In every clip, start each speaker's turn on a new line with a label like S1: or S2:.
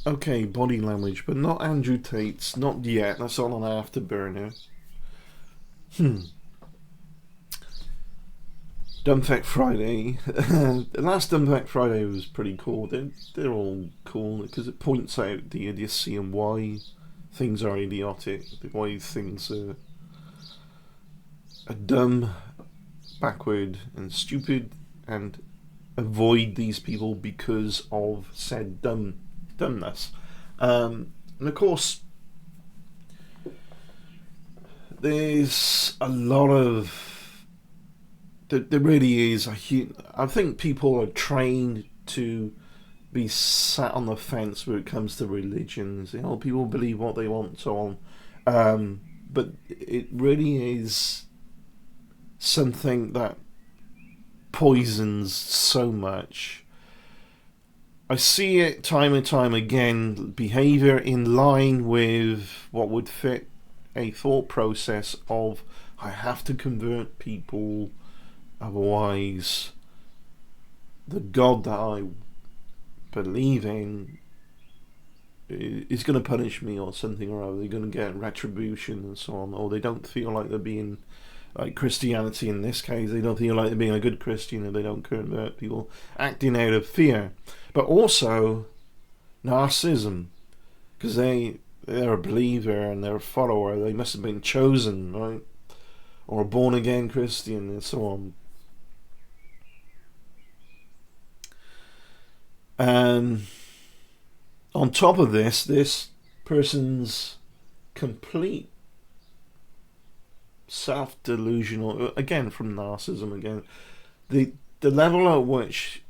S1: Okay, body language, but not Andrew Tate's. Not yet. That's on an afterburner. Hmm. Dumb Fact Friday. The last Dumb Fact Friday was pretty cool. They're all cool because it points out the idiocy and why things are idiotic, why things are dumb, backward, and stupid, and avoid these people because of said dumbness. And of course, there's a lot of there really is I think people are trained to be sat on the fence when it comes to religions. You know, people believe what they want, so on. But it really is something that poisons so much. I see it time and time again, behaviour in line with what would fit a thought process of I have to convert people, otherwise the God that I believe in is going to punish me or something or other. They're going to get retribution and so on, or they don't feel like they're being, like Christianity in this case, they don't feel like they're being a good Christian and they don't convert people, acting out of fear. But also narcissism, because they're a believer and they're a follower. They must have been chosen, right? Or a born again Christian and so on. And on top of this person's complete self-delusional, again from narcissism again, the level at which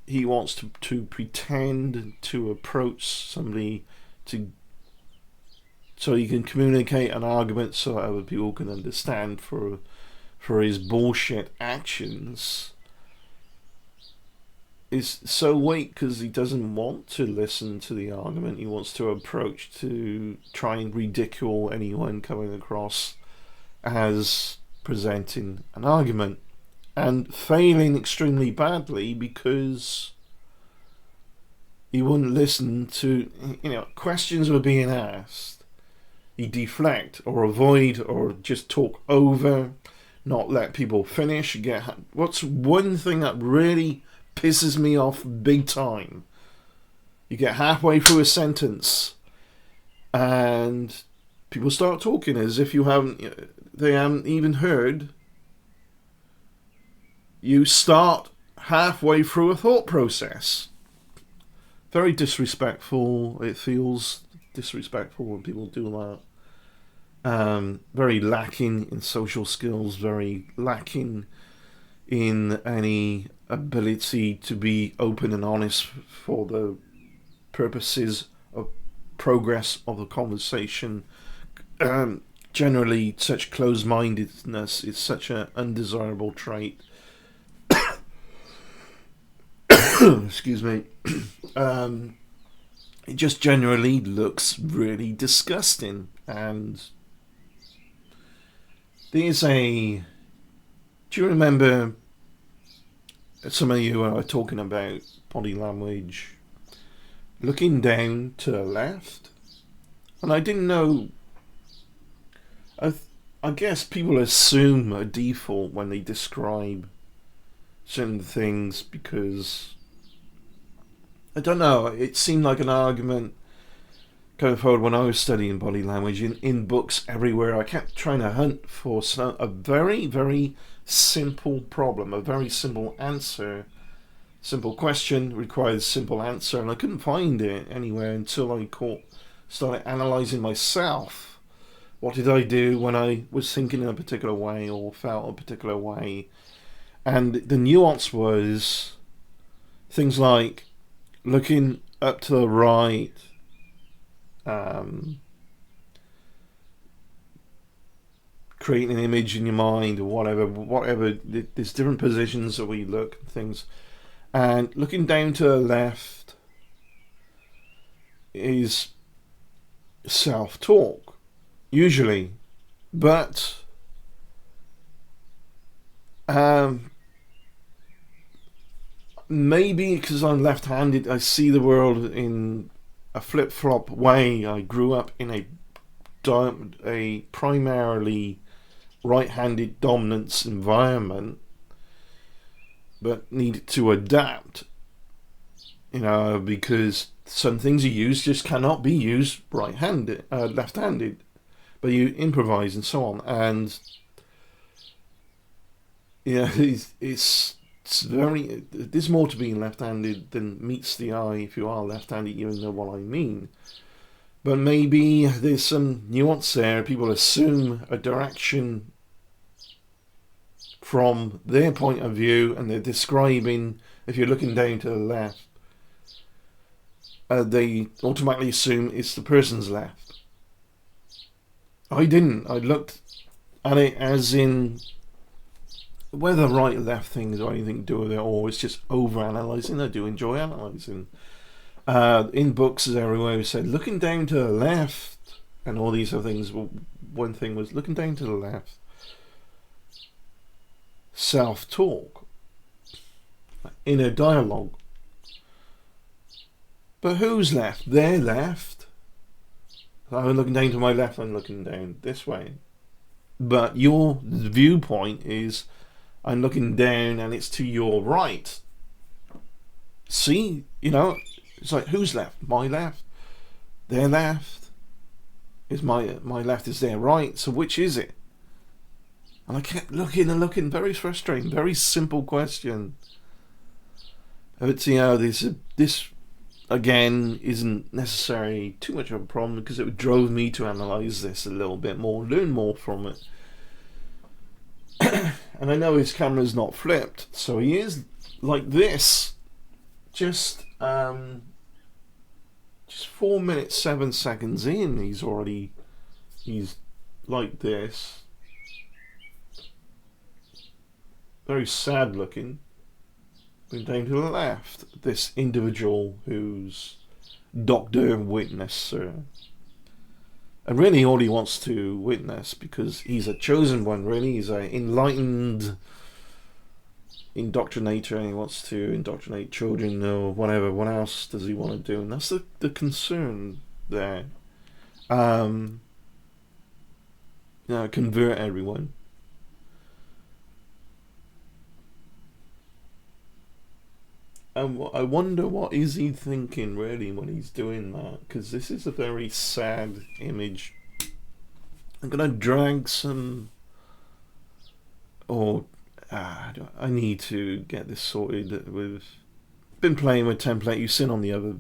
S1: he wants to pretend to approach somebody to so he can communicate an argument so that other people can understand for his bullshit actions is so weak because he doesn't want to listen to the argument. He wants to approach to try and ridicule anyone coming across as presenting an argument, and failing extremely badly because he wouldn't listen to, questions were being asked. He'd deflect or avoid or just talk over, not let people finish. What's one thing that really pisses me off big time? You get halfway through a sentence and people start talking as if they haven't even heard. You start halfway through a thought process. Very disrespectful. It feels disrespectful when people do that. Very lacking in social skills, very lacking in any ability to be open and honest for the purposes of progress of the conversation. Generally, such closed-mindedness is such an undesirable trait. Excuse me. It just generally looks really disgusting. And there's do you remember, some of you are talking about body language, looking down to the left? And I didn't know, I guess people assume a default when they describe certain things because, I don't know, it seemed like an argument going forward when I was studying body language in books everywhere. I kept trying to hunt for a very, very simple problem, a very simple answer. Simple question requires simple answer, and I couldn't find it anywhere until I started analysing myself. What did I do when I was thinking in a particular way or felt a particular way? And the nuance was things like looking up to the right, creating an image in your mind or whatever. There's different positions that we look at things, and looking down to the left is self-talk usually, but maybe because I'm left-handed, I see the world in a flip-flop way. I grew up in a primarily right-handed dominance environment, but needed to adapt, because some things you use just cannot be used right-handed, left-handed, but you improvise and so on. And it's very. There's more to being left-handed than meets the eye if you are left-handed. You know what I mean. But maybe there's some nuance there. People assume a direction from their point of view, and they're describing. If you're looking down to the left, they automatically assume it's the person's left. I didn't. I looked at it as in whether right or left things or anything to do with it, or it's just over-analysing. I do enjoy analysing. In books, as everywhere, we said looking down to the left, and all these other things. Well, one thing was looking down to the left. Self-talk, inner dialogue. But who's left? They're left. I'm looking down to my left. I'm looking down this way. But your viewpoint is, I'm looking down, and it's to your right. See, it's like, who's left? My left. Their left. Is my left is their right. So which is it? And I kept looking and looking. Very frustrating. Very simple question. But this again isn't necessarily too much of a problem, because it drove me to analyse this a little bit more, learn more from it. And I know his camera's not flipped, so he is like this. Just 4 minutes 7 seconds in, he's like this. Very sad looking. Going down to the left, this individual who's Dr. Wittness, and really all he wants to witness, because he's a chosen one, really, he's an enlightened indoctrinator, and he wants to indoctrinate children or whatever. What else does he want to do? And that's the concern there. Convert everyone. I wonder what is he thinking really when he's doing that, because this is a very sad image. I'm gonna drag some, I need to get this sorted with. Been playing with template. You've seen on the other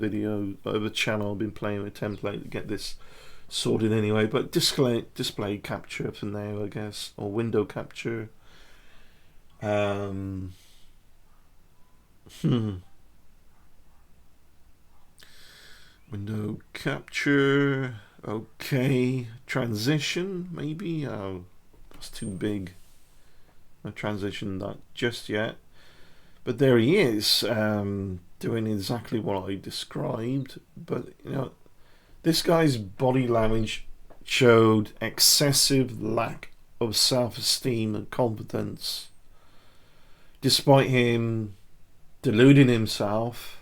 S1: channel. I've been playing with template to get this sorted anyway. But display capture for now, I guess, or window capture. Window capture. Okay. Transition, maybe. Oh, that's too big. No transition that just yet. But there he is, doing exactly what I described. But this guy's body language showed excessive lack of self-esteem and confidence, despite him deluding himself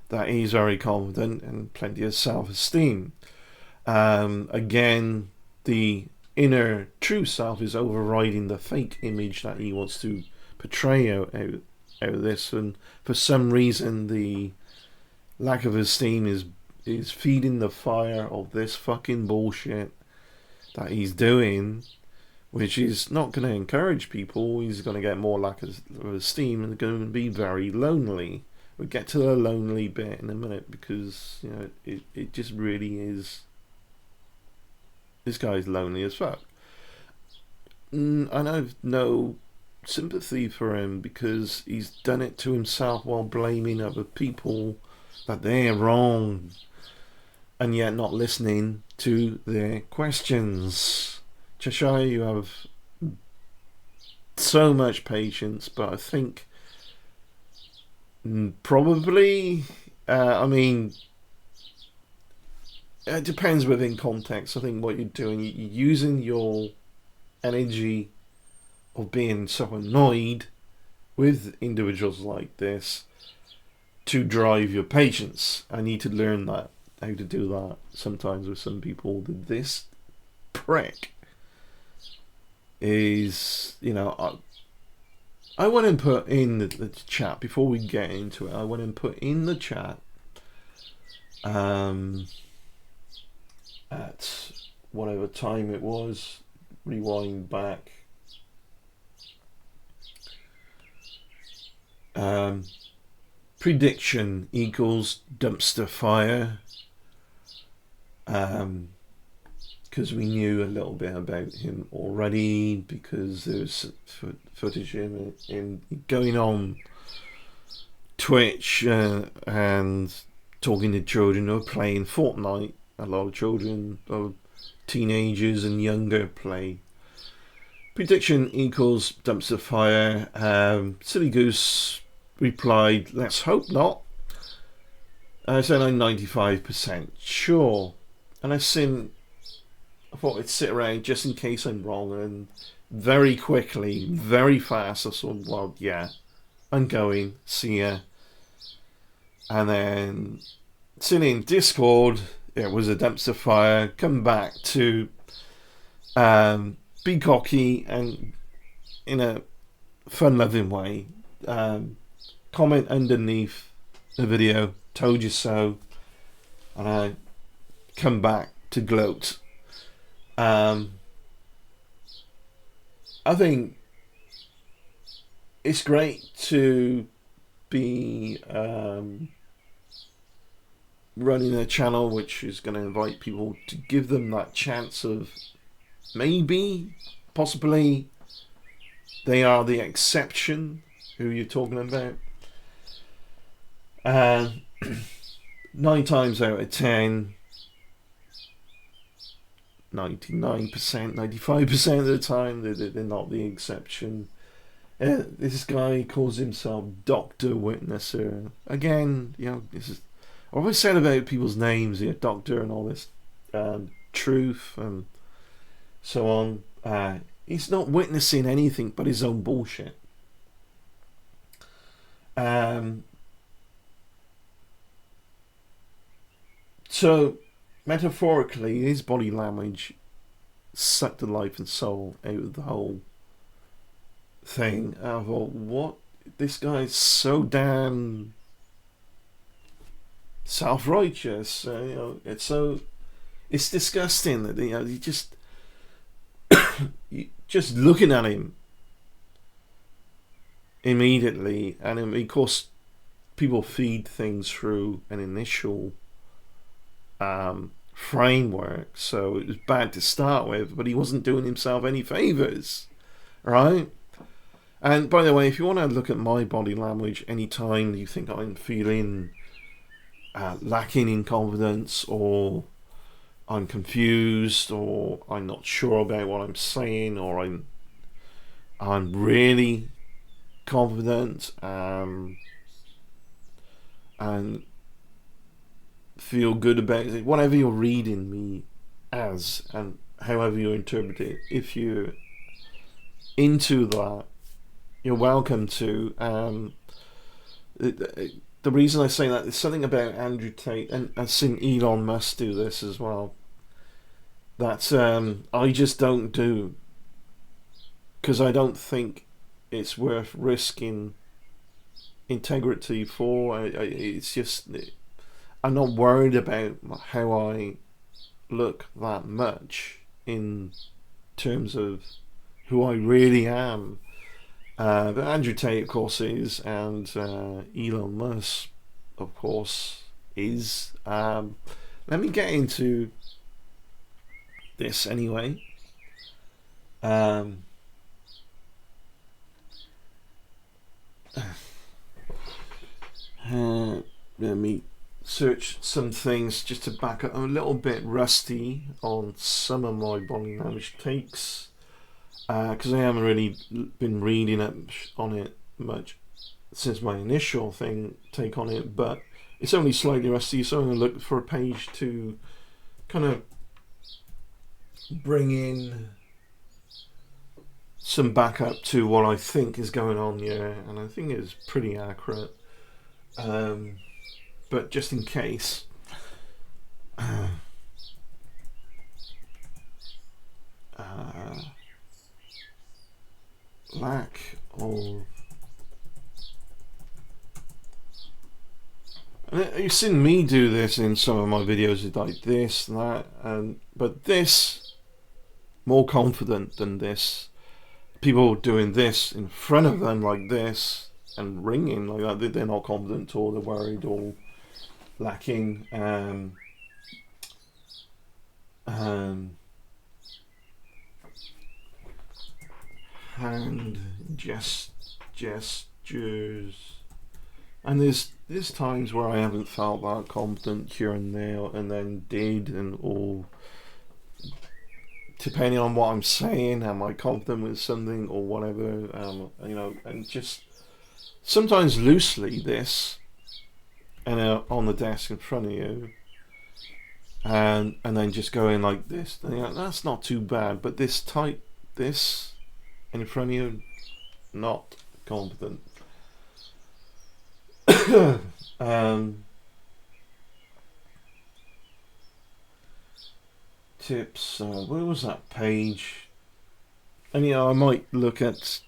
S1: that he's very confident and plenty of self-esteem. Again, the inner true self is overriding the fake image that he wants to portray out of this, and for some reason the lack of esteem is feeding the fire of this fucking bullshit that he's doing, which is not going to encourage people. He's going to get more lack of esteem and going to be very lonely. We'll get to the lonely bit in a minute, because it just really is. This guy's lonely as fuck, and I've no sympathy for him, because he's done it to himself while blaming other people that they're wrong, and yet not listening to their questions. Cheshire, you have so much patience, but I think probably, it depends within context. I think what you're doing, you're using your energy of being so annoyed with individuals like this to drive your patience. I need to learn that. how to do that sometimes with some people. This prick is, I went and put in the chat before we get into it. I went and put in the chat at whatever time it was. Rewind back. Prediction equals dumpster fire. Because we knew a little bit about him already, because there's footage of him going on Twitch and talking to children who are playing Fortnite. A lot of children, teenagers and younger, play. Prediction equals dumpster fire. Silly Goose replied, "Let's hope not." I said I'm 95% sure, and I thought I'd sit around just in case I'm wrong, and very quickly, very fast, I thought, well, yeah, I'm going, see ya. And then sitting in Discord, it was a dumpster fire. Come back to be cocky and in a fun-loving way. Comment underneath the video, "Told you so," and I come back to gloat. I think it's great to be running a channel which is going to invite people, to give them that chance of maybe, possibly, they are the exception who you're talking about. 9 times out of 10, 99%, 95% of the time, they're not the exception. This guy calls himself Dr. Witnesser. Again, this is, I've always said about people's names, doctor and all this, truth and so on. He's not witnessing anything but his own bullshit. So, metaphorically, his body language sucked the life and soul out of the whole thing. I thought, what? This guy's so damn self-righteous. It's disgusting that you just looking at him immediately, and of course, people feed things through an initial framework, so it was bad to start with, but he wasn't doing himself any favors, right? And by the way, if you want to look at my body language anytime you think I'm feeling lacking in confidence, or I'm confused, or I'm not sure about what I'm saying, or I'm really confident and feel good about it, whatever you're reading me as and however you interpret it, if you're into that, you're welcome to. The reason I say that is something about Andrew Tate, and I've seen Elon Musk do this as well, that I just don't do, because I don't think it's worth risking integrity for. It's just, I'm not worried about how I look that much in terms of who I really am. But Andrew Tate, of course, is, and Elon Musk, of course, is. Let me get into this anyway. Let me search some things just to back up. I'm a little bit rusty on some of my body language takes, because I haven't really been reading up on it much since my initial take on it, but it's only slightly rusty, so I'm going to look for a page to kind of bring in some backup to what I think is going on here, and I think it's pretty accurate. But just in case, You've seen me do this in some of my videos, it's like this and that, but this, more confident than this. People doing this in front of them like this and ringing like that, they're not confident or they're worried or lacking hand gestures, and there's times where I haven't felt that confident here and there, and then did, and all depending on what I'm saying, am I confident with something or whatever, and just sometimes loosely this, and on the desk in front of you, and then just going like this, and that's not too bad, but this tight, this in front of you, not confident. Tips, where was that page? And I might look at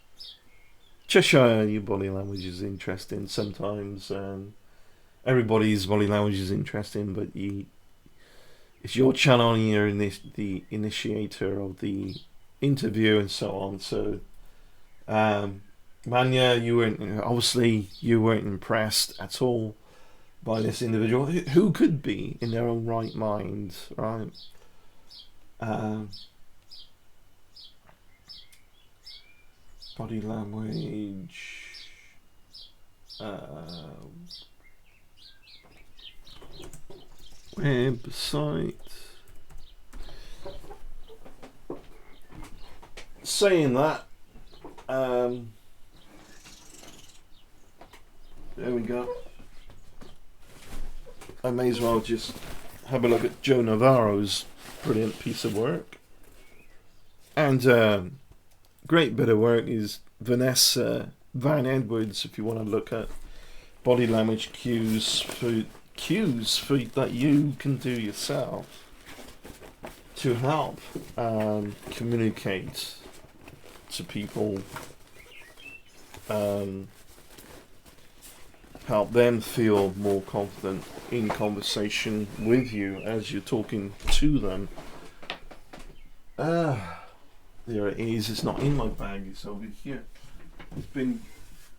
S1: Cheshire. Your body language is interesting sometimes. Everybody's body language is interesting, but it's your channel and you're the initiator of the interview and so on. So Manya, you weren't impressed at all by this individual, who could be in their own right mind, right? Body language, website. Saying that, there we go. I may as well just have a look at Joe Navarro's brilliant piece of work. And great bit of work is Vanessa Van Edwards, if you want to look at body language cues that you can do yourself to help communicate to people, help them feel more confident in conversation with you as you're talking to them. There it is. It's not in my bag, it's over here. It's been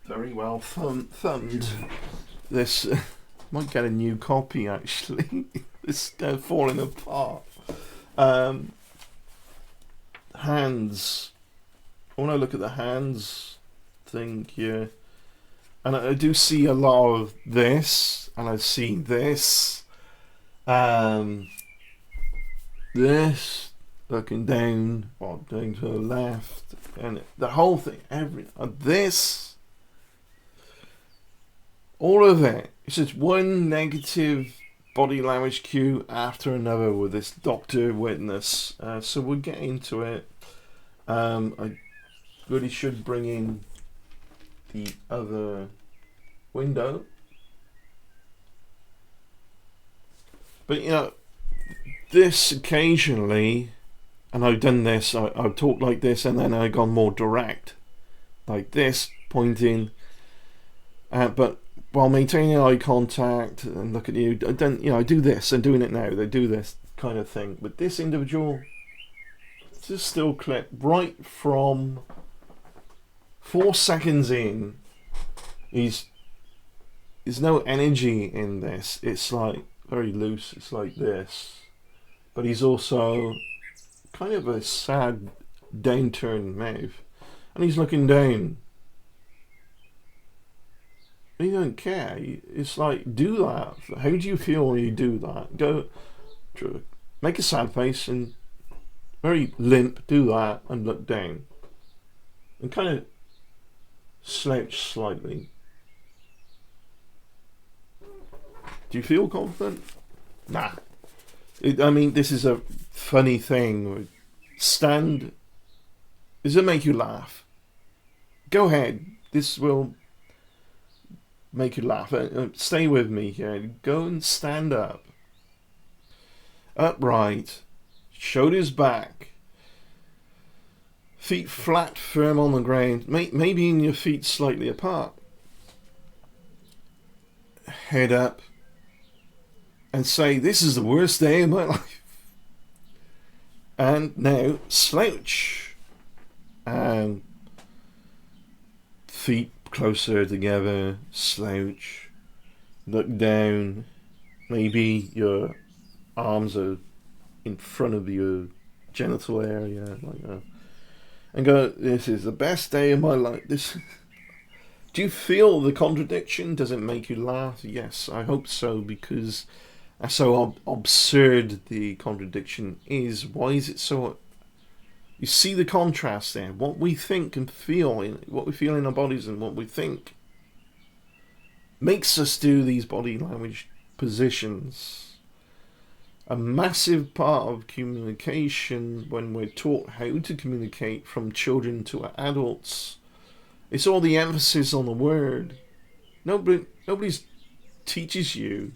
S1: very well thumbed. This might get a new copy actually. It's falling apart. Hands. When I look at the hands thing here, and I do see a lot of this, and I see this, this, looking down, or down to the left, and the whole thing, this, all of it. It's just one negative body language cue after another with this Dr. Wittness. So we'll get into it. I really should bring in the other window, but this occasionally, and I've done this, I've talked like this, and then I've gone more direct like this, pointing, but while maintaining eye contact and look at you. I do this, and doing it now, they do this kind of thing. But this individual, just still clip right from 4 seconds in. There's no energy in this. It's like very loose. It's like this, but he's also kind of a sad, downturned mouth, and he's looking down. He don't care. It's like, do that. How do you feel when you do that? Go, make a sad face and very limp. Do that and look down, and kind of slouch slightly. Do you feel confident? Nah. This is a funny thing. Stand. Does it make you laugh? Go ahead. This will make you laugh. Stay with me here. Go and stand up. Upright. Shoulders back. Feet flat, firm on the ground. Maybe in your feet slightly apart. Head up. and say, this is the worst day of my life. And now slouch. And feet closer together, slouch. Look down. Maybe your arms are in front of your genital area, like that. And go, this is the best day of my life. This. Do you feel the contradiction? Does it make you laugh? Yes, I hope so, because that's how absurd the contradiction is. Why is it so? You see the contrast there. What we think and feel, what we feel in our bodies and what we think, makes us do these body language positions. A massive part of communication, when we're taught how to communicate from children to adults, it's all the emphasis on the word. Nobody teaches you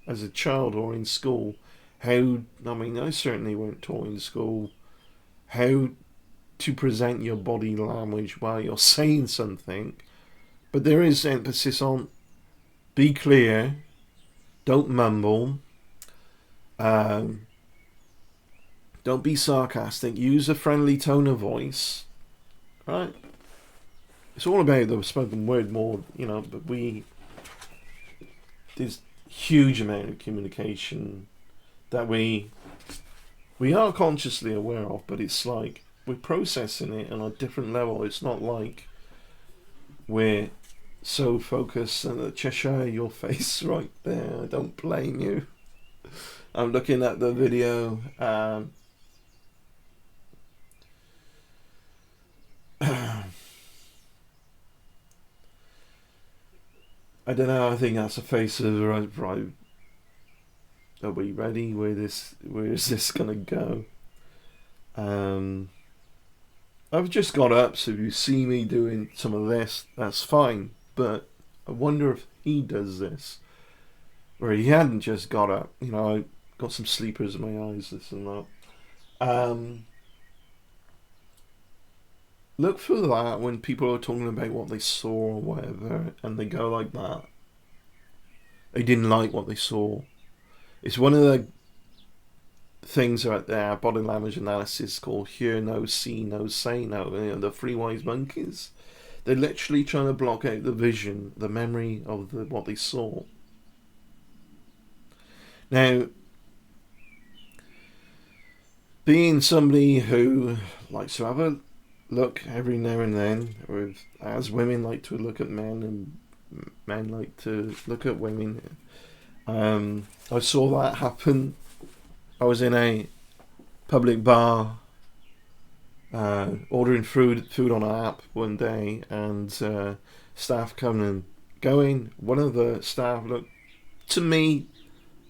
S1: as a child or in school how, I mean, I certainly weren't taught in school how to present your body language while you're saying something. But there is emphasis on be clear, don't mumble, don't be sarcastic, use a friendly tone of voice, right? It's all about the spoken word more, but there's huge amount of communication that we are consciously aware of, but it's like we're processing it on a different level. It's not like we're so focused on the Cheshire, your face right there. I don't blame you. I'm looking at the video. I don't know. I think that's a face of right. Are we ready? Where is this gonna go? I've just got up, so if you see me doing some of this, that's fine. But I wonder if he does this, or he hadn't just got up. I got some sleepers in my eyes, this and that. Look for that when people are talking about what they saw or whatever, and they go like that. They didn't like what they saw. It's one of the things out there, body language analysis, called hear no, see no, say no. The three wise monkeys. They're literally trying to block out the vision, the memory of what they saw. Now, being somebody who likes to have a look every now and then, as women like to look at men and men like to look at women, I saw that happen. I was in a public bar ordering food on an app one day, and staff coming and going. One of the staff looked to me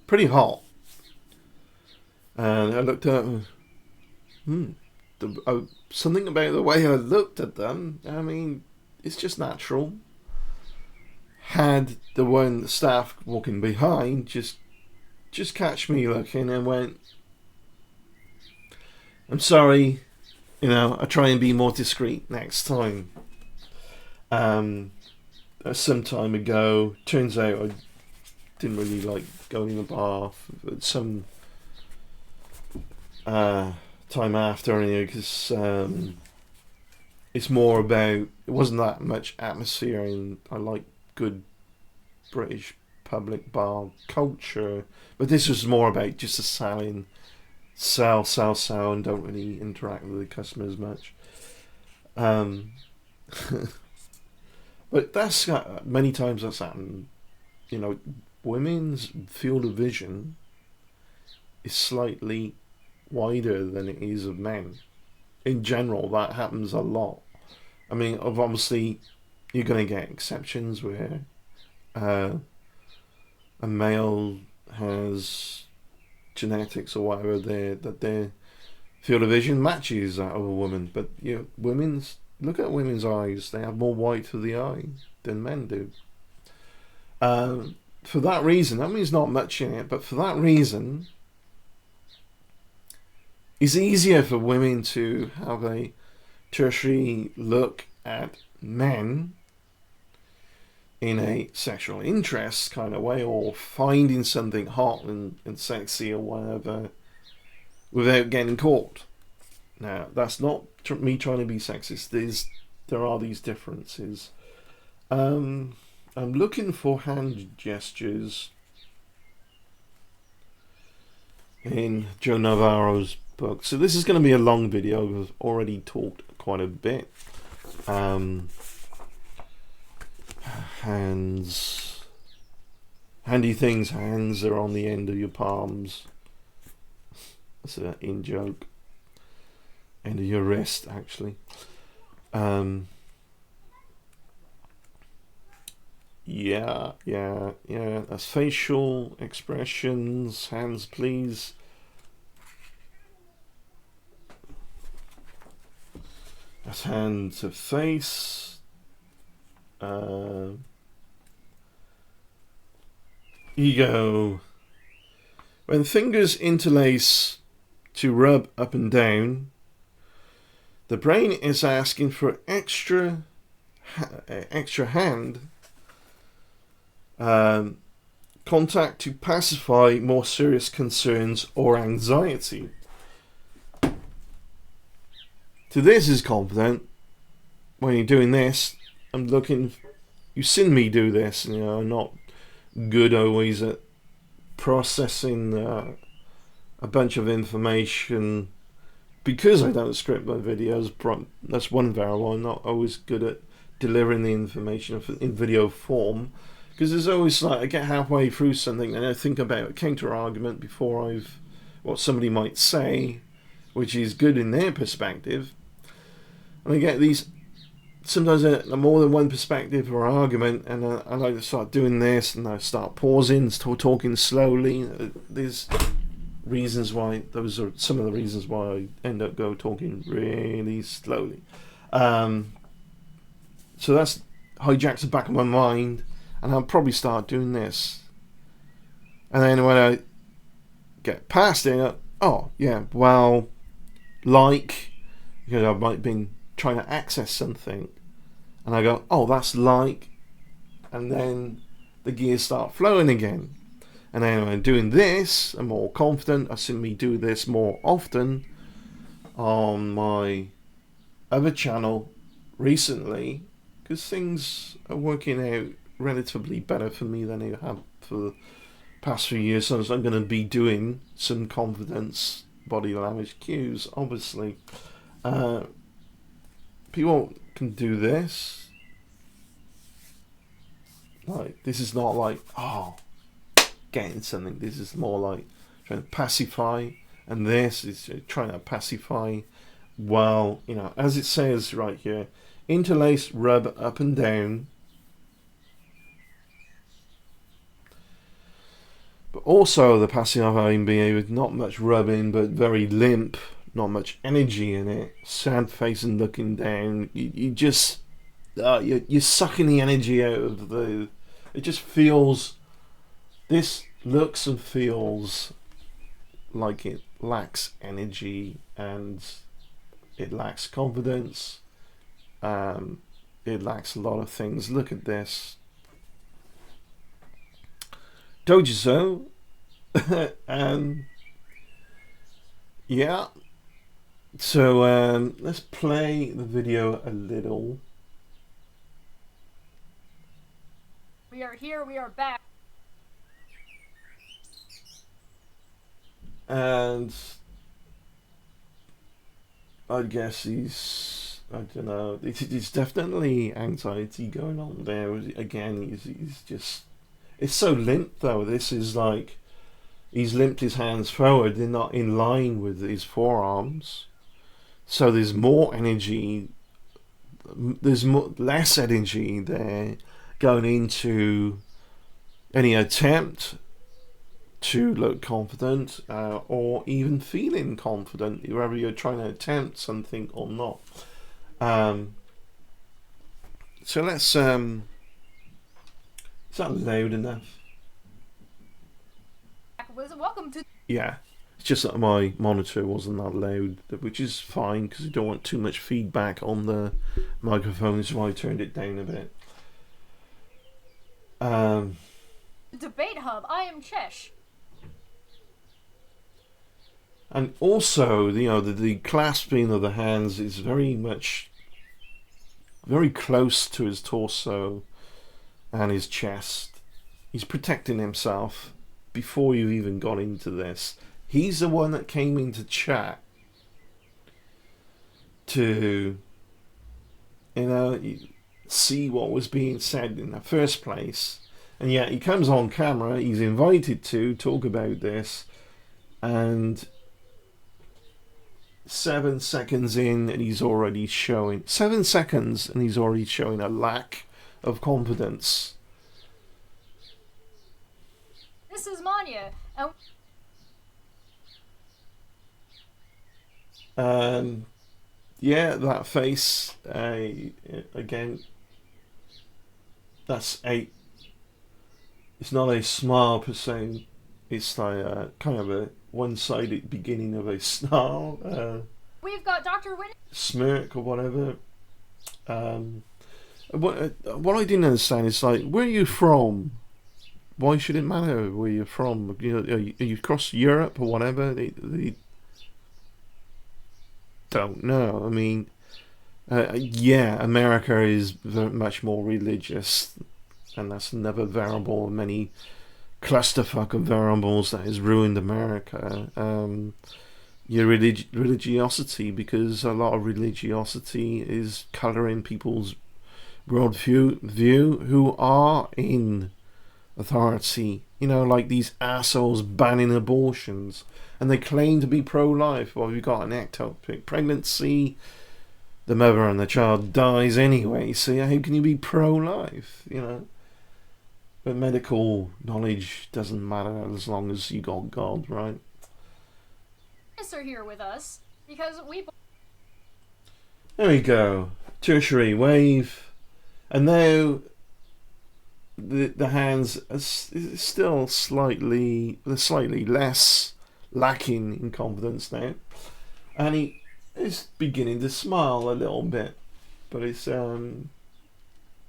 S1: pretty hot, and I looked at them. Something about the way I looked at them, I mean, it's just natural. Had the staff walking behind just catch me looking and went, I'm sorry, I try and be more discreet next time. Some time ago, turns out I didn't really like going in the bath. Some time after, because it's more about, it wasn't that much atmosphere, and I like good British public bar culture, but this was more about just a selling, sell, and don't really interact with the customers much. But that's many times that's happened. Women's field of vision is slightly wider than it is of men. In general, that happens a lot. I mean, obviously, you're going to get exceptions where a male has genetics or whatever that their field of vision matches that of a woman. But look at women's eyes; they have more white of the eye than men do. For that reason, that means not much in it, but for that reason, it's easier for women to have a tertiary look at men in a sexual interest kind of way, or finding something hot and sexy or whatever without getting caught. Now, that's not me trying to be sexist. There are these differences. I'm looking for hand gestures in Joe Navarro's book. So this is going to be a long video. I've already talked quite a bit. Hands, handy things. Hands are on the end of your palms. That's an in joke. End of your wrist, actually. Yeah. That's facial expressions. Hands, please. That's hand to face. Ego. When fingers interlace to rub up and down, the brain is asking for extra hand contact to pacify more serious concerns or anxiety. So this is confident. When you're doing this, I'm looking. You've seen me do this. You know, I'm not good always at processing a bunch of information because I don't script my videos. That's one variable. I'm not always good at delivering the information in video form, because there's always like I get halfway through something and I think about a counter argument before what somebody might say, which is good in their perspective, and I get these sometimes more than one perspective or argument, and I like to start doing this, and I start pausing, talking slowly. There's reasons why. Those are some of the reasons why I end up talking really slowly. So that's hijacks the back of my mind, and I'll probably start doing this. And then when I get past it, oh yeah, well, like, because I might have been trying to access something, and I go, oh, that's like, and then the gears start flowing again. And then when I'm doing this, I'm more confident. I've seen me do this more often on my other channel recently, because things are working out relatively better for me than they have for the past few years. So I'm going to be doing some confidence body language cues, obviously. People can do this. Like, this is not like, oh, getting something. This is more like trying to pacify, and this is trying to pacify. Well, you know, as it says right here, interlace, rub up and down. But also the pacifying being with not much rubbing, but very limp, not much energy in it. Sad face and looking down. You just you're sucking the energy out of the. It just feels. This looks and feels like it lacks energy, and it lacks confidence. It lacks a lot of things. Look at this. Told you so. Yeah. So let's play the video a little.
S2: We are here. We are back.
S1: And I guess I don't know. It's definitely anxiety going on there. Again, he's just. It's so limp though. This is like he's limped his hands forward. They're not in line with his forearms. So there's more energy. There's less energy there going into any attempt to look confident, or even feeling confident, whether you're trying to attempt something or not. So let's. Is that loud enough?
S2: Welcome to.
S1: Yeah, it's just that my monitor wasn't that loud, which is fine because I don't want too much feedback on the microphone, so I turned it down a bit. Um,
S2: Debate hub. I am Chesh.
S1: and also, the clasping of the hands is very close to his torso and his chest. He's protecting himself before you even got into this. He's the one that came into chat to, see what was being said in the first place. And yet he comes on camera, he's invited to talk about this, and 7 seconds in and he's already showing 7 seconds and he's already showing a lack of confidence.
S2: This is Manya, and
S1: Yeah, that face, again, it's not a smile per se, it's a kind of a one-sided beginning of a snarl,
S2: we've got Dr. Wittness.
S1: smirk or whatever. What I didn't understand is, like, where are you from? Why should it matter where you're from? Are you across Europe or whatever? They don't know. I mean, yeah, America is very much more religious, and that's another variable of many clusterfuck of variables that has ruined America. Your religiosity, because a lot of religiosity is colouring people's worldview who are in authority. Like these assholes banning abortions, and they claim to be pro-life. Well, you've got an ectopic pregnancy, the mother and the child dies anyway, so how can you be pro-life? But medical knowledge doesn't matter as long as you got God, right?
S2: Are here with us because we.
S1: There we go. Tertiary wave, and now the hands are still slightly less lacking in confidence now, and he is beginning to smile a little bit, but it's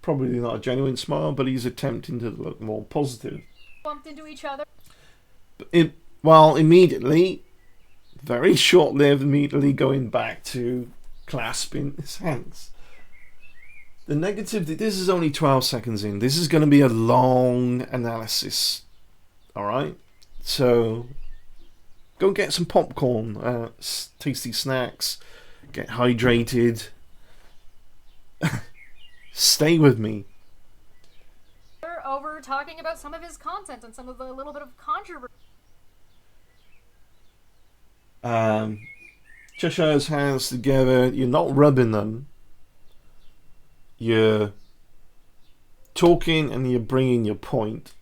S1: probably not a genuine smile, but he's attempting to look more positive.
S2: Bumped into each other.
S1: Immediately, very short-lived, immediately going back to clasping his hands. The negative, this is only 12 seconds in. This is going to be a long analysis. Alright? So, go get some popcorn, tasty snacks, get hydrated. Stay with me.
S2: We're over talking about some of his content and some of the little bit of controversy.
S1: Cheshire's hands together. You're not rubbing them. You're talking and you're bringing your point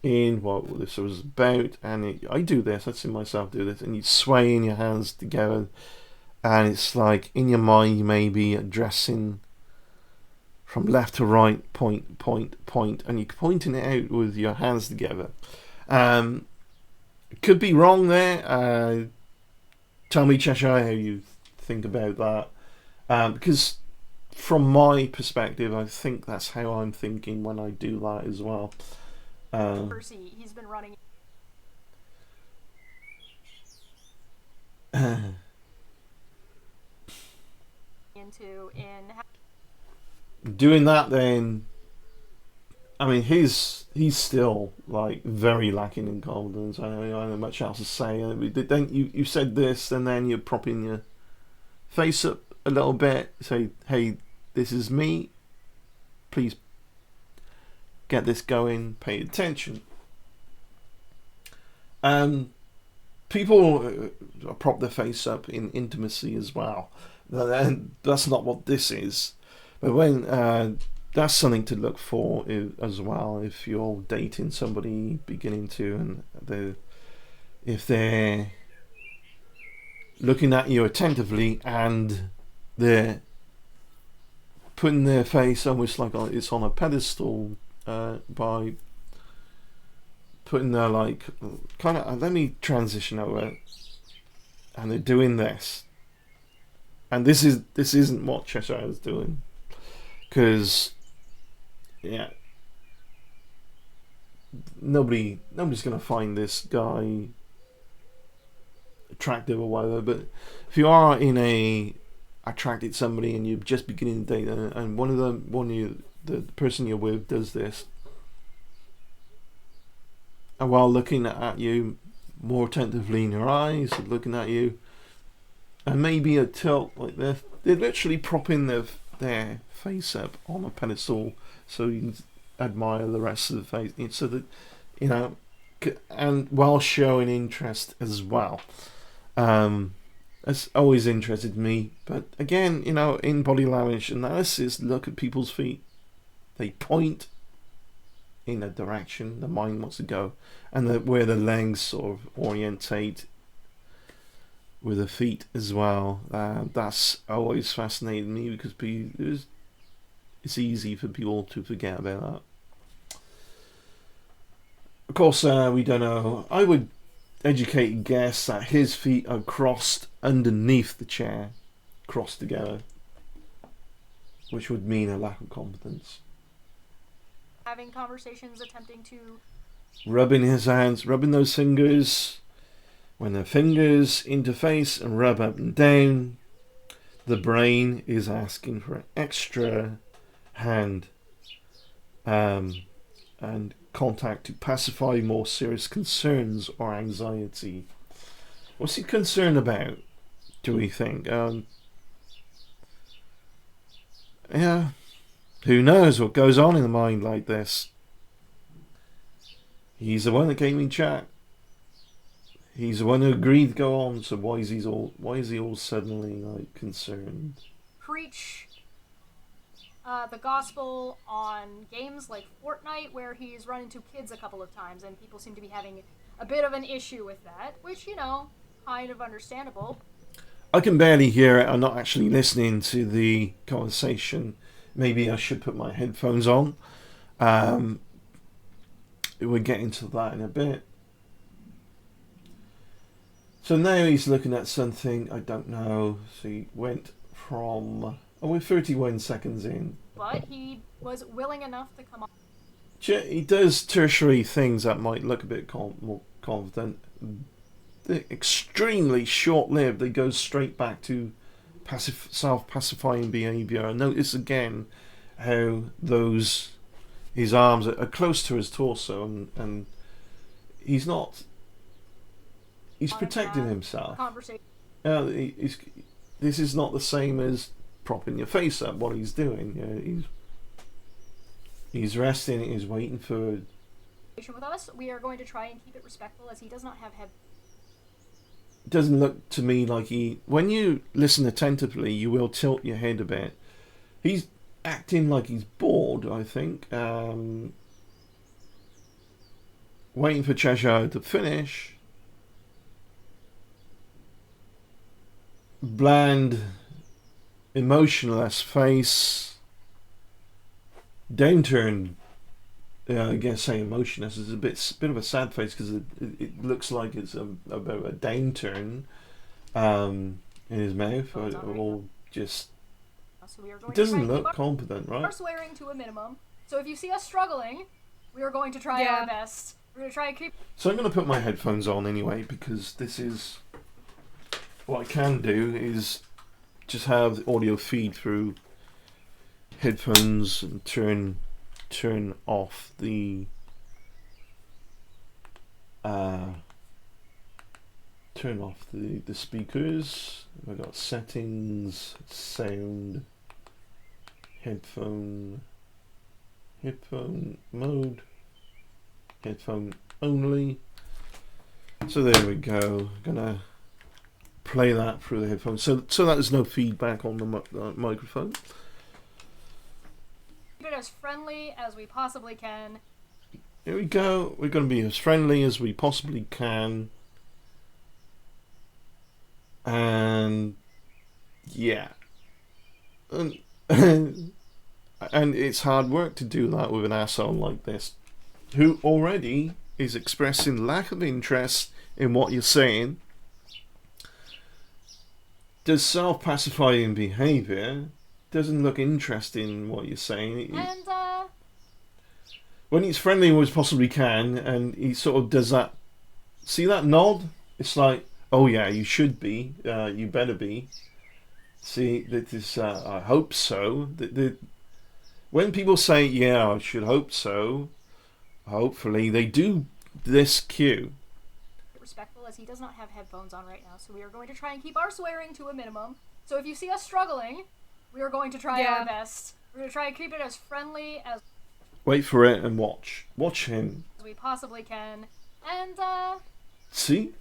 S1: in what this was about. And I do this. I see myself do this. And you're swaying your hands together. And it's like in your mind you may be addressing from left to right, point, and you're pointing it out with your hands together. Could be wrong there. Tell me, Cheshire, how you think about that. Because from my perspective, I think that's how I'm thinking when I do that as well.
S2: He's been running into in
S1: doing that. Then, I mean, he's still like very lacking in confidence. I don't know much else to say. Then you said this, and then you're propping your face up a little bit. Say, hey, this is me. Please get this going. Pay attention. People prop their face up in intimacy as well. And that's not what this is. But when that's something to look for as well. If you're dating somebody, beginning to, and if they're looking at you attentively and they're putting their face almost like it's on a pedestal, by putting their like kind of, let me transition over, and they're doing this, and this isn't what Cheshire is doing, because yeah, nobody's going to find this guy attractive or whatever. But if you are in a attracted somebody and you're just beginning to date, and the person you're with does this, and while looking at you more attentively in your eyes, looking at you, and maybe a tilt like this, they're literally propping their face up on a pedestal so you can admire the rest of the face, so that, you know, and while showing interest as well. It's always interested me, but again, you know, in body language analysis, look at people's feet. They point in a direction the mind wants to go, and where the legs sort of orientate with the feet as well. That's always fascinated me, because it's easy for people to forget about that. Of course, we don't know. I would educated guess that his feet are crossed underneath the chair, crossed together, which would mean a lack of confidence.
S2: Having conversations, attempting to...
S1: Rubbing his hands, rubbing those fingers. When the fingers interface and rub up and down, the brain is asking for an extra hand and contact to pacify more serious concerns or anxiety. What's he concerned about, do we think? Yeah, who knows what goes on in a mind like this? He's the one that gave me chat. He's the one who agreed to go on, so why is he all suddenly like concerned?
S2: Preach the gospel on games like Fortnite, where he's run into kids a couple of times, and people seem to be having a bit of an issue with that, which, you know, kind of understandable.
S1: I can barely hear it. I'm not actually listening to the conversation. Maybe I should put my headphones on. We'll get into that in a bit. So now he's looking at something, I don't know. So he went from... Oh, we're 31 seconds in.
S2: But he was willing enough to come on.
S1: He does tertiary things that might look a bit more confident. They're extremely short-lived. They go straight back to self-pacifying behaviour. I notice again how his arms are close to his torso, and he's not... He's protecting himself. This is not the same as propping your face up. What he's doing, you know, he's resting. He's waiting for.
S2: With us, we are going to try and keep it respectful, as he does not have head.
S1: It doesn't look to me like he. When you listen attentively, you will tilt your head a bit. He's acting like he's bored, I think. Waiting for Cheshire to finish. Bland, emotionless face. Downturned. I guess say emotionless is a bit of a sad face, because it looks like it's about a downturn in his mouth, or just.
S2: So we are going
S1: it doesn't look competent, right?
S2: Our swearing to a minimum. So if you see us struggling, we are going to try our best. We're going to try and keep.
S1: So I'm going to put my headphones on anyway, because this is. What I can do is just have the audio feed through headphones and turn off the speakers. I've got settings, sound, headphone mode, headphone only. So there we go. I'm gonna play that through the headphones, so that there's no feedback on the microphone.
S2: Keep it as friendly as we possibly can.
S1: Here we go. We're going to be as friendly as we possibly can. And yeah, and it's hard work to do that with an asshole like this, who already is expressing lack of interest in what you're saying. Does self-pacifying behaviour, doesn't look interested in what you're saying.
S2: And
S1: when he's friendly as possibly can, and he sort of does that. See that nod? It's like, oh yeah, you should be. You better be. See, that is. I hope so. When people say, yeah, I should hope so, hopefully they do this cue.
S2: Respectful, as he does not have headphones on right now, so we are going to try and keep our swearing to a minimum. So if you see us struggling, we are going to try our best. We're going to try and keep it as friendly as...
S1: Wait for it and watch. Watch him.
S2: As we possibly can. And,
S1: See?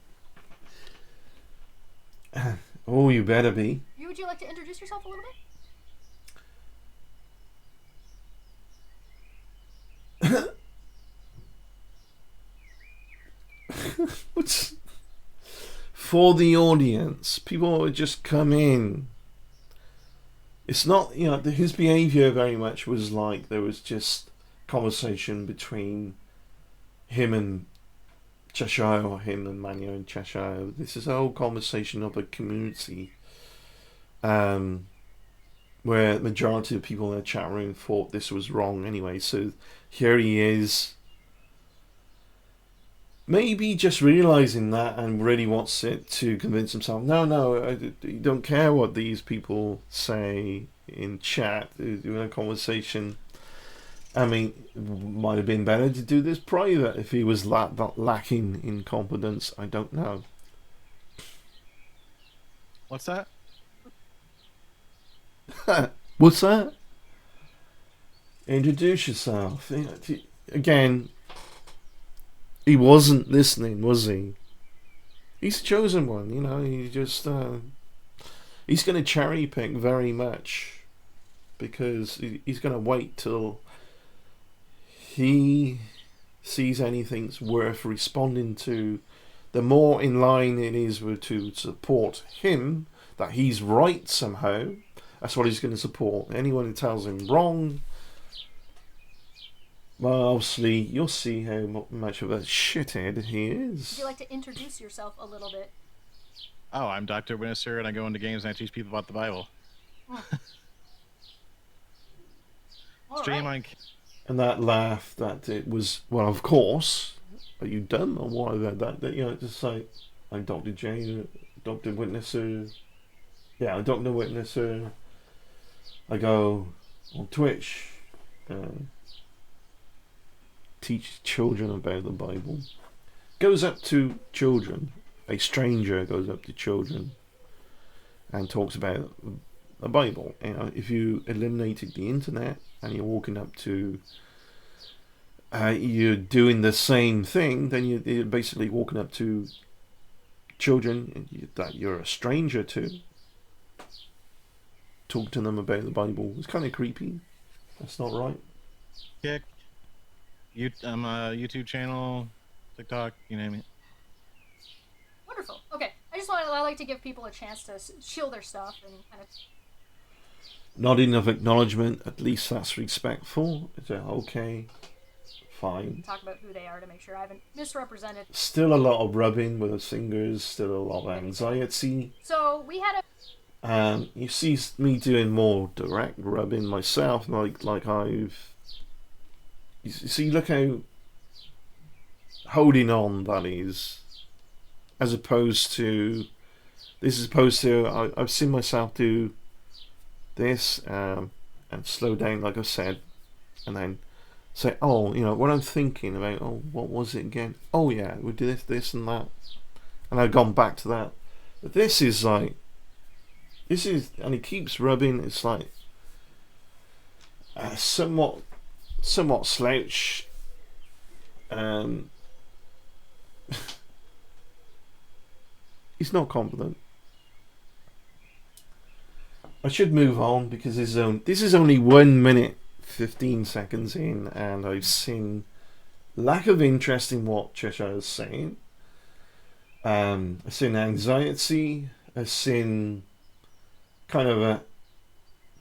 S1: Oh, you better be.
S2: Would you like to introduce yourself a little bit?
S1: What's... For the audience, people would just come in. It's not, his behaviour very much was like there was just conversation between him and Cheshire, or him and Manu and Cheshire. This is a whole conversation of a community where the majority of people in the chat room thought this was wrong anyway. So here he is, maybe just realising that and really wants it to convince himself, no, you don't care what these people say in chat, in a conversation. I mean, it might have been better to do this private if he was that lacking in confidence. I don't know.
S3: What's that?
S1: What's that? Introduce yourself. Again, he wasn't listening, was he? He's the chosen one, he just... he's going to cherry pick very much, because he's going to wait till he sees anything's worth responding to. The more in line it is to support him, that he's right somehow, that's what he's going to support. Anyone who tells him wrong, well, obviously, you'll see how much of a shithead he is.
S2: Would you like to introduce yourself a little bit?
S3: Oh, I'm Dr. Winnesser, and I go into games and I teach people about the Bible. Stream on...
S1: And that laugh, that it was, well, of course, are you done or what? That just like, I'm Dr. J, Dr. Witnesser. Yeah, I'm Dr. Witnesser. I go on Twitch, teach children about the Bible. Goes up to children. A stranger goes up to children and talks about the Bible. If you eliminated the internet and you're walking up to, you're doing the same thing, then you're basically walking up to children that you're a stranger to, talk to them about the Bible. It's kind of creepy. That's not right.
S3: Yeah. I'm a YouTube channel, TikTok, you name it.
S2: Wonderful. Okay. I like to give people a chance to shield their stuff and kind of...
S1: Not enough acknowledgement, at least that's respectful. Is it okay? Fine.
S2: Talk about who they are to make sure I haven't misrepresented.
S1: Still a lot of rubbing with the fingers, still a lot of anxiety.
S2: So we had a...
S1: You see me doing more direct rubbing myself, like I've... You see, look how holding on that is, as opposed to... This is opposed to... I've seen myself do this and slow down, like I said, and then say, oh, what I'm thinking about, oh, what was it again? Oh yeah, we do this and that, and I've gone back to that. But this is like, and he keeps rubbing. It's like somewhat slouch. He's not confident. I should move on because this is only 1 minute 15 seconds in, and I've seen lack of interest in what Cheshire is saying. I've seen anxiety. I've seen kind of a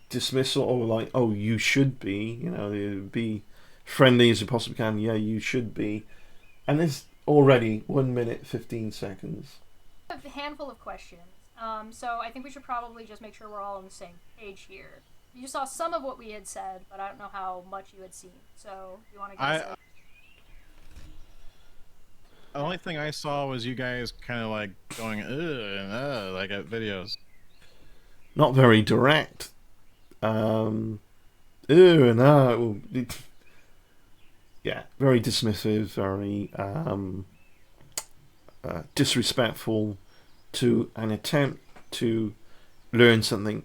S1: dismissal, or like, oh, you should be, friendly as you possibly can. Yeah, you should be. And there's already 1 minute 15 seconds.
S2: A handful of questions. So I think we should probably just make sure we're all on the same page here. You saw some of what we had said, but I don't know how much you had seen. So you want to give us
S3: I The only thing I saw was you guys kind of like going ugh and like at videos.
S1: Not very direct. Ew and yeah, very dismissive, very disrespectful to an attempt to learn something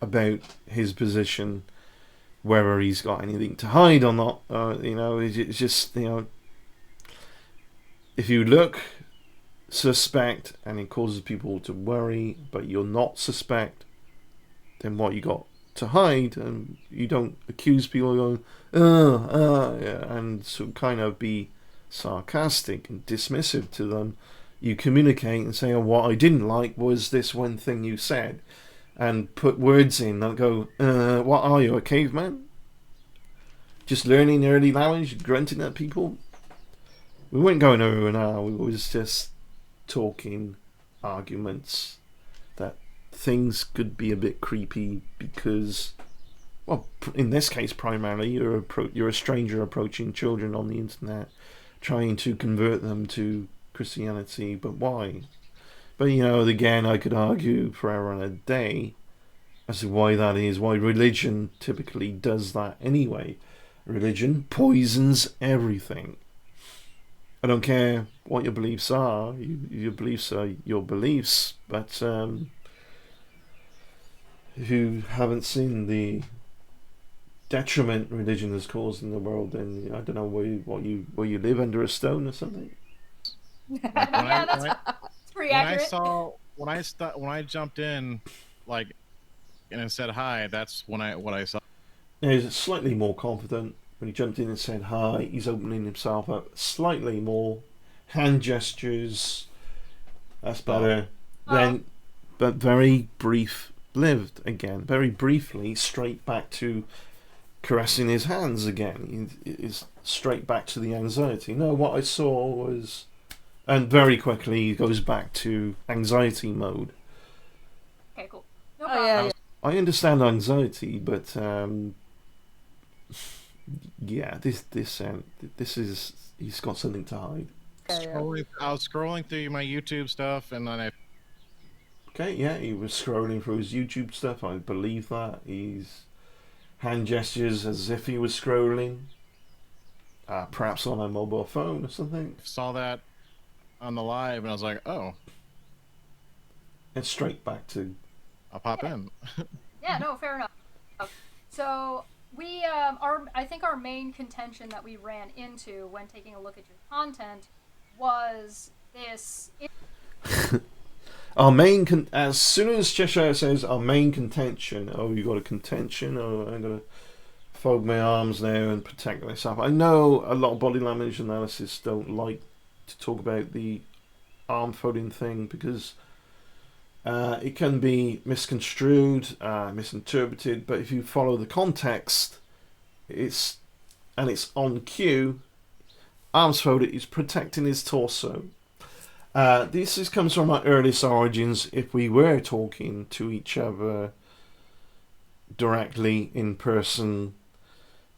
S1: about his position, whether he's got anything to hide or not. It's just, if you look suspect and it causes people to worry, but you're not suspect, then what you got to hide, and you don't accuse people of going, yeah, and so kind of be sarcastic and dismissive to them. You communicate and say, oh, what I didn't like was this one thing you said, and put words in that go, what are you, a caveman? Just learning early language, grunting at people? We weren't going over an hour, we was just talking arguments that things could be a bit creepy because, well, in this case primarily, you're a stranger approaching children on the internet, trying to convert them to Christianity, but why? But again, I could argue forever and a day as to why that is, why religion typically does that anyway. Religion poisons everything. I don't care what your beliefs are. Your beliefs are your beliefs, but if you haven't seen the detriment religion has caused in the world, then I don't know where you live, under a stone or something.
S2: Yeah, that's pretty accurate.
S3: When I jumped in, like, and it said hi, that's what I saw.
S1: Now, he's slightly more confident. When he jumped in and said hi, he's opening himself up slightly more. Hand gestures. That's better. Then, but very brief-lived again. Very briefly, straight back to caressing his hands again. Is straight back to the anxiety. No, what I saw was, and very quickly he goes back to anxiety mode.
S2: Okay, cool. No problem.
S4: Yeah.
S1: I understand anxiety, but yeah, this is, he's got something to hide.
S3: I was scrolling through my YouTube stuff, and then
S1: Okay, yeah, he was scrolling through his YouTube stuff. I believe that. He's hand gestures as if he was scrolling, perhaps on a mobile phone or something.
S3: saw that on the live, and I was like, oh,
S1: And straight back to,
S3: I'll pop in.
S2: Yeah, no, fair enough. So we, I think our main contention that we ran into when taking a look at your content was this.
S1: our main as soon as Cheshire says our main contention, oh, you got a contention, oh, I'm gonna fold my arms now and protect myself. I know a lot of body language analysis don't like to talk about the arm folding thing because it can be misconstrued, misinterpreted, but if you follow the context, it's on cue. Arms folded is protecting his torso. This comes from our earliest origins. If we were talking to each other directly in person,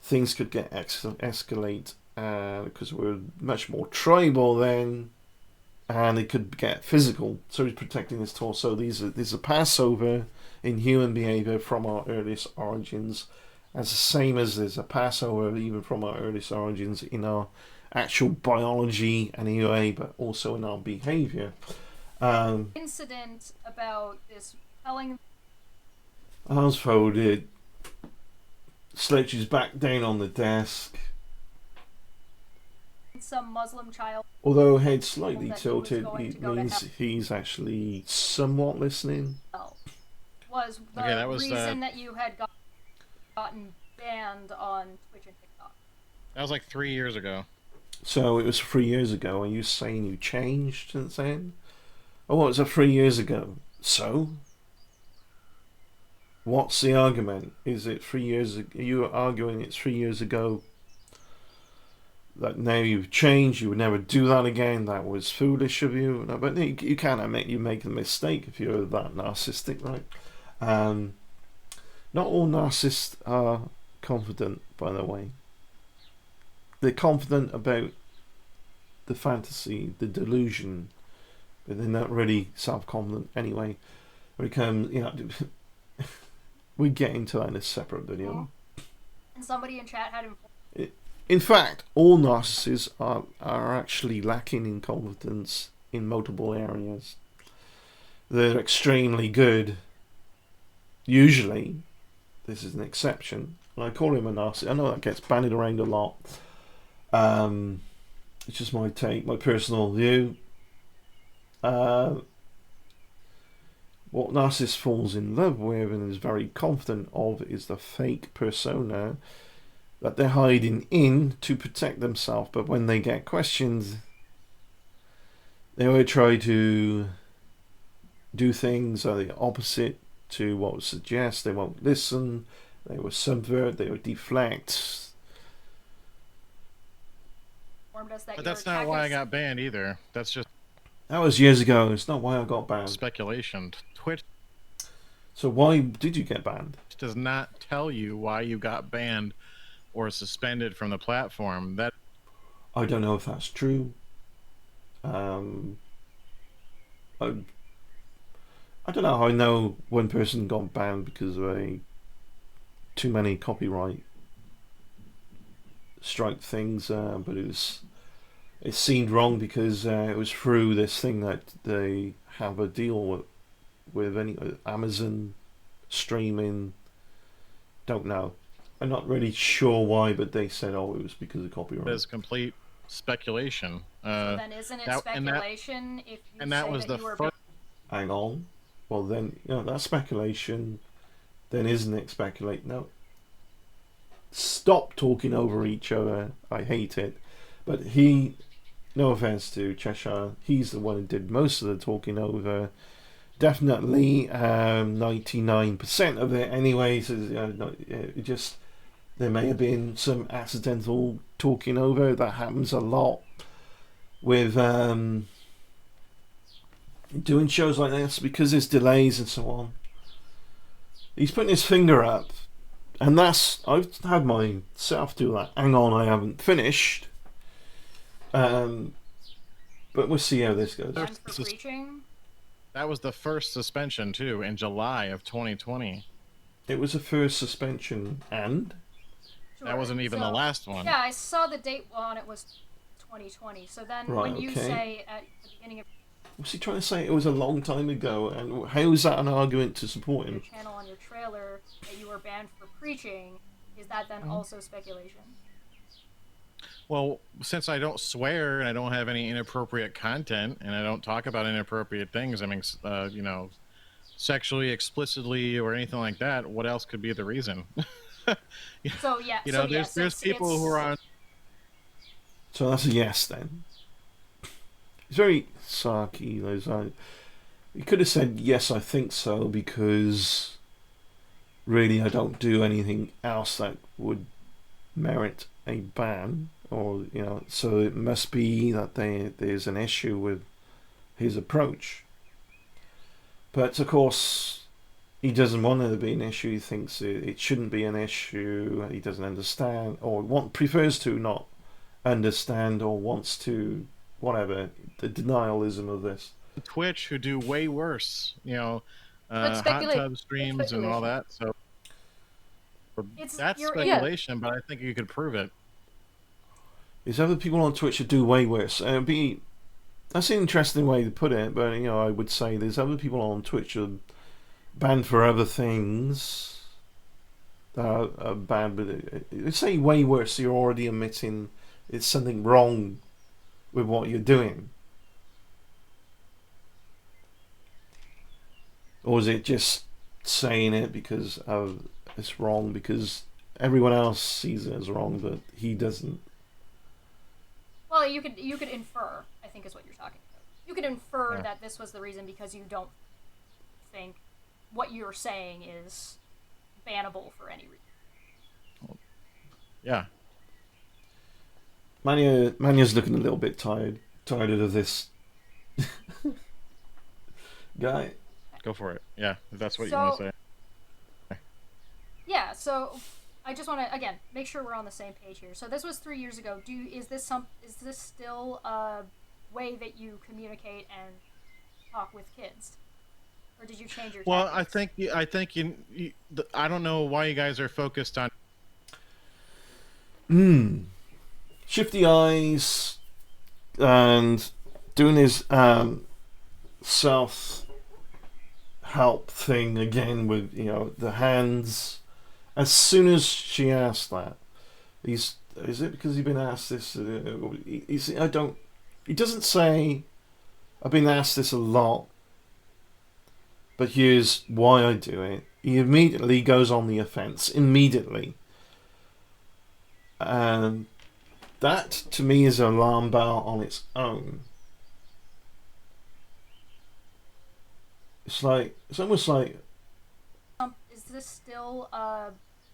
S1: things could get escalate because we're much more tribal then, and it could get physical. So he's protecting his torso. There's a Passover in human behavior from our earliest origins, as the same as there's a Passover even from our earliest origins in our actual biology anyway, but also in our behavior.
S2: Incident about this telling.
S1: Arms folded, slouches back down on the desk.
S2: Some Muslim child.
S1: Although head slightly
S2: that he
S1: tilted,
S2: was going
S1: it
S2: to go to
S1: means
S2: hell.
S1: he's actually somewhat listening.
S2: Was the
S3: Okay, that was,
S2: reason that you had gotten banned on Twitch and TikTok.
S3: That was like 3 years ago.
S1: So it was 3 years ago. Are you saying you changed since then? Oh, it was 3 years ago. So? What's the argument? Is it 3 years ago? Are you arguing it's 3 years ago that now you've changed, you would never do that again, that was foolish of you? No, but you can't admit you make a mistake if you're that narcissistic, right? Not all narcissists are confident, by the way. They're confident about the fantasy, the delusion, but they're not really self-confident anyway. When it comes, we get into that in a separate video.
S2: And somebody in chat had
S1: In fact, all narcissists are actually lacking in confidence in multiple areas. They're extremely good. Usually, this is an exception. And I call him a narcissist. I know that gets bandied around a lot. It's just my take, my personal view. What narcissist falls in love with and is very confident of is the fake persona that they're hiding in to protect themselves, but when they get questioned, they will try to do things that are the opposite to what was suggest. They won't listen, they will subvert, they will deflect.
S3: But that's not why I got banned either. That's just...
S1: That was years ago. It's not why I got banned.
S3: Speculation. Twitch...
S1: So why did you get banned?
S3: Does not tell you why you got banned or suspended from the platform. That...
S1: I don't know if that's true. I don't know how I know one person got banned because of too many copyright strike things, but it seemed wrong because it was through this thing that they have a deal with any Amazon streaming. Don't know. I'm not really sure why, but they said, "Oh, it was because of copyright."
S3: It's complete speculation.
S2: So then, isn't it speculation if you say
S3: that was
S2: that
S3: the
S2: you were?
S3: first...
S1: Hang on. Well, then that's speculation. Then isn't it speculate? No. Stop talking over each other. I hate it. But no offense to Cheshire, he's the one who did most of the talking over. Definitely 99% of it anyways. It just, there may have been some accidental talking over. That happens a lot with doing shows like this because there's delays and so on. He's putting his finger up, and I've had myself do that. Hang on, I haven't finished. But we'll see how this goes.
S2: For preaching?
S3: That was the first suspension too, in July of 2020.
S1: It was the first suspension, and
S2: Sure.
S3: That wasn't even the last one.
S2: Yeah, I saw the date on it was 2020. So then, when you say at the beginning of
S1: what's he trying to say? It was a long time ago, and how is that an argument to support him?
S2: your channel on your trailer that you were banned for preaching, is that then also speculation?
S3: Well, since I don't swear and I don't have any inappropriate content and I don't talk about inappropriate things, I mean, sexually, explicitly, or anything like that, what else could be the reason?
S2: So yeah,
S3: there's people who are on.
S1: So that's a yes then. He's very sarky. He could have said yes, I think so, because really I don't do anything else that would merit a ban, or so it must be that there's an issue with his approach. But of course, he doesn't want it to be an issue. He thinks it shouldn't be an issue. He doesn't understand, or prefers to not understand, or wants to, whatever, the denialism of this.
S3: Twitch who do way worse, hot tub streams and all that. So that's speculation, but I think you could prove it.
S1: There's other people on Twitch that do way worse. That's an interesting way to put it, but I would say there's other people on Twitch that are banned for other things that are bad, but it's say way worse. You're already admitting it's something wrong with what you're doing. Or is it just saying it because it's wrong because everyone else sees it as wrong, but he doesn't?
S2: Well, you could infer, I think is what you're talking about. You could infer that this was the reason because you don't think what you're saying is bannable for any reason.
S3: Yeah.
S1: Mania's looking a little bit tired of this guy.
S3: Go for it. Yeah, if that's what you want to say.
S2: So I just want to again make sure we're on the same page here. So this was 3 years ago. Is this still a way that you communicate and talk with kids, or did you change your
S3: Well,
S2: tactics?
S3: I think I don't know why you guys are focused on.
S1: Shifty eyes and doing his self help thing again with the hands. As soon as she asked that, is it because he's been asked this? I don't. He doesn't say I've been asked this a lot, but here's why I do it. He immediately goes on the offence. Immediately. And that, to me, is an alarm bell on its own. It's almost like...
S2: Is this still a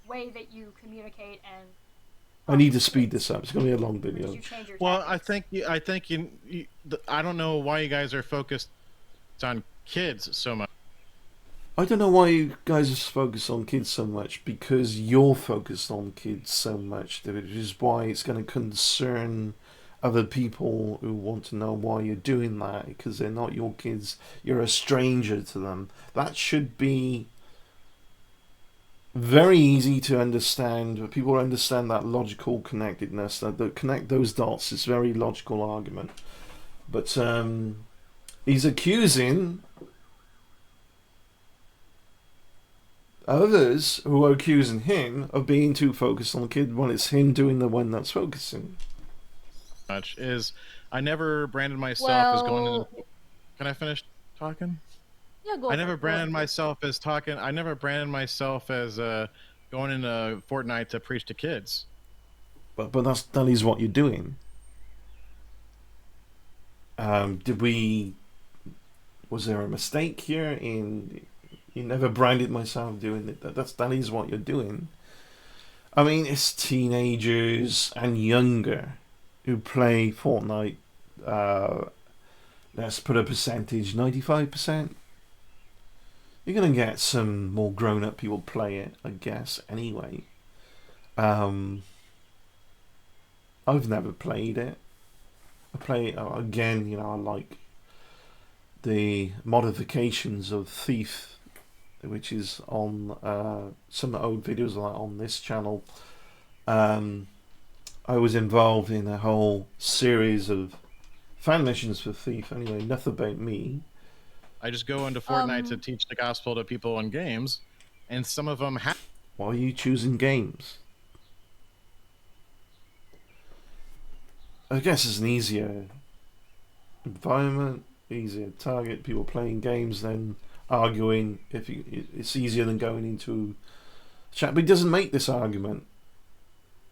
S2: way that you communicate and
S1: I need to speed this up. It's going to be a long video.
S2: did you change your
S3: Well,
S2: tactics?
S3: I think I don't know why you guys are focused on kids so much.
S1: I don't know why you guys are focused on kids so much, because you're focused on kids so much, which is why it's going to concern other people who want to know why you're doing that, because they're not your kids. You're a stranger to them. That should be very easy to understand. People understand that logical connectedness, that connect those dots. It's a very logical argument. But he's accusing others who are accusing him of being too focused on the kid when it's him doing the one that's focusing.
S3: Much is I never branded myself as going into. Can I finish talking?
S2: Yeah, go.
S3: I never branded myself as talking. I never branded myself as going into Fortnite to preach to kids.
S1: But that is what you're doing. Was there a mistake here in? You never branded myself doing it. That is what you're doing. I mean, it's teenagers and younger who play Fortnite. Let's put a percentage, 95%. You're gonna get some more grown-up people play it, I guess. Anyway, I've never played it. I play it again. I like the modifications of Thief, which is on some old videos like on this channel. I was involved in a whole series of fan missions for Thief. Anyway, enough about me.
S3: I just go into Fortnite to teach the gospel to people in games, and some of them have.
S1: Why are you choosing games? I guess it's an easier environment, easier target. People playing games than arguing. It's easier than going into chat. But he doesn't make this argument.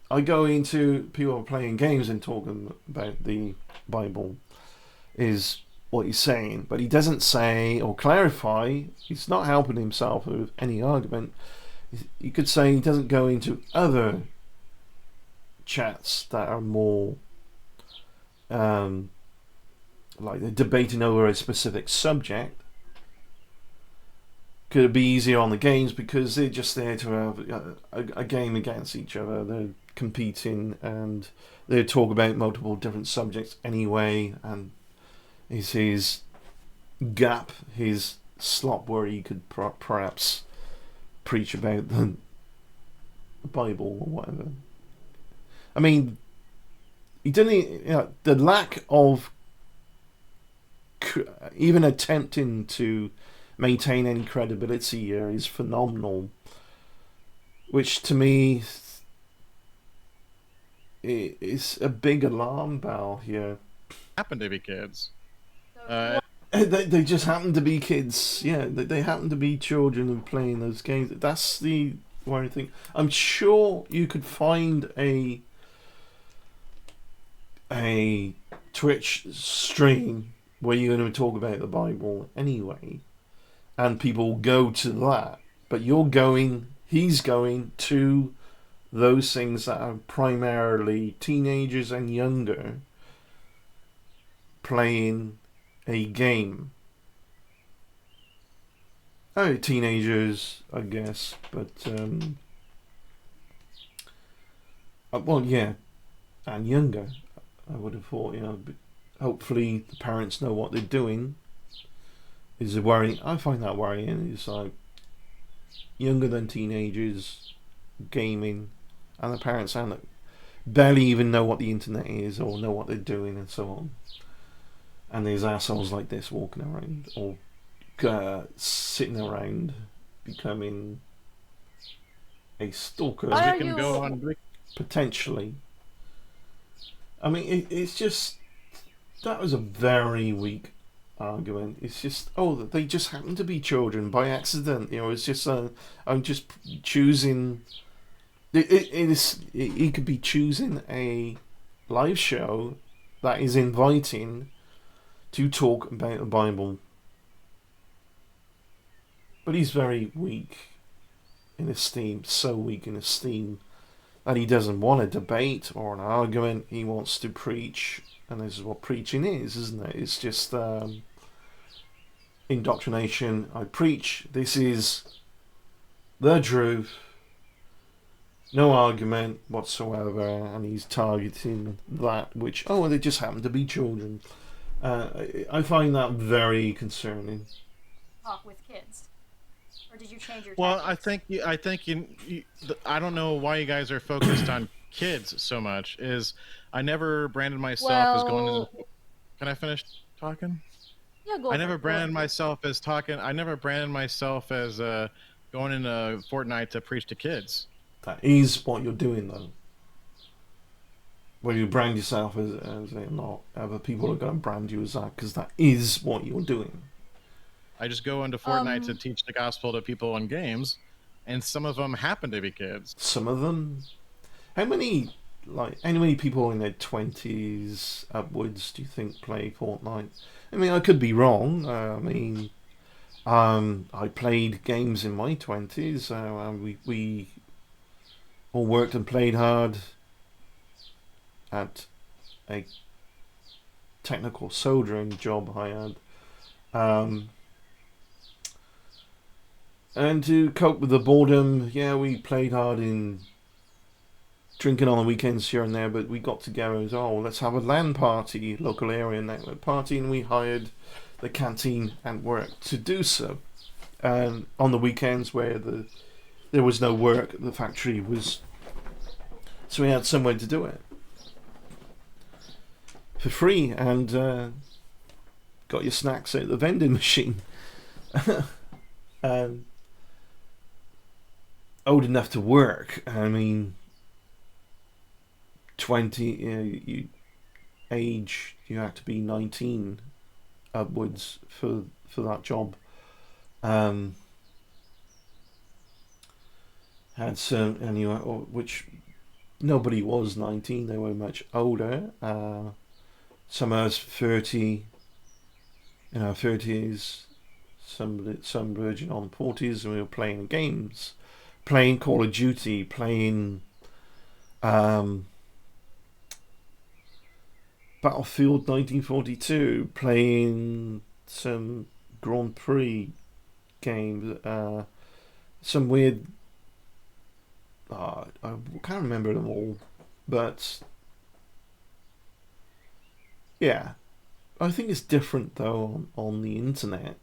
S1: I go into people playing games and talking about the Bible is what he's saying, but he doesn't say or clarify. He's not helping himself with any argument. You could say he doesn't go into other chats that are more like they're debating over a specific subject. Could it be easier on the games because they're just there to have a game against each other? They're competing and they talk about multiple different subjects anyway, and is his gap, his slot where he could perhaps preach about the Bible or whatever. I mean, he didn't. The lack of even attempting to maintain any credibility here is phenomenal, which to me is a big alarm bell here.
S3: Happen to be kids.
S1: They just happen to be kids. Yeah, they happen to be children who are playing those games. That's the worrying thing. I'm sure you could find a Twitch stream where you're going to talk about the Bible anyway, and people go to that. But he's going to those things that are primarily teenagers and younger playing a game. Oh, teenagers, I guess, but Well, yeah, and younger. I would have thought, but hopefully the parents know what they're doing. Is a worry. I find that worrying. It's like younger than teenagers gaming, and the parents barely even know what the internet is or know what they're doing and so on. And there's assholes like this walking around or sitting around becoming a stalker.
S2: Why are
S3: We can go on.
S1: Potentially. I mean, it's just that was a very weak argument. It's just they just happen to be children by accident. It's just I'm just choosing. He could be choosing a live show that is inviting to talk about the Bible, but he's very weak in esteem. So weak in esteem that he doesn't want a debate or an argument. He wants to preach, and this is what preaching is, isn't it? It's just indoctrination. I preach. This is the truth. No argument whatsoever, and he's targeting that which they just happen to be children. I find that very concerning.
S2: Talk with kids. Or did you change your
S3: Well,
S2: tactics?
S3: I think I don't know why you guys are focused on kids so much. I never branded myself as going into. Can I finish talking?
S2: Yeah, go.
S3: I never branded myself as talking. I never branded myself as going into Fortnite to preach to kids.
S1: That is what you're doing, though. When you brand yourself as not, other people are going to brand you as that, because that is what you're doing.
S3: I just go into Fortnite to teach the gospel to people in games, and some of them happen to be kids.
S1: Some of them. How many people in their 20s upwards do you think play Fortnite? I mean, I could be wrong. I played games in my 20s. We all worked and played hard at a technical soldering job I had. And to cope with the boredom, we played hard in drinking on the weekends here and there, but we got together as, let's have a LAN party, local area network party, and we hired the canteen and work to do so. And on the weekends where there was no work, the factory was, so we had somewhere to do it for free, and got your snacks at the vending machine. And old enough to work. I mean, 20, you have to be 19 upwards for that job. Had some anyway, which nobody was 19. They were much older. Some of us 30, in our 30s. Some verging on 40s, and we were playing games, playing Call of Duty, playing Battlefield 1942, playing some Grand Prix games, some weird. I can't remember them all, but yeah, I think it's different though on the internet.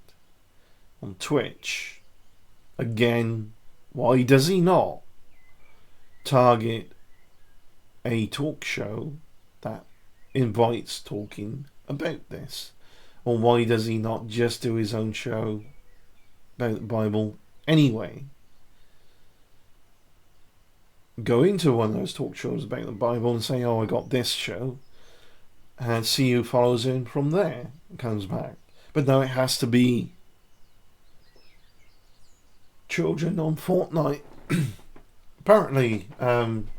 S1: On Twitch, again, why does he not target a talk show that invites talking about this? Or why does he not just do his own show about the Bible anyway? Go into one of those talk shows about the Bible and say, I got this show, and see who follows in from there and comes back. But no, it has to be children on Fortnite. Apparently, some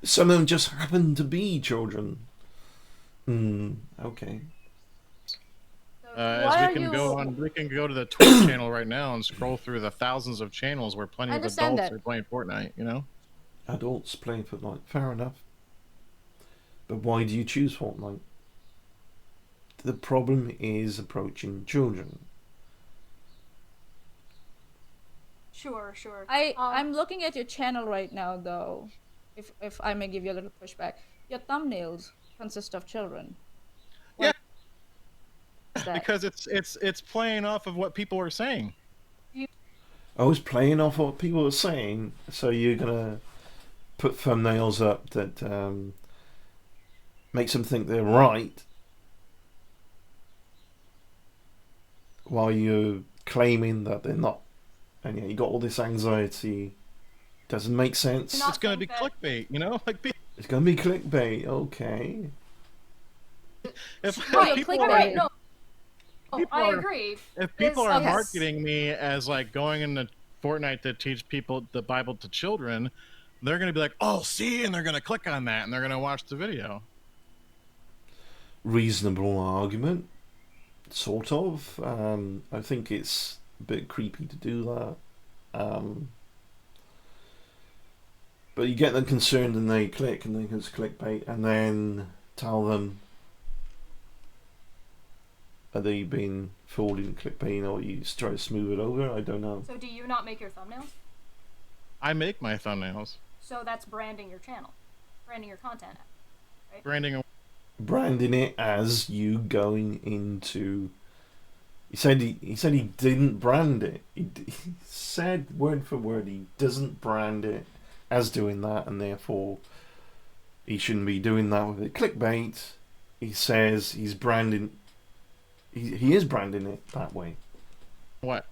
S1: of them just happen to be children. Okay.
S3: As we can go to the Twitch channel right now and scroll through the thousands of channels where plenty of adults are playing Fortnite.
S1: Adults playing Fortnite, fair enough. But why do you choose Fortnite? The problem is approaching children.
S2: Sure.
S4: I'm looking at your channel right now, though. if I may give you a little pushback, your thumbnails consist of children.
S3: Yeah,
S4: Is that?
S3: because it's playing off of what people are saying.
S1: I was playing off what people are saying, so you're gonna put thumbnails up that makes them think they're right, while you're claiming that they're not, and yeah, you got all this anxiety. Doesn't make sense.
S3: It's going to be clickbait, you know? Like
S1: it's going to be clickbait. Okay.
S3: If
S2: Right,
S3: people
S2: right,
S3: are,
S2: no.
S3: people
S2: I
S3: are-
S2: agree.
S3: if people are
S2: Yes.
S3: marketing me as like going into Fortnite to teach people the Bible to children, they're going to be like, "Oh, see," and they're going to click on that and they're going to watch the video.
S1: Reasonable argument, sort of. I think it's a bit creepy to do that. But you get them concerned and they click and think it's clickbait, and then tell them, are they being fooled in clickbait, or you just try to smooth it over? I don't know.
S2: So do you not make your thumbnails?
S3: I make my thumbnails.
S2: So that's branding your channel, branding your content, right?
S1: Branding it as you going into. He said he didn't brand it. He said word for word he doesn't brand it as doing that, and therefore he shouldn't be doing that with it. Clickbait. He says he's branding. He is branding it that way.
S3: What?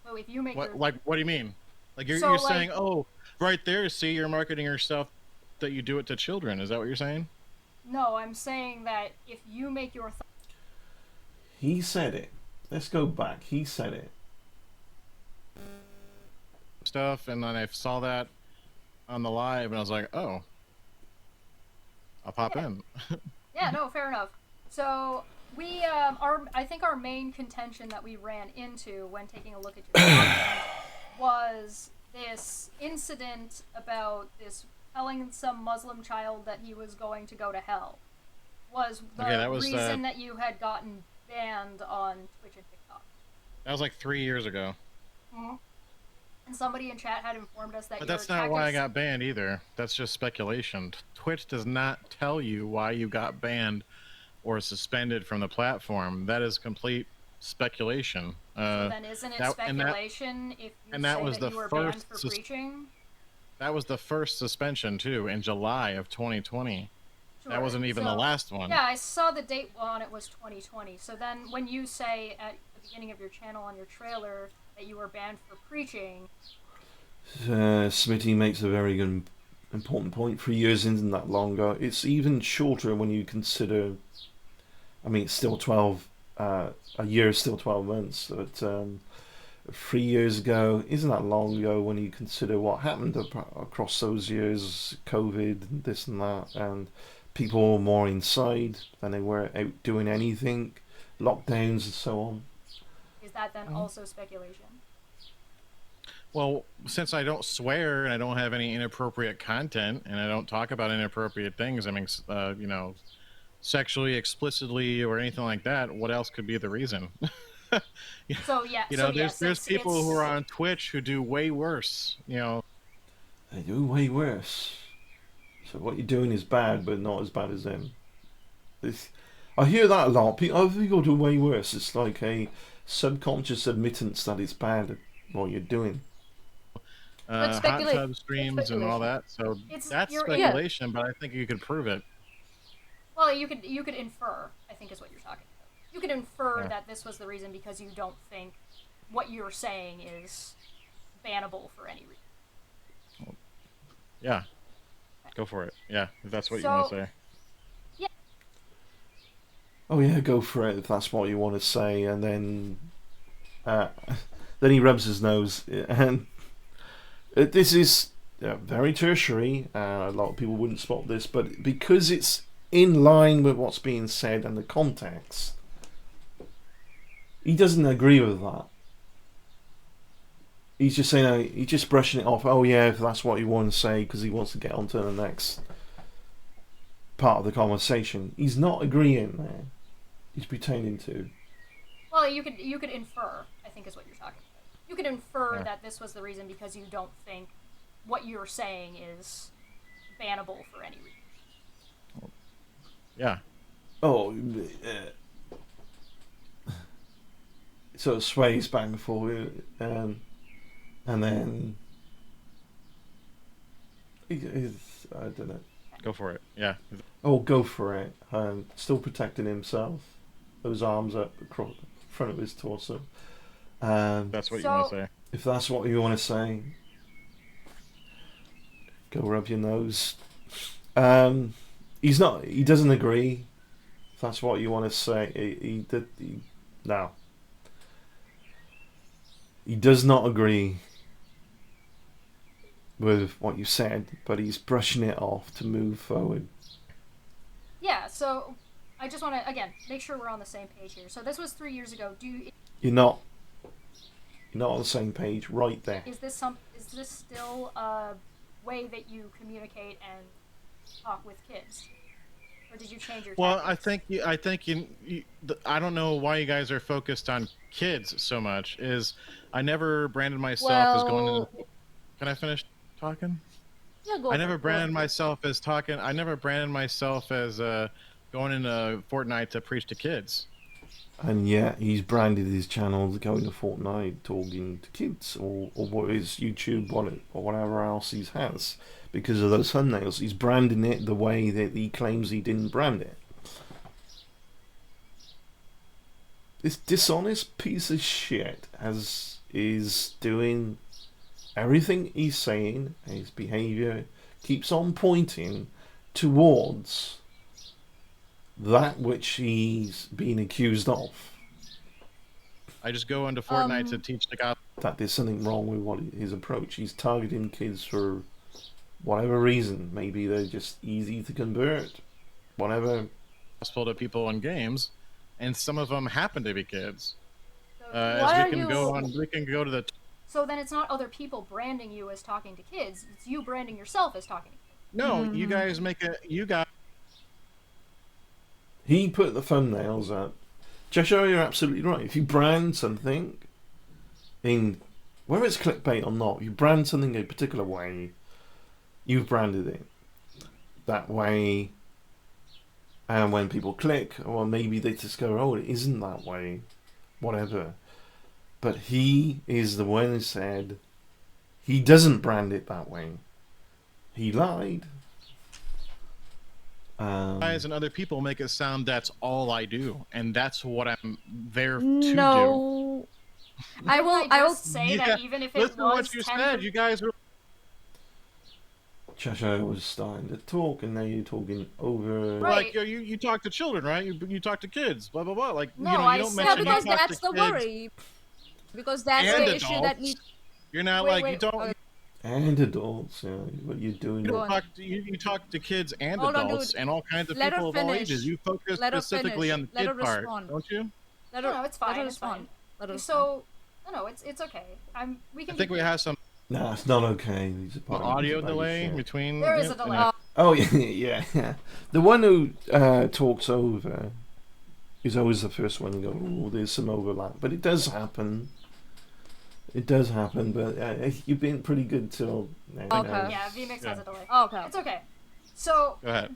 S2: So if you make
S3: What?
S2: your...
S3: Like, what do you mean? Like you're
S2: So,
S3: saying, oh, right there. See, you're marketing yourself that you do it to children. Is that what you're saying?
S2: No, I'm saying that if you make your...
S1: He said it. Let's go back. He said it.
S3: Stuff, and then I saw that on the live, and I was like, oh, I'll pop in.
S2: Yeah, no, fair enough. So we, I think our main contention that we ran into when taking a look at your content was this incident about this telling some Muslim child that he was going to go to hell. Was the
S3: Okay, that was,
S2: reason that you had gotten banned on Twitch and TikTok.
S3: That was like 3 years ago.
S2: Mm-hmm. And somebody in chat had informed us that
S3: But
S2: your
S3: that's not why I
S2: tactics...
S3: got banned either. That's just speculation. Twitch does not tell you why you got banned or suspended from the platform. That is complete speculation.
S2: So then isn't it speculation if you say that you were banned for preaching?
S3: That was the first suspension, too, in July of 2020.
S2: Sure.
S3: That wasn't even the last one.
S2: Yeah, I saw the date on it was 2020. So then when you say at the beginning of your channel on your trailer that you were banned for preaching...
S1: Smitty makes a very good, important point. 3 years isn't that longer. It's even shorter when you consider... I mean, it's still 12... a year is still 12 months. But 3 years ago isn't that long ago when you consider what happened across those years. COVID, and this and that. And people were more inside than they were out doing anything. Lockdowns and so on.
S2: Is that then also speculation?
S3: Well, since I don't swear and I don't have any inappropriate content and I don't talk about inappropriate things, I mean, you know, sexually, explicitly, or anything like that, what else could be the reason?
S2: So, yeah.
S3: You know,
S2: so
S3: there's people who are on Twitch who do way worse, you know.
S1: They do way worse. So what you're doing is bad, but not as bad as them. I hear that a lot. Other people do way worse. It's like a subconscious admittance that it's bad what you're doing.
S3: Hot tub streams and all that. So that's speculation, but I think you could prove it.
S2: Well, you could infer, I think is what you're talking about. You could infer that this was the reason because you don't think what you're saying is bannable for any reason.
S3: Yeah. Go for it. Yeah, if that's what you want to say.
S2: Yeah.
S1: Oh yeah, go for it if that's what you want to say, and then he rubs his nose, and this is very tertiary. A lot of people wouldn't spot this, but because it's in line with what's being said and the context, he doesn't agree with that. He's just saying, he's just brushing it off. Oh yeah, if that's what you want to say, because he wants to get on to the next part of the conversation. He's not agreeing there. He's pretending to.
S2: Well, you could infer, I think is what you're talking about. You could infer that this was the reason because you don't think what you're saying is bannable for any reason.
S3: Yeah.
S1: Oh, sort of sways back and forth, and then I don't know.
S3: Go for it. Yeah.
S1: Oh, go for it. Still protecting himself. Those arms up across front of his torso.
S3: That's what you want to say.
S1: If that's what you want to say, go rub your nose. He's not. He doesn't agree. If that's what you want to say, no. He does not agree with what you said, but he's brushing it off to move forward.
S2: Yeah, so I just want to, again, make sure we're on the same page here. So this was 3 years ago.
S1: You're not on the same page right there.
S2: Is this still a way that you communicate and talk with kids? Or did you change your
S3: Well,
S2: tactics?
S3: I think I don't know why you guys are focused on kids so much. I never branded myself as going into. Can I finish talking?
S4: Yeah, go.
S3: I never branded myself as talking. I never branded myself as going into Fortnite to preach to kids.
S1: And yet he's branded his channel going to Fortnite talking to kids, or what is YouTube, or whatever else he has. Because of those thumbnails, he's branding it the way that he claims he didn't brand it. This dishonest piece of shit is doing everything he's saying, and his behaviour keeps on pointing towards that which he's been accused of.
S3: I just go into Fortnite to teach the gospel.
S1: That there's something wrong with his approach. He's targeting kids for whatever reason. Maybe they're just easy to convert. Whatever.
S3: To people in games, and some of them happen to be kids.
S2: So,
S3: As we can go to the.
S2: So then it's not other people branding you as talking to kids. It's you branding yourself as talking to kids.
S3: No, you guys
S1: He put the thumbnails up. Joshua, you're absolutely right. If you brand something, whether it's clickbait or not, you brand something a particular way, you've branded it that way, and when people click, or maybe they just go, oh, it isn't that way, whatever. But he is the one who said he doesn't brand it that way. He lied.
S3: Guys and other people make it sound that's all I do, and that's what I'm there to do.
S4: No, I will
S2: say that even if it
S3: listen
S2: was
S3: to what you said. You guys were.
S1: Cheshire was starting to talk, and now you're talking over.
S2: Right.
S3: Like you talk to children, right? You talk to kids, blah blah blah. Like
S2: No,
S3: you
S2: I
S3: don't
S2: said-
S3: mention
S4: because
S3: you talk
S4: that's
S3: to
S4: the
S3: kids
S4: worry. Because that's
S3: and
S4: the issue that
S3: adults.
S4: needs.
S3: You're not
S4: Wait,
S3: like you don't.
S4: okay.
S1: And adults, yeah, what you're doing.
S4: Go on.
S3: You talk to kids and
S4: Hold on,
S3: adults
S4: dude.
S3: and all kinds of
S4: Let her
S3: people of all
S4: finish.
S3: ages. You focus
S4: Let her
S3: specifically
S4: finish.
S3: on the
S4: Let
S3: kid
S4: her
S3: part,
S4: respond.
S3: don't you?
S4: Let
S2: No, it's fine.
S4: Let her
S2: It's fine.
S4: respond. Let her respond.
S2: So, no, it's okay. We
S3: I
S2: can.
S3: think we have some
S1: Nah, it's not okay. These are
S3: audio
S1: about
S3: delay
S1: shit.
S3: between.
S2: There is
S3: yeah,
S2: a delay.
S3: and
S1: Oh yeah. The one who talks over is always the first one to go. Oh, there's some overlap, but it does happen. It does happen, but you've been pretty good till now.
S4: Okay.
S2: Yeah, VMix has a delay.
S4: Okay.
S2: It's okay. So
S3: Go ahead.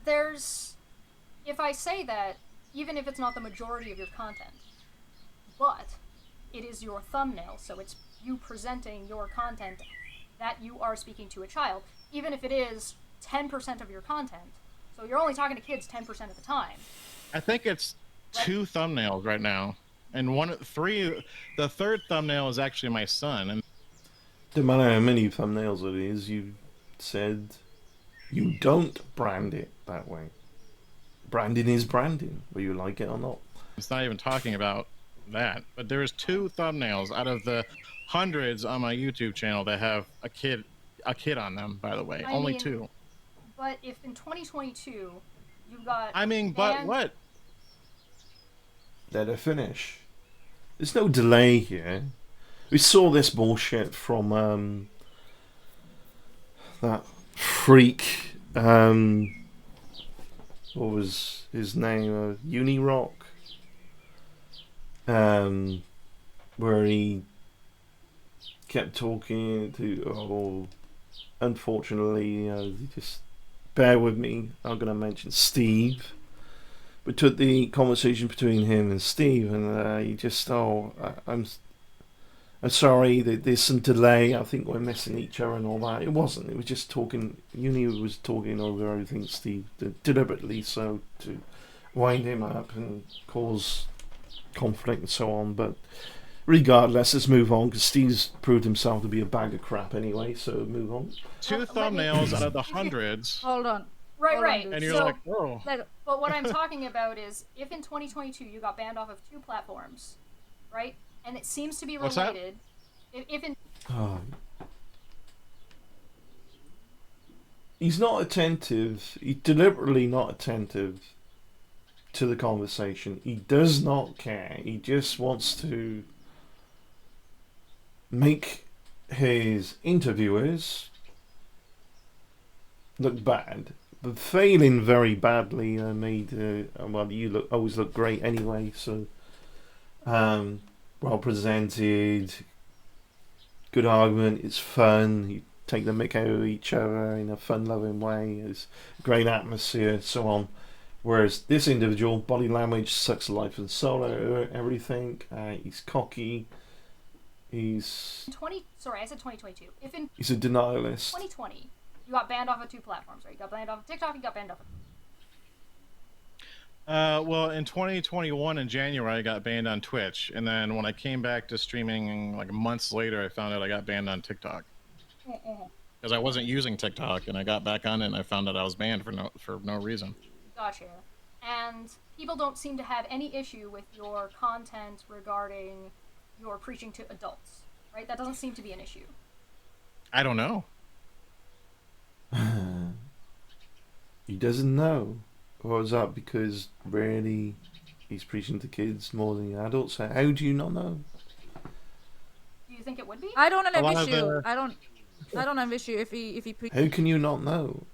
S2: if I say that, even if it's not the majority of your content, but it is your thumbnail, so it's you presenting your content that you are speaking to a child, even if it is 10% of your content, so you're only talking to kids 10% of the time.
S3: I think it's 2 thumbnails right now, and the third thumbnail is actually my son, and
S1: No matter how many thumbnails it is, you said you don't brand it that way. Branding is branding, whether you like it or not.
S3: it's not even talking about that. But there's 2 thumbnails out of the hundreds on my YouTube channel that have a kid on them. By the way,
S2: I
S3: only
S2: mean,
S3: 2.
S2: But if in 2022 you got
S3: But what?
S1: Let her finish. There's no delay here. We saw this bullshit from that freak. What was his name? Unirock. Where he kept talking to. Oh, unfortunately, he just bear with me, I'm going to mention Steve. We took the conversation between him and Steve, and he just, I'm sorry, there's some delay. I think we're missing each other and all that. It wasn't. It was just talking. You knew he was talking over everything, Steve, deliberately so to wind him up and cause conflict and so on. But regardless, let's move on because Steve's proved himself to be a bag of crap anyway. So move on.
S3: Two thumbnails out of the hundreds.
S4: Hold on.
S2: Right.
S3: And you're
S2: so,
S3: like, oh.
S2: But what I'm talking about is, if in 2022 you got banned off of 2 platforms, right? And it seems to be
S3: What's that?
S2: related. If in
S1: He's not attentive. He's deliberately not attentive to the conversation. He does not care. He just wants to make his interviewers look bad, but failing very badly. Made well, you always look great anyway. So, well presented, good argument. It's fun. You take the mick out of each other in a fun-loving way. It's great atmosphere, so on. Whereas this individual, body language sucks life and soul out of everything. He's cocky. He's
S2: 20. Sorry, I said 2022. If in
S1: he's a denialist.
S2: 2020 you got banned off of 2 platforms, right? You got banned off of TikTok. You got banned off of
S3: Well, in 2021 in January, I got banned on Twitch, and then when I came back to streaming like months later, I found out I got banned on TikTok because I wasn't using TikTok, and I got back on it, and I found out I was banned for no reason.
S2: Gotcha. And people don't seem to have any issue with your content regarding your preaching to adults, right? That doesn't seem to be an issue.
S3: I don't know.
S1: He doesn't know. Or is that because really he's preaching to kids more than the adults? How do you not know?
S2: Do you think it would be?
S4: I don't have
S3: A
S4: an
S3: lot of
S4: issue.
S3: the-
S4: I don't have issue if he pre-
S1: How can you not know?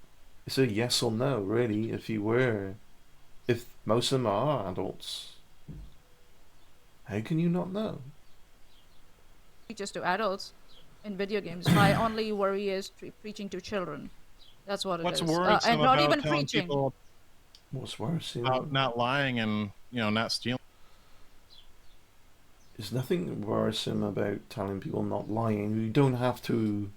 S1: It's a yes or no, really. If most of them are adults, how can you not know?
S4: preaches to adults in video games. My only worry is preaching to children. That's what it
S3: What's
S4: is.
S3: worrisome
S4: And not
S3: about
S4: even
S3: telling
S4: preaching.
S3: people
S1: What's worse?
S3: about not lying and not stealing?
S1: There's nothing worrisome about telling people not lying. You don't have to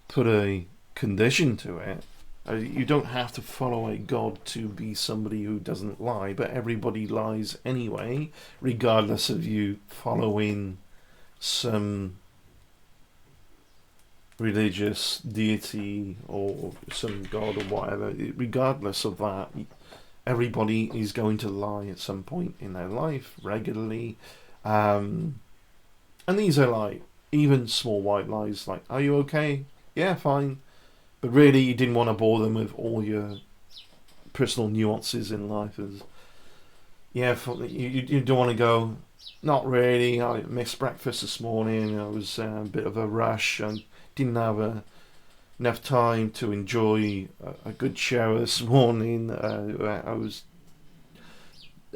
S1: put a condition to it. You don't have to follow a God to be somebody who doesn't lie, but everybody lies anyway, regardless of you following some religious deity or some God or whatever. Regardless of that, everybody is going to lie at some point in their life, regularly. And these are like even small white lies, like, are you okay? Yeah, fine. But really, you didn't want to bore them with all your personal nuances in life. As you don't want to go, not really. I missed breakfast this morning. I was a bit of a rush and didn't have enough time to enjoy a good shower this morning. I was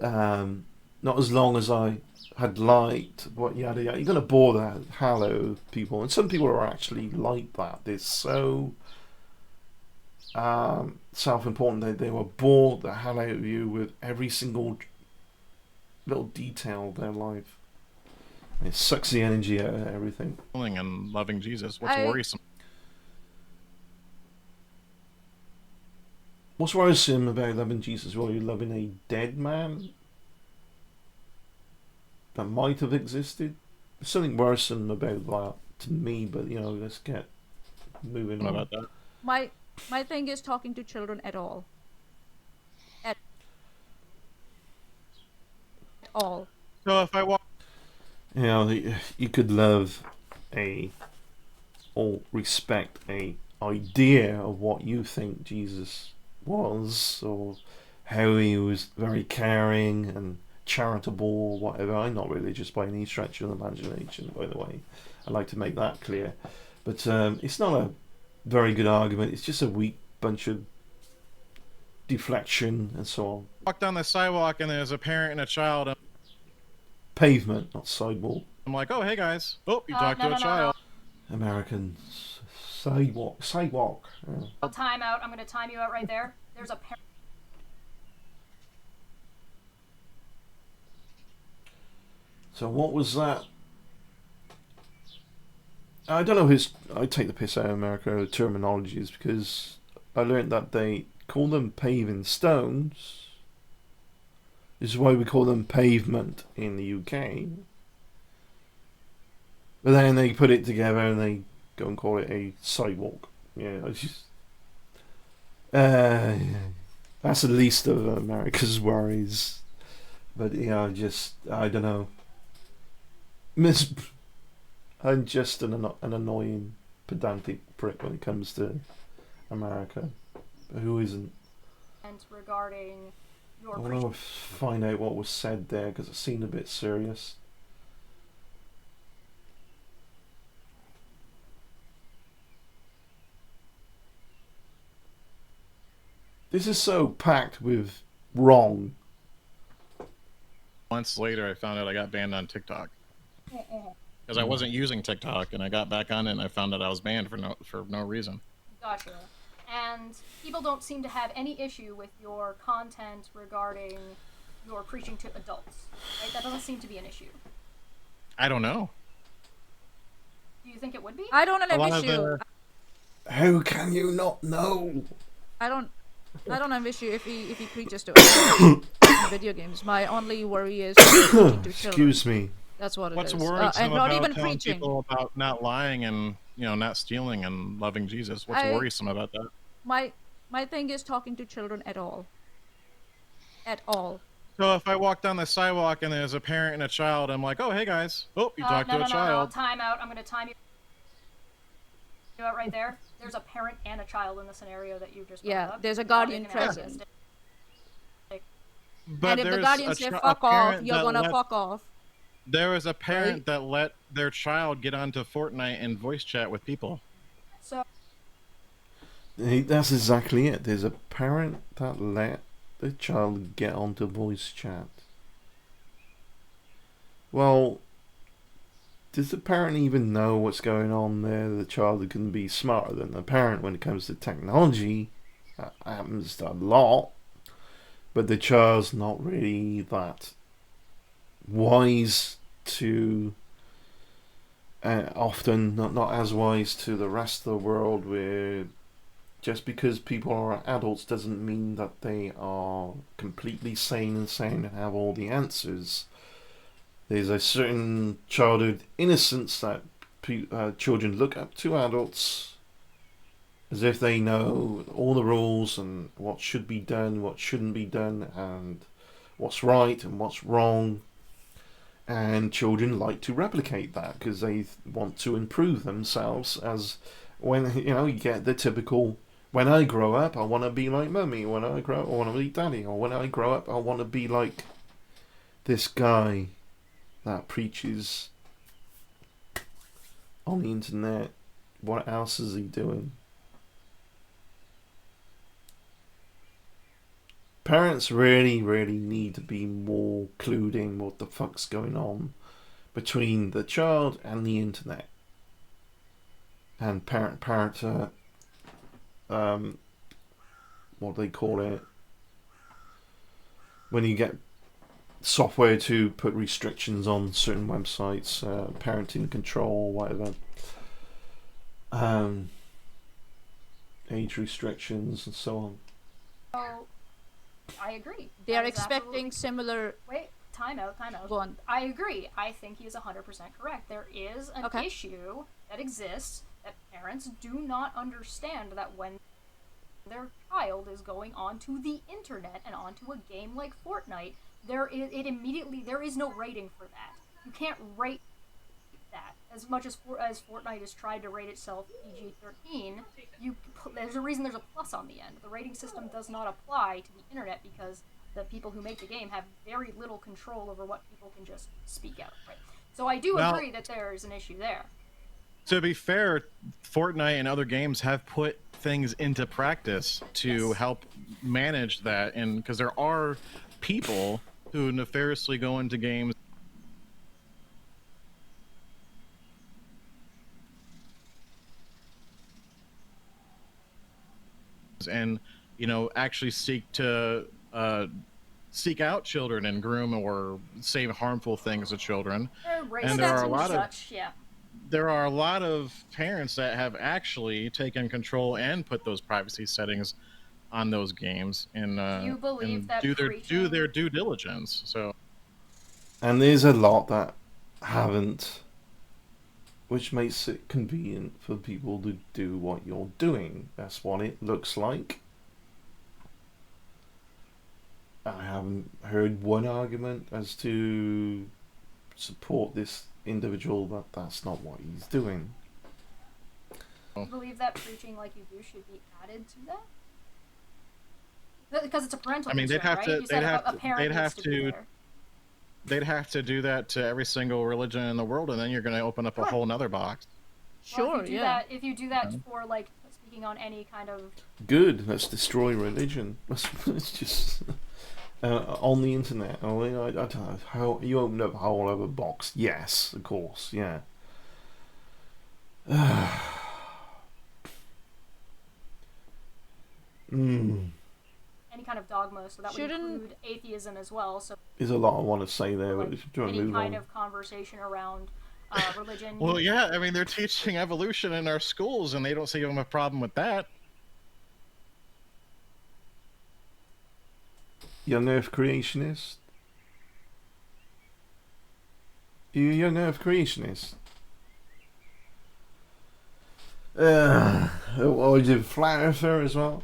S1: not as long as I had liked. What yada yada. You're going to bore the hell out of people, and some people are actually like that. They're so self-important that they will bore the hell out of you with every single little detail of their life. It sucks the energy out of everything.
S3: And loving Jesus. What's worrisome?
S1: What's worrisome about loving Jesus? Well, you're loving a dead man that might have existed. There's something worrisome about that to me, but let's get moving on.
S3: About that.
S4: My thing is talking to children at all. At all.
S3: So if I walk,
S1: You could love or respect a idea of what you think Jesus was, or how he was very caring and charitable or whatever. I'm not religious by any stretch of the imagination, by the way. I'd like to make that clear. But it's not a very good argument. It's just a weak bunch of deflection and so on.
S3: walk down the sidewalk and there's a parent and a child, and
S1: Pavement, not sidewalk.
S3: I'm like, oh hey guys, oh you talked to a child.
S1: American sidewalk. Yeah.
S2: I'll time out. I'm going to time you out right there. There's a parent.
S1: So what was that? I don't know I take the piss out of America terminologies because I learned that they call them paving stones. This is why we call them pavement in the UK. But then they put it together and they go and call it a sidewalk. Yeah, it's just that's the least of America's worries. But yeah, I don't know. I'm just an annoying, pedantic prick when it comes to America. But who isn't?
S2: And regarding your
S1: I want to find out what was said there because it seemed a bit serious. This is so packed with wrong.
S3: Months later, I found out I got banned on TikTok because I wasn't using TikTok, and I got back on it, and I found out I was banned for no reason.
S2: Gotcha. And people don't seem to have any issue with your content regarding your preaching to adults, right? That doesn't seem to be an issue.
S3: I don't know.
S2: Do you think it would be?
S4: I don't have an issue.
S1: How can you not know?
S4: I don't have issue if he preaches to adults in video games. My only worry is preaching to
S1: Excuse
S4: children.
S1: me.
S4: That's what it
S3: What's
S4: is.
S3: worrisome
S4: And not
S3: about
S4: even
S3: telling
S4: preaching.
S3: people about not lying and not stealing and loving Jesus? What's worrisome about that?
S4: My thing is talking to children at all. At all.
S3: So if I walk down the sidewalk and there's a parent and a child, I'm like, oh, hey guys. Oh, you talked to a child.
S2: No, time out. I'm going to time you out right there. There's a parent and a child in the scenario that you just brought up.
S4: There's a guardian present.
S3: But
S4: and if the guardian says fuck off, you're going to fuck off.
S3: There was a parent that let their child get onto Fortnite and voice chat with people.
S2: So
S1: That's exactly it. There's a parent that let the child get onto voice chat. Well, does the parent even know what's going on there? The child can be smarter than the parent when it comes to technology. That happens a lot. But the child's not really that wise to... often not as wise to the rest of the world, where just because people are adults doesn't mean that they are completely sane and sound and have all the answers. There's a certain childhood innocence that children look up to adults as if they know all the rules and what should be done, what shouldn't be done, and what's right and what's wrong. And children like to replicate that because they want to improve themselves. As when you get the typical, when I grow up I want to be like mummy, when I grow up I want to be daddy, or when I grow up I want to be like this guy that preaches on the internet. What else is he doing? Parents really need to be more clued in what the fuck's going on between the child and the internet. And what they call it, when you get software to put restrictions on certain websites, parenting control, whatever, age restrictions and so on.
S2: So, I agree.
S4: They are
S2: That is
S4: expecting
S2: absolutely...
S4: similar...
S2: Wait, time out.
S4: Go on.
S2: I agree. I think he is 100% correct. There is an issue that exists that parents do not understand, that when their child is going onto the internet and onto a game like Fortnite, there is no rating for that. You can't rate that. As much as Fortnite has tried to rate itself PG-13, there's a reason there's a plus on the end. The rating system does not apply to the internet because the people who make the game have very little control over what people can just speak out. Right? So I do agree that there is an issue there.
S3: To be fair, Fortnite and other games have put things into practice to help manage that, and because there are people who nefariously go into games and actually seek out children and groom or say harmful things to children.
S2: Race
S3: And there are a
S2: and
S3: lot of
S2: such, yeah.
S3: there are a lot of parents that have actually taken control and put those privacy settings on those games and
S2: Do you believe that
S3: do
S2: preaching...
S3: their due diligence. So,
S1: And there's a lot that haven't, which makes it convenient for people to do what you're doing. That's what it looks like. I haven't heard one argument as to support this individual that that's not what he's doing.
S2: Do you believe that preaching like you do should be added to that? Because it's a parental concern,
S3: they'd have
S2: right?
S3: to
S2: You said a parent needs to be there.
S3: they'd have to do that to every single religion in the world, and then you're going to open up a whole nother box.
S2: Well,
S4: Sure, yeah.
S2: If you do that for, like, speaking on any kind of...
S1: Good, let's destroy religion. Let's just... on the internet, I don't know how you open up a whole other box. Yes, of course, yeah.
S2: Any kind of dogma, so that would include atheism as well. So
S1: there's a lot I want to say there, but if you want to
S2: any
S1: move
S2: kind
S1: on.
S2: of conversation around religion.
S3: Well, yeah, they're teaching evolution in our schools, and they don't see a problem with that.
S1: Young Earth creationist? You a young Earth creationist? Or is it flat earther as well?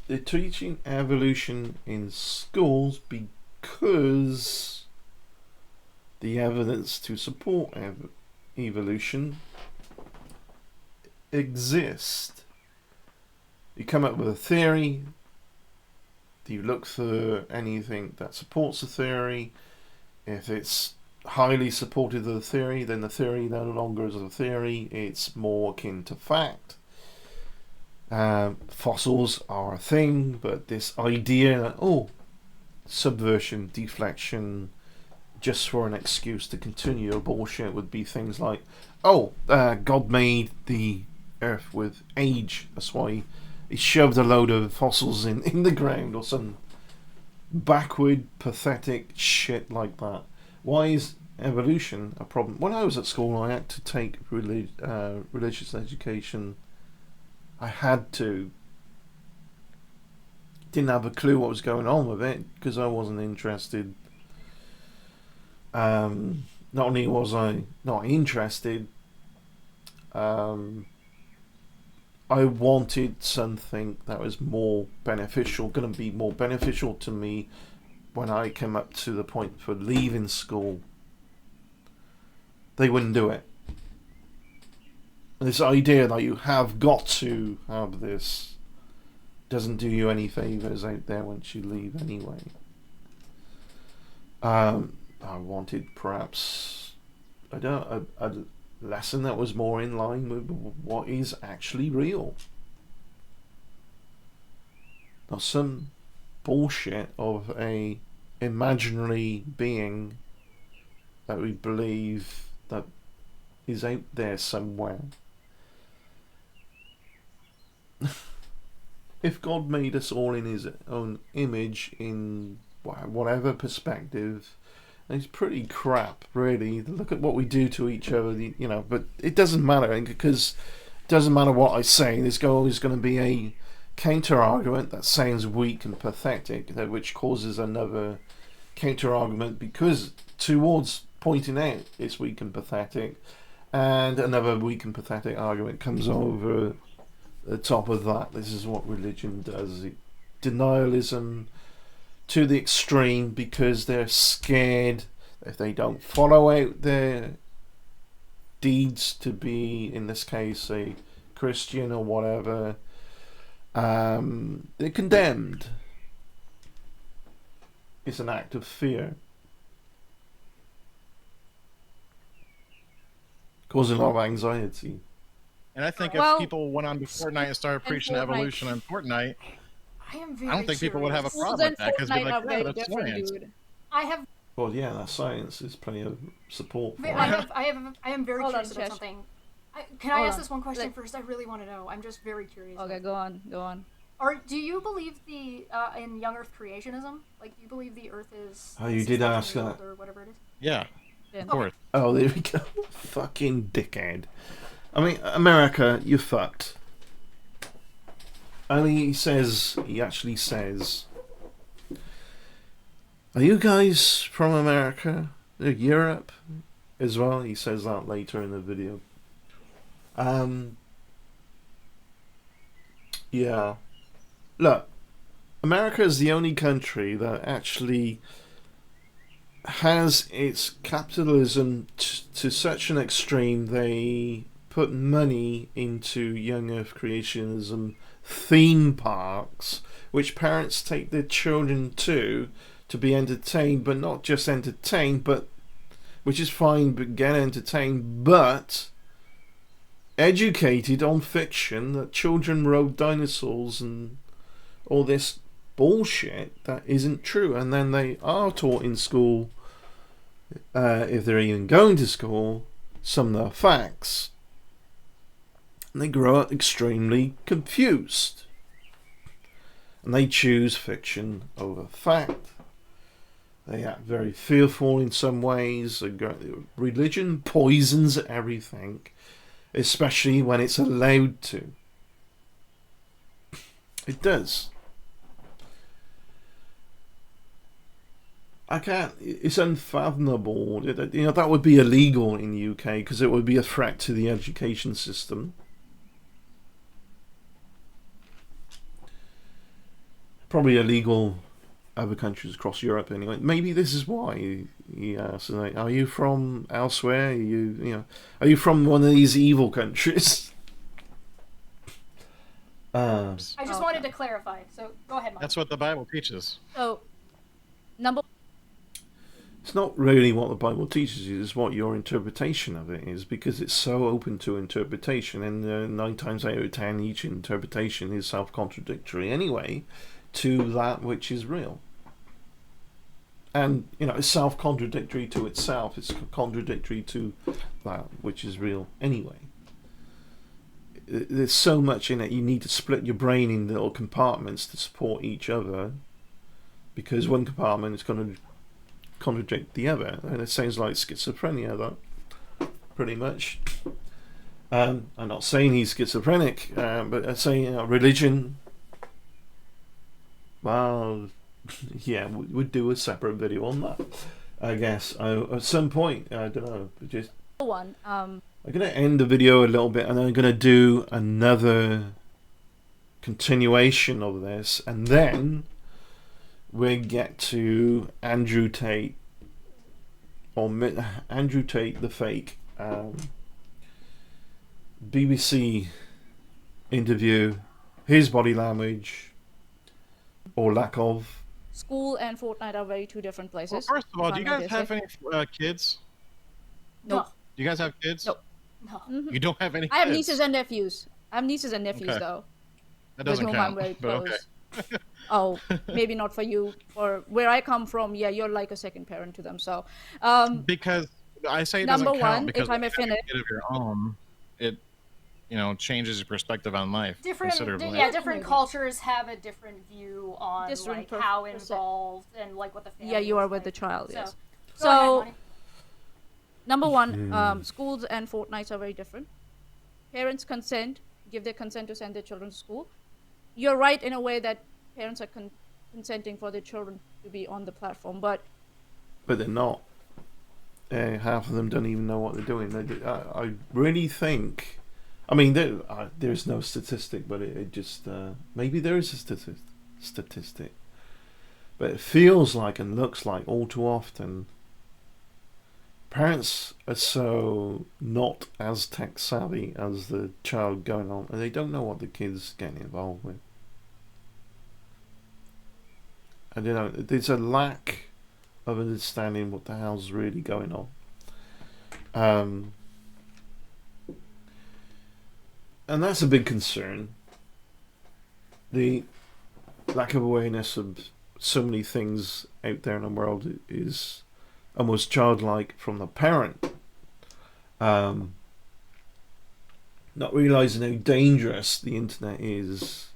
S1: They're teaching evolution in schools because the evidence to support evolution exists. You come up with a theory, you look for anything that supports the theory. If it's highly supportive of the theory, then the theory no longer is a theory, it's more akin to fact. Fossils are a thing, but this idea that, subversion, deflection, just for an excuse to continue your bullshit would be things like, God made the Earth with age, that's why he shoved a load of fossils in the ground, or some backward, pathetic shit like that. Why is evolution a problem? When I was at school, I had to take religious education. I had to. Didn't have a clue what was going on with it because I wasn't interested. Not only was I not interested, I wanted something that was more beneficial, going to be more beneficial to me when I came up to the point for leaving school. They wouldn't do it. This idea that you have got to have this doesn't do you any favours out there once you leave anyway. I wanted perhaps a lesson that was more in line with what is actually real. Not some bullshit of a imaginary being that we believe that is out there somewhere. If God made us all in his own image, in whatever perspective, it's pretty crap, really. Look at what we do to each other, but it doesn't matter, because it doesn't matter what I say. There's always going to be a counter argument that sounds weak and pathetic, which causes another counter argument because towards pointing out it's weak and pathetic, and another weak and pathetic argument comes over the top of that. This is what religion does. Denialism to the extreme, because they're scared if they don't follow out their deeds to be, in this case, a Christian or whatever, they're condemned. It's an act of fear, causing a lot of anxiety.
S3: And I think
S4: Well,
S3: if people went on to Fortnite and started preaching evolution on Fortnite,
S2: I am very
S3: I don't think people would have a
S2: curious.
S3: problem with that, because they'd be
S4: Fortnite
S3: like,
S4: are very
S3: that's
S4: different,
S3: science.
S4: dude.
S2: I have...
S1: Well, yeah, that's science. There's plenty of support for
S2: I
S1: it.
S2: am very
S4: Hold on,
S2: curious about
S4: Chesh.
S2: something. Can I ask
S4: on.
S2: this one question first? I really want to know. I'm just very curious.
S4: Okay, go on.
S2: Or do you believe the in young Earth creationism? Like, do you believe the Earth is?
S1: Oh, you did
S2: 6,000
S1: ask
S2: years
S1: that.
S2: old or whatever it is.
S3: Yeah,
S4: Then.
S3: of course.
S1: Oh, there we go. Fucking dickhead. I mean, America, you're fucked. And he actually says, are you guys from America? Europe as well? He says that later in the video. Yeah. Look, America is the only country that actually has its capitalism to such an extreme they put money into young earth creationism theme parks which parents take their children to be entertained, but not just entertained, but which is fine, but get entertained, but educated on fiction that children rode dinosaurs and all this bullshit that isn't true. And then they are taught in school, if they're even going to school, some of the facts. And they grow up extremely confused. And they choose fiction over fact. They act very fearful in some ways. Religion poisons everything, especially when it's allowed to. It does. I can't. It's unfathomable. That would be illegal in the UK because it would be a threat to the education system. Probably illegal other countries across Europe anyway. Maybe this is why he asked, are you from elsewhere? Are you from one of these evil countries?
S2: I just wanted to clarify. So go ahead, Mike.
S3: That's what the Bible teaches.
S4: So,
S1: It's not really what the Bible teaches you, it's what your interpretation of it is, because it's so open to interpretation, and 9 times out of 10 each interpretation is self-contradictory anyway to that which is real. And, it's self-contradictory to itself, it's contradictory to that which is real anyway. There's so much in it, you need to split your brain in little compartments to support each other, because one compartment is going to contradict the other, and it sounds like schizophrenia, that pretty much. I'm not saying he's schizophrenic, but I'm saying religion. Well, yeah, we'd do a separate video on that, I guess. At some point, I don't know. Just
S4: one.
S1: I'm gonna end the video a little bit, and I'm gonna do another continuation of this, and then we get to Andrew Tate, or Andrew Tate the fake, BBC interview, his body language, or lack of.
S4: School and Fortnite are very two different
S3: Well,
S4: places.
S3: first of all, do you guys have any kids?
S4: No.
S3: Do you guys have kids?
S4: No.
S2: No.
S4: Mhm.
S3: You don't have any
S4: I have
S3: kids?
S4: nieces and nephews.
S3: Okay.
S4: Though.
S3: That doesn't
S4: with whom
S3: count,
S4: I'm very
S3: but
S4: close.
S3: okay.
S4: Oh, maybe not for you. For where I come from, yeah, you're like a second parent to them. So,
S3: Because I say it
S4: Number
S3: doesn't count
S4: one,
S3: because
S4: if I may
S3: having a
S4: finish.
S3: kid of your own, it changes your perspective on life considerably.
S2: Different cultures have a different view on
S4: Different
S2: how
S4: percent.
S2: involved and like what the family.
S4: Yeah, you are
S2: is
S4: with the
S2: like.
S4: child.
S2: So,
S4: Yes.
S2: go ahead,
S4: So,
S2: Monty.
S4: number one, schools and Fortnites are very different. Parents give their consent to send their children to school. You're right in a way that parents are consenting for their children to be on the platform, but
S1: They're not. Half of them don't even know what they're doing. I really think. I mean, there's no statistic, but it just maybe there is a statistic, but it feels like and looks like all too often parents are so not as tech savvy as the child going on, and they don't know what the kid's getting involved with. And there's a lack of understanding what the hell's really going on. And that's a big concern. The lack of awareness of so many things out there in the world is almost childlike from the parent. Not realizing how dangerous the internet is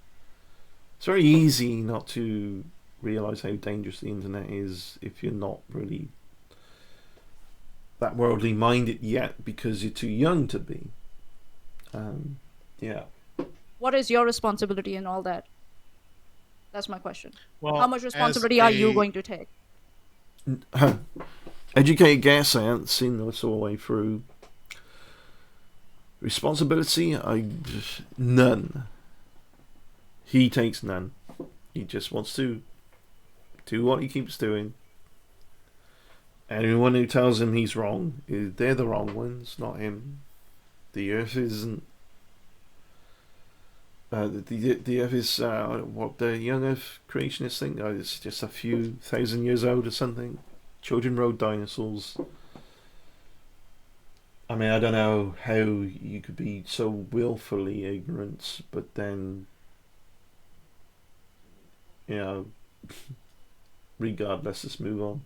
S1: It's very easy not to realize how dangerous the internet is if you're not really that worldly minded yet, because you're too young to be. Yeah.
S4: What is your responsibility in all that? That's my question.
S3: Well,
S4: How much
S3: as
S4: responsibility are you
S3: a
S4: going to take?
S1: Educated guess, I haven't seen this all the way through. Responsibility, none. He takes none. He just wants to do what he keeps doing. Anyone who tells him he's wrong, they're the wrong ones, not him. The Earth isn't. The Earth is what the young Earth creationists think. It's just a few thousand years old or something. Children rode dinosaurs. I mean, I don't know how you could be so willfully ignorant, but then, regardless, let's move on.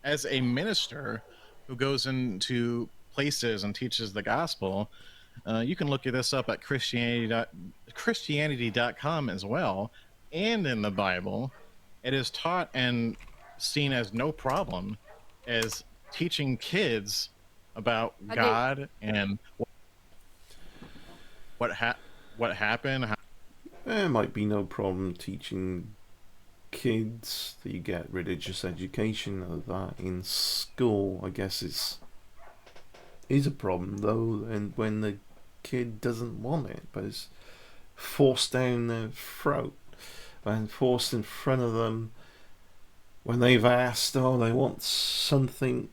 S3: As a minister who goes into places and teaches the gospel, you can look this up at Christianity.com as well, and in the Bible, it is taught and seen as no problem as teaching kids about God and what happened.
S1: There might be no problem teaching kids that you get religious education of that in school. I guess is a problem though, and when the kid doesn't want it, but it's forced down their throat and forced in front of them when they've asked, they want something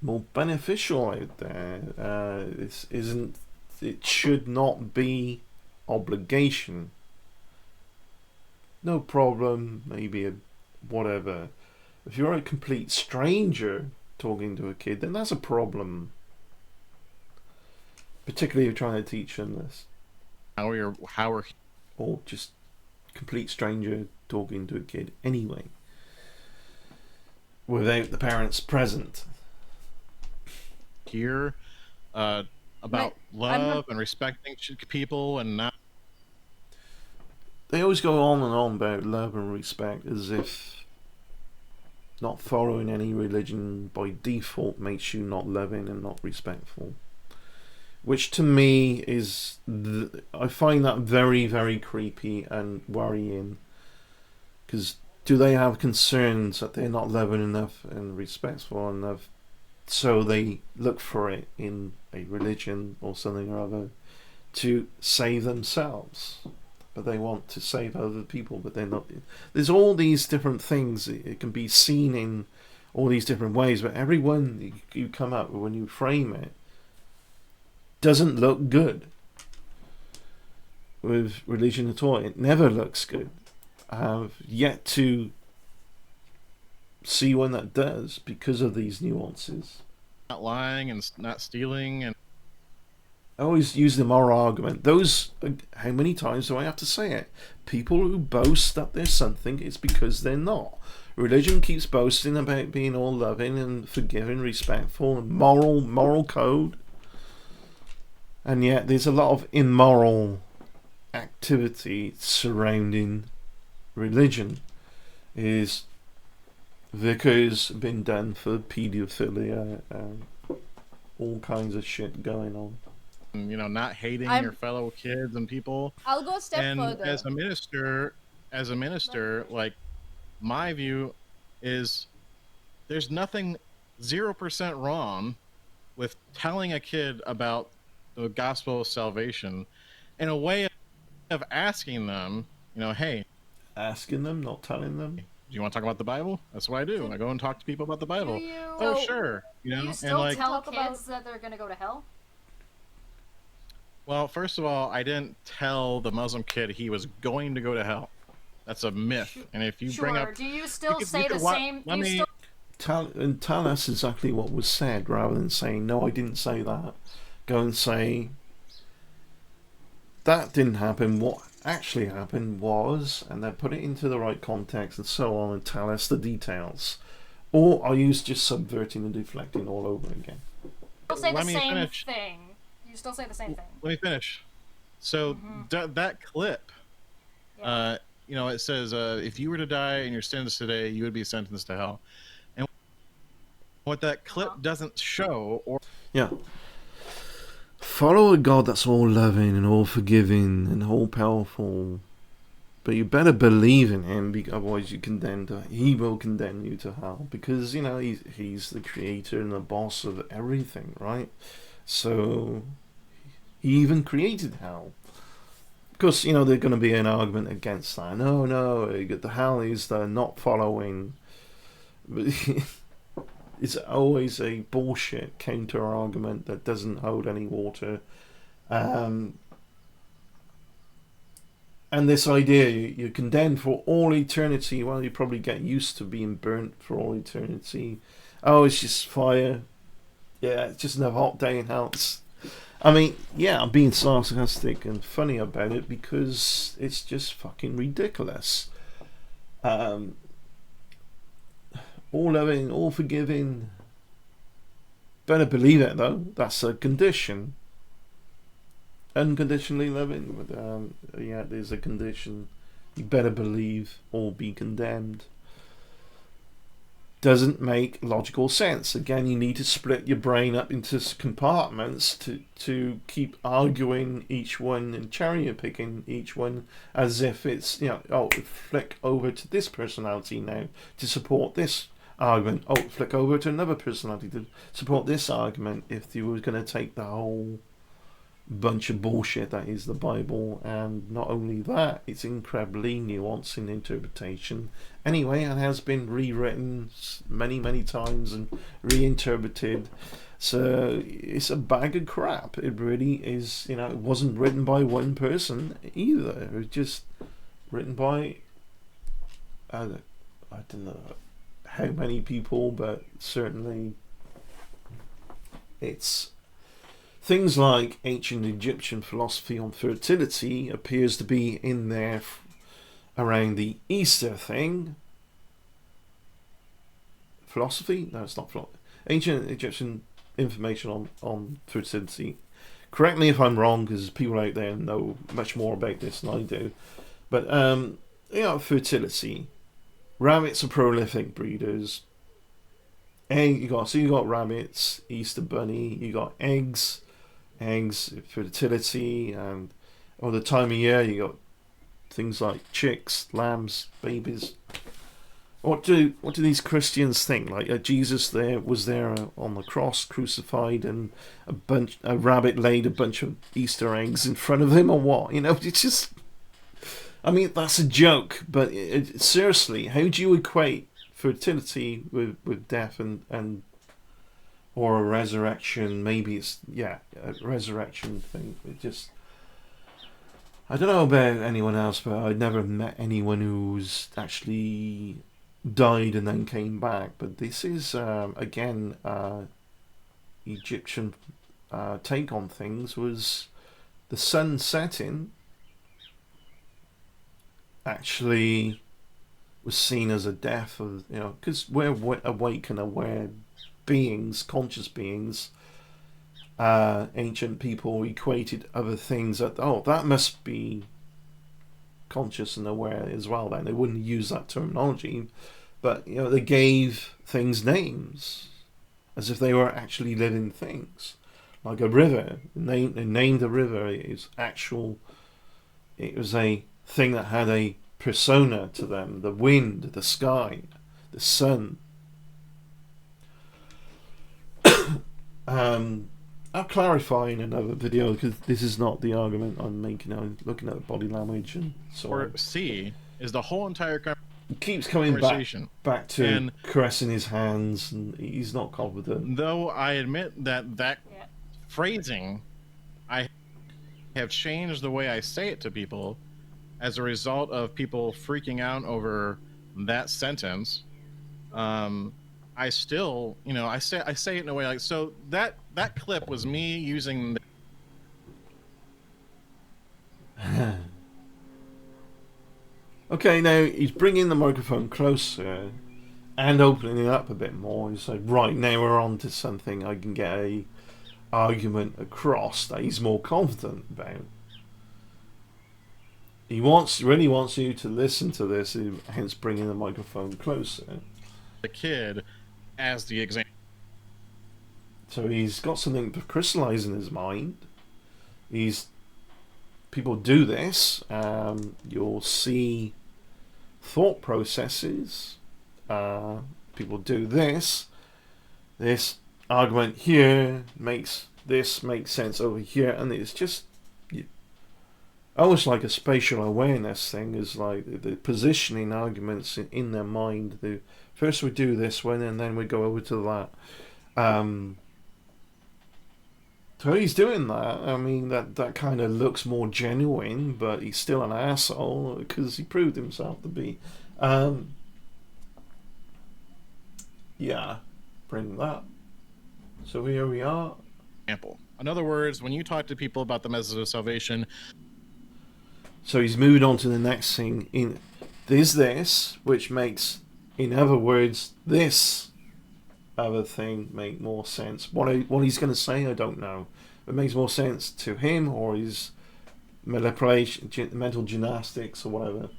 S1: more beneficial out there. It should not be obligation. No problem, maybe whatever. If you're a complete stranger talking to a kid, then that's a problem. Particularly if you're trying to teach them this. Or just complete stranger talking to a kid anyway. Without the parents present.
S3: Here, about love and respecting people and not.
S1: They always go on and on about love and respect as if not following any religion by default makes you not loving and not respectful. Which to me is, I find that very, very creepy and worrying. Because do they have concerns that they're not loving enough and respectful enough, so they look for it in a religion or something or other to save themselves? But they want to save other people, but they're not. There's all these different things. It can be seen in all these different ways, but every one you come up with when you frame it doesn't look good with religion at all. It never looks good. I have yet to see one that does because of these nuances.
S3: Not lying and not stealing and.
S1: I always use the moral argument. Those, how many times do I have to say it? People who boast that there's something, it's because they're not. Religion keeps boasting about being all loving and forgiving, respectful, and moral code. And yet there's a lot of immoral activity surrounding religion. Is vicars been done for paedophilia and all kinds of shit going on.
S3: Not hating your fellow kids and people.
S4: I'll go a step further.
S3: As a minister, like, my view is there's nothing 0% wrong with telling a kid about the gospel of salvation in a way of asking them, hey.
S1: Asking them, not telling them.
S3: Do you want to talk about the Bible? That's what I do. I go and talk to people about the Bible. Sure.
S2: Do you still tell kids that they're going to go to hell?
S3: Well, first of all, I didn't tell the Muslim kid he was going to go to hell. That's a myth. And if you bring up...
S2: Do you still say the same...
S1: Tell us exactly what was said, rather than saying, no, I didn't say that. Go and say, that didn't happen. What actually happened was... And then put it into the right context and so on, and tell us the details. Or are you just subverting and deflecting all over again?
S2: You'll say the same thing. You still say the same thing.
S3: Let me finish. So that clip
S2: Yeah.
S3: It says, if you were to die in your sins today, you would be sentenced to hell. And what that clip doesn't show, or
S1: Yeah. Follow a God that's all loving and all forgiving and all powerful. But you better believe in him, otherwise he will condemn you to hell. Because, he's the creator and the boss of everything, right? So, he even created hell. Of course, there's going to be an argument against that. No, the hell is the not following. It's always a bullshit counter-argument that doesn't hold any water. And this idea, you're condemned for all eternity. Well, you probably get used to being burnt for all eternity. Oh, it's just fire. Yeah, it's just another hot day in hell. I'm being sarcastic and funny about it because it's just fucking ridiculous. All loving, all forgiving. Better believe it, though. That's a condition. Unconditionally loving, but there's a condition. You better believe or be condemned. Doesn't make logical sense. Again, you need to split your brain up into compartments to keep arguing each one and cherry picking each one as if it's, flick over to this personality now to support this argument. Oh, flick over to another personality to support this argument. If you were going to take the whole bunch of bullshit that is the Bible, and not only that, it's incredibly nuanced in interpretation. Anyway, it has been rewritten many times and reinterpreted. So it's a bag of crap. It really is. It wasn't written by one person either. It was just written by I don't know how many people, but certainly it's. Things like ancient Egyptian philosophy on fertility appears to be in there around the Easter thing. Philosophy? No, it's not philosophy. Ancient Egyptian information on fertility. Correct me if I'm wrong, because people out there know much more about this than I do. But, fertility. Rabbits are prolific breeders. You got rabbits, Easter bunny, you got eggs, fertility, and the time of year you got things like chicks, lambs, babies. What do these Christians think? Like Jesus was there on the cross, crucified, and a rabbit laid a bunch of Easter eggs in front of him, or what? It's just. That's a joke, but seriously, how do you equate fertility with death and or a resurrection? Maybe it's a resurrection thing. It just, I don't know about anyone else, but I've never met anyone who's actually died and then came back. But this is again Egyptian take on things was the sun setting actually was seen as a death of, because we're awake and aware beings, conscious beings. Ancient people equated other things that must be conscious and aware as well. Then they wouldn't use that terminology, but they gave things names as if they were actually living things, like a river. They named a river. It was a thing that had a persona to them: the wind, the sky, the sun. I'll clarify in another video, because this is not the argument I'm making. I'm looking at body language and so on.
S3: Or C is the whole entire
S1: he keeps coming back to caressing his hands, and he's not confident.
S3: Though I admit that phrasing, I have changed the way I say it to people as a result of people freaking out over that sentence. I still, I say it in a way like, so that clip was me using
S1: Okay, now he's bringing the microphone closer and opening it up a bit more. He's like, right, now we're on to something I can get a argument across that he's more confident about. He really wants you to listen to this, hence bringing the microphone closer.
S3: The kid as the example.
S1: So he's got something to crystallize in his mind. People do this. You'll see thought processes. People do this. This argument here makes sense over here, and it's just almost like a spatial awareness thing. Is like the positioning arguments in their mind. First we do this one, and then we go over to that. So he's doing that. I mean, that kind of looks more genuine, but he's still an asshole because he proved himself to be. Yeah, bring that. So here we are.
S3: Example. In other words, when you talk to people about the message of salvation.
S1: So he's moved on to the next thing. There's this, which makes, in other words, this other thing make more sense. What he's going to say, I don't know. It makes more sense to him or his manipulation, mental gymnastics or whatever.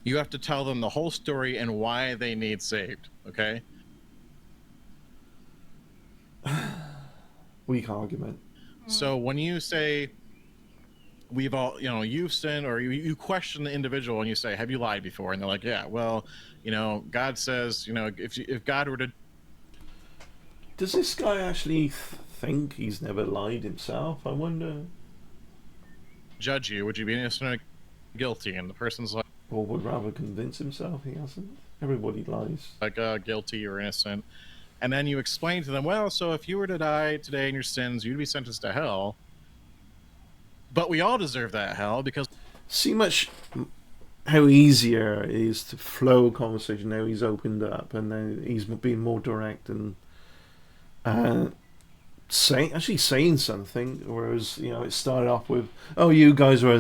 S3: You have to tell them the whole story and why they need saved. Okay.
S1: Weak argument.
S3: So when you say we've all, you've sinned, or you question the individual and you say, have you lied before? And they're like, yeah, well, God says, if God were to.
S1: Does this guy actually think he's never lied himself? I wonder.
S3: Judge you, would you be innocent or guilty? And the person's like,
S1: or would rather convince himself he hasn't. Everybody lies.
S3: Like guilty or innocent. And then you explain to them, well, so if you were to die today in your sins, you'd be sentenced to hell. But we all deserve that hell because.
S1: See how easier it is to flow a conversation now he's opened up and then he's been more direct and saying something, whereas it started off with, oh, you guys were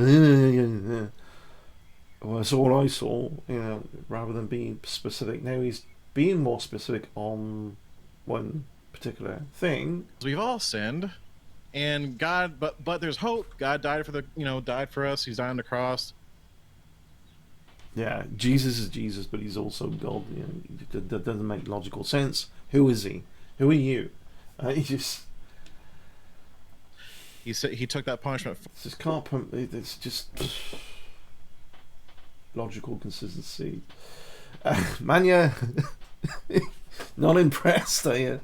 S1: well, that's all I saw, rather than being specific. Now he's being more specific on one particular thing.
S3: We've all sinned, and God, but there's hope. God died died for us. He's died on the cross.
S1: Yeah, Jesus is Jesus, but he's also God. That doesn't make logical sense. Who is he? Who are you?
S3: He said he took that punishment.
S1: It's just logical consistency. Manya, not impressed, are you?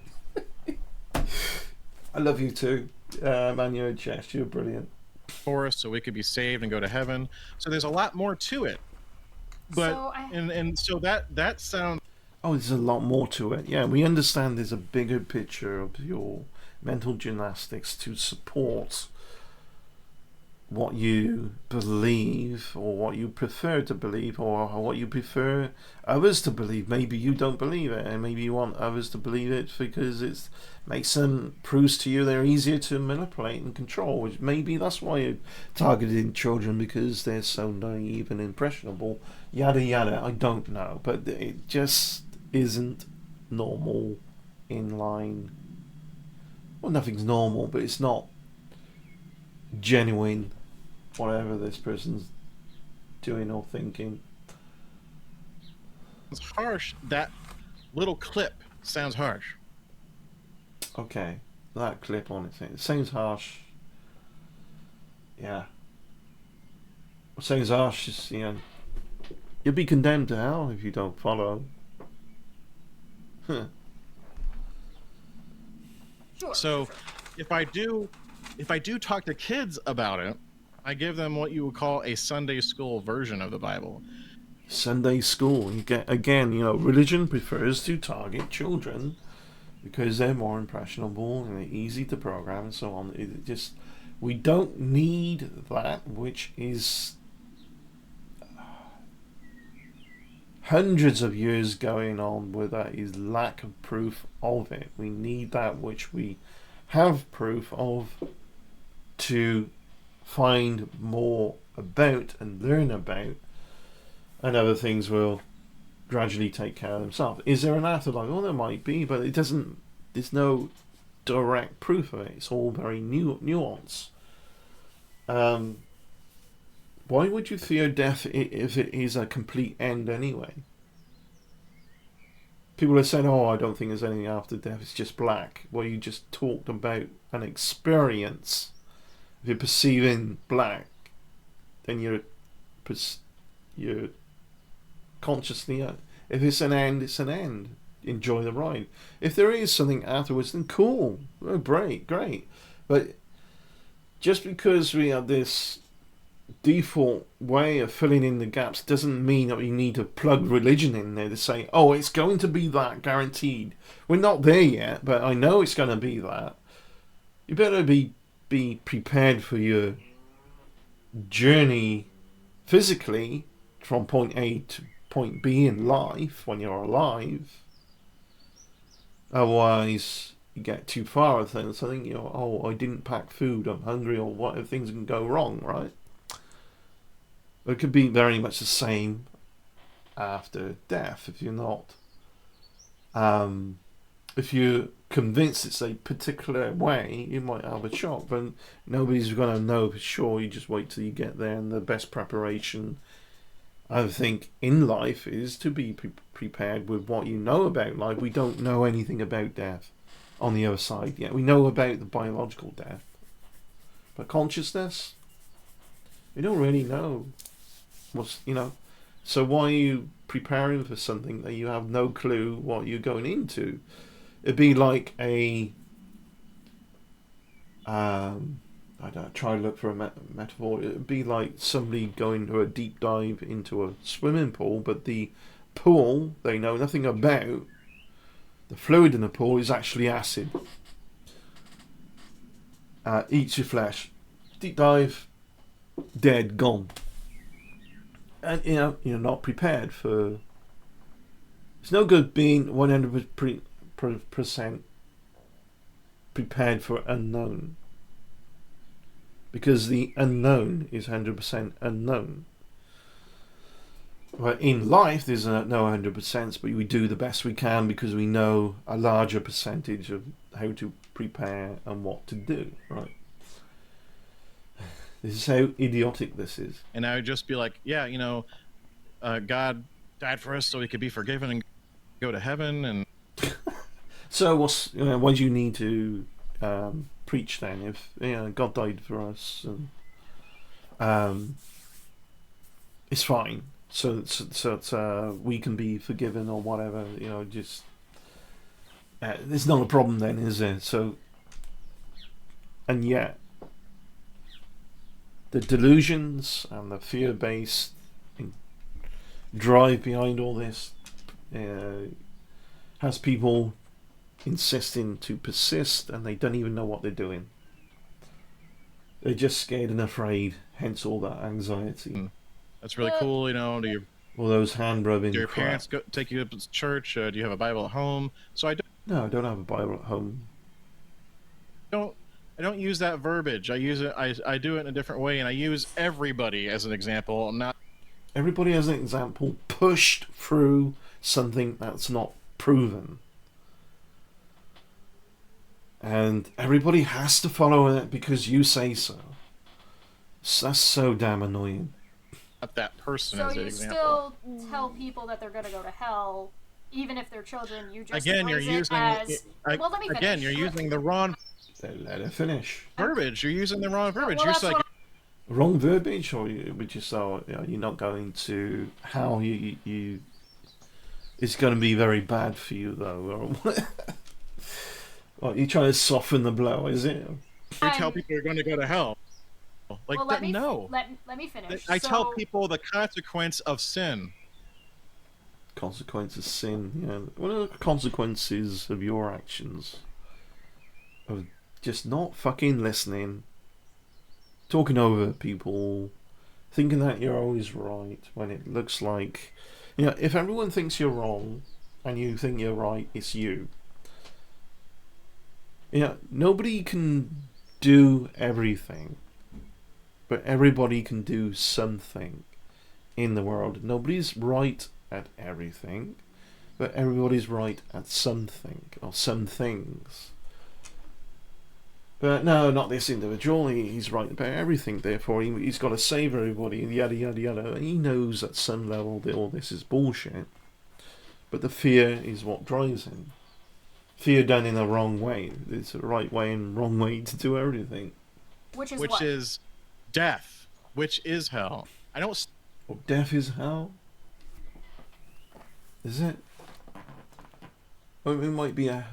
S1: I love you too, Manya and Jess. You're brilliant.
S3: For us, so we could be saved and go to heaven. So there's a lot more to it. But so that sounds.
S1: Oh, there's a lot more to it. Yeah, we understand there's a bigger picture of your mental gymnastics to support what you believe or what you prefer to believe or what you prefer others to believe. Maybe you don't believe it and maybe you want others to believe it because it makes them, proves to you they're easier to manipulate and control, which maybe that's why you're targeting children, because they're so naive and impressionable, yada yada. I don't know, but it just isn't normal in line. Well, nothing's normal, but it's not genuine, whatever this person's doing or thinking.
S3: It's harsh. That little clip sounds harsh.
S1: Okay, that clip on it sounds harsh. Yeah. What sounds harsh is, you'll be condemned to hell if you don't follow. Huh.
S2: Sure.
S3: So, if I do talk to kids about it, I give them what you would call a Sunday school version of the Bible.
S1: Sunday school. You get, again, religion prefers to target children because they're more impressionable and they're easy to program and so on. We don't need that, which is hundreds of years going on where that is lack of proof of it. We need that which we have proof of to find more about and learn about, and other things will gradually take care of themselves. Is there an afterlife? Well, there might be, but there's no direct proof of it. It's all very nuanced. Why would you fear death if it is a complete end anyway? People are saying, "Oh, I don't think there's anything after death. It's just black." Well, you just talked about an experience. If you're perceiving black, then you're consciously. If it's an end, it's an end. Enjoy the ride. If there is something afterwards, then cool. Oh, great. But just because we have this default way of filling in the gaps doesn't mean that we need to plug religion in there to say, oh, it's going to be that, guaranteed. We're not there yet, but I know it's going to be that. You better be prepared for your journey physically from point A to point B in life when you're alive. Otherwise, you get too far of things. I think, oh, I didn't pack food, I'm hungry, or what, things can go wrong, right? It could be very much the same after death if you're not. If you're convinced it's a particular way, you might have a shock, but nobody's going to know for sure. You just wait till you get there, and the best preparation, I think, in life is to be prepared with what you know about life. We don't know anything about death on the other side yet. We know about the biological death, but consciousness, we don't really know. So why are you preparing for something that you have no clue what you're going into? It'd be like I try to look for a metaphor. It'd be like somebody going to a deep dive into a swimming pool, but the pool they know nothing about. The fluid in the pool is actually acid. Eats your flesh. Deep dive, dead, gone. And you're not prepared for. It's no good being 100% prepared for unknown, because the unknown is 100% unknown. But in life, there's no 100%, but we do the best we can because we know a larger percentage of how to prepare and what to do. Right. This is how idiotic this is.
S3: And I would just be like, yeah, God died for us so we could be forgiven and go to heaven. And
S1: so what do you need to preach then? If God died for us, and it's fine. So we can be forgiven or whatever. Just there's not a problem then, is there? So, and yet, the delusions and the fear-based drive behind all this has people insisting to persist, and they don't even know what they're doing. They're just scared and afraid, hence all that anxiety.
S3: That's really cool, Do your
S1: all those hand rubbing.
S3: Do your parents take you to church? Do you have a Bible at home? So I
S1: don't have a Bible at home.
S3: I don't use that verbiage. I use it. I do it in a different way, and I use everybody as an example. Not
S1: everybody as an example pushed through something that's not proven, and everybody has to follow it because you say so. That's so damn annoying.
S3: Not that person
S2: so
S3: as an
S2: you
S3: example.
S2: still tell people that they're going to go to hell, even if they're children. You just
S3: again,
S2: phrase
S3: you're using.
S2: well, let me finish.
S3: Again, you're using the wrong.
S1: Let it finish.
S3: Verbiage. You're using the wrong verbiage.
S2: Well,
S3: you're like
S1: wrong verbiage, or would you say you're not going to how you? It's going to be very bad for you though. Or you're trying to soften the blow, is it?
S3: You tell people you're going to go to hell. Like
S2: well,
S3: no.
S2: Let me finish.
S3: I tell people the consequence of sin.
S1: Consequence of sin. Yeah. What are the consequences of your actions? Of just not fucking listening, talking over people, thinking that you're always right when it looks like, if everyone thinks you're wrong and you think you're right, it's you. Nobody can do everything, but everybody can do something in the world. Nobody's right at everything, but everybody's right at something or some things. But no, not this individual. He's right about everything. Therefore, he's got to save everybody. Yada yada yada. And he knows at some level that all this is bullshit. But the fear is what drives him. Fear done in a wrong way. It's a right way and wrong way to do everything.
S2: Which is
S3: which
S2: what?
S3: is death, which is hell. I don't.
S1: Or death is hell. Is it? Well, it might be a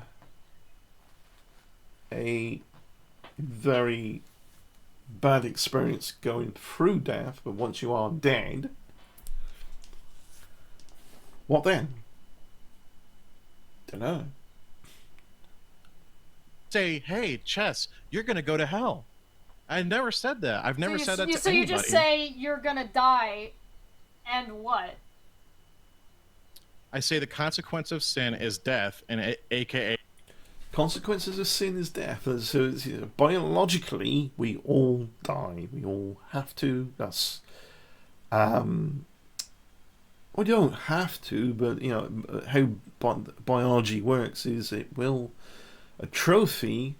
S1: very bad experience going through death, but once you are dead, what then? Don't know.
S3: Say, hey, Chess, you're gonna go to hell. I never said that. I've never said that to
S2: So you
S3: anybody.
S2: just say you're gonna die, and what?
S3: I say the consequence of sin is death, and AKA.
S1: Consequences of sin is death. So biologically, we all die. We all have to. That's we don't have to, but you know how biology works is it will atrophy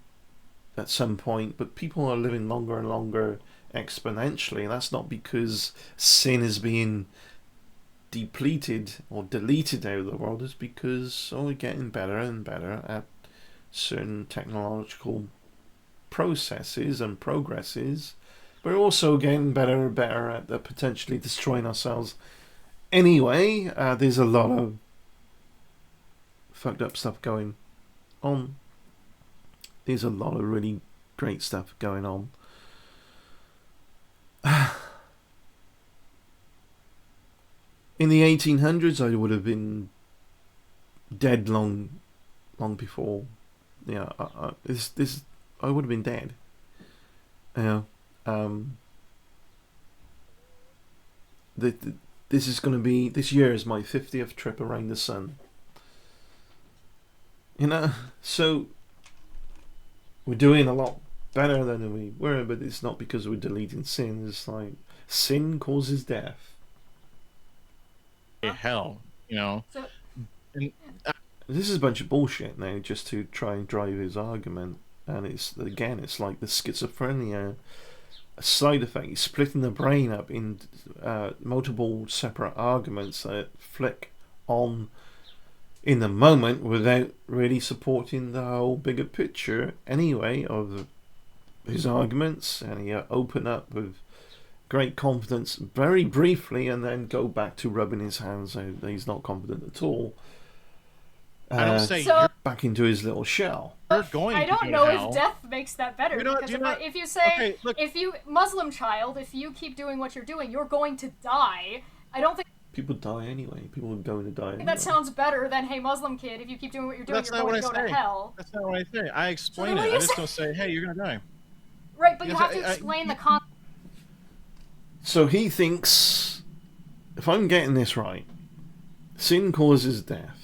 S1: at some point, but people are living longer and longer exponentially, and that's not because sin is being depleted or deleted out of the world. It's because we're getting better and better at certain technological processes and progresses. We're also getting better and better at potentially destroying ourselves. Anyway, there's a lot of fucked up stuff going on. There's a lot of really great stuff going on. In the 1800s, I would have been dead long before. Yeah, I would have been dead. Yeah. This is going to be, this year is my 50th trip around the sun. You know, so we're doing a lot better than we were, but it's not because we're deleting sin. It's like sin causes death.
S3: Hell, you know.
S2: So,
S3: And,
S1: This is a bunch of bullshit now, just to try and drive his argument. And it's like the schizophrenia side effect. He's splitting the brain up in multiple separate arguments that flick on in the moment without really supporting the whole bigger picture anyway of his arguments. And he open up with great confidence very briefly and then go back to rubbing his hands out that he's not confident at all.
S3: I don't say
S2: So-
S3: you're
S1: Back into his little shell.
S3: going
S2: I
S3: to
S2: don't
S3: go
S2: know
S3: to hell.
S2: if death makes that better.
S3: You know-
S2: Because
S3: you know-
S2: if you say,
S3: okay, look.
S2: if you Muslim child, if you keep doing what you're doing, you're going to die. I don't think
S1: People die anyway. People are going to die anyway.
S2: that sounds better than, hey, Muslim kid, if you keep doing what you're doing,
S3: That's
S2: you're
S3: not
S2: going
S3: what
S2: to
S3: I
S2: go to
S3: say.
S2: hell.
S3: That's not what I say. I explain
S2: what do
S3: it.
S2: you
S3: I just
S2: say?
S3: don't say, hey, you're gonna die.
S2: Right, but you
S3: Yes,
S2: have to
S3: I-
S2: explain the concept.
S1: So he thinks, if I'm getting this right, sin causes death.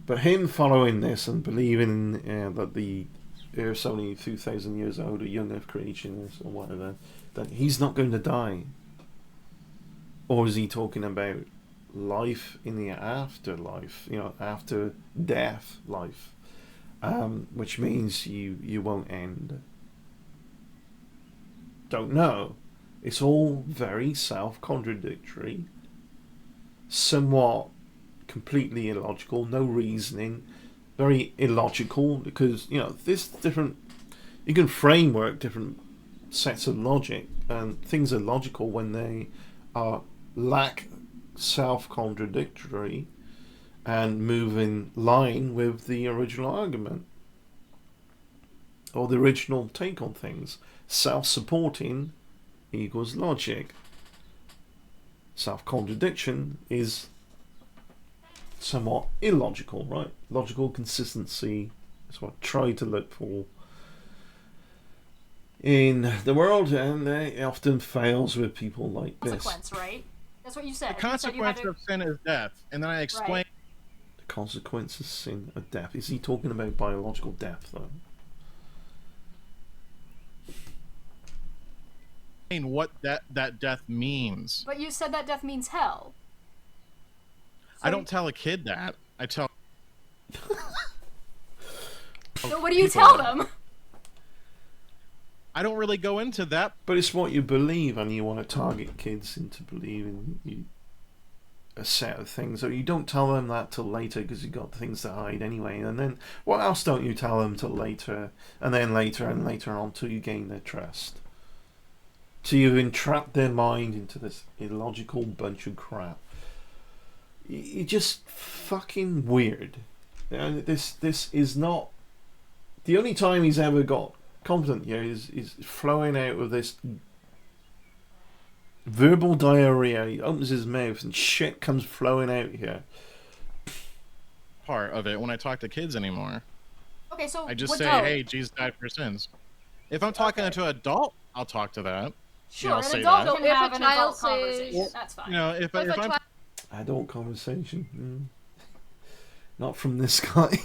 S1: But him following this and believing that the Earth's only 2,000 years old, a young Earth creation or whatever, that he's not going to die. Or is he talking about life in the afterlife? You know, after death life, which means you won't end. Don't know. It's all very self-contradictory, somewhat completely illogical, no reasoning, very illogical, because you know this different, you can framework different sets of logic, and things are logical when they are lack self-contradictory and move in line with the original argument or the original take on things. Self-supporting equals logic. Self-contradiction is somewhat illogical, right? Logical consistency is what I try to look for in the world, and it often fails with people like this.
S2: Consequence, right? That's what you said.
S3: The consequence of sin is death, and then I explain
S2: Right.
S1: The consequence of sin of death. Is he talking about biological death, though?
S3: what that death means.
S2: But you said that death means hell.
S3: I don't tell a kid that. I tell.
S2: So what do you
S3: people
S2: tell
S3: do.
S2: them?
S3: I don't really go into that.
S1: But it's what you believe, and you want to target kids into believing a set of things. So you don't tell them that till later because you've got things to hide anyway. And then what else don't you tell them till later, and then later and later on till you gain their trust? Till you've entrapped their mind into this illogical bunch of crap. You're just fucking weird. And this is not the only time he's ever got confident here is flowing out with this verbal diarrhea. He opens his mouth and shit comes flowing out here.
S3: Part of it when I talk to kids anymore.
S2: Okay, so
S3: I just
S2: what
S3: say,
S2: do-
S3: "Hey, Jesus died for sins." If I'm talking
S2: Okay.
S3: to an adult, I'll talk to that.
S2: Sure,
S3: I'll
S2: an
S3: say
S2: adult
S3: that.
S2: can
S4: So if
S2: have
S4: a
S2: an
S4: child
S2: adult
S4: says-
S2: conversation. That's fine.
S3: You know, if
S4: So if a
S3: I'm
S4: child
S1: Adult conversation. Not from this guy.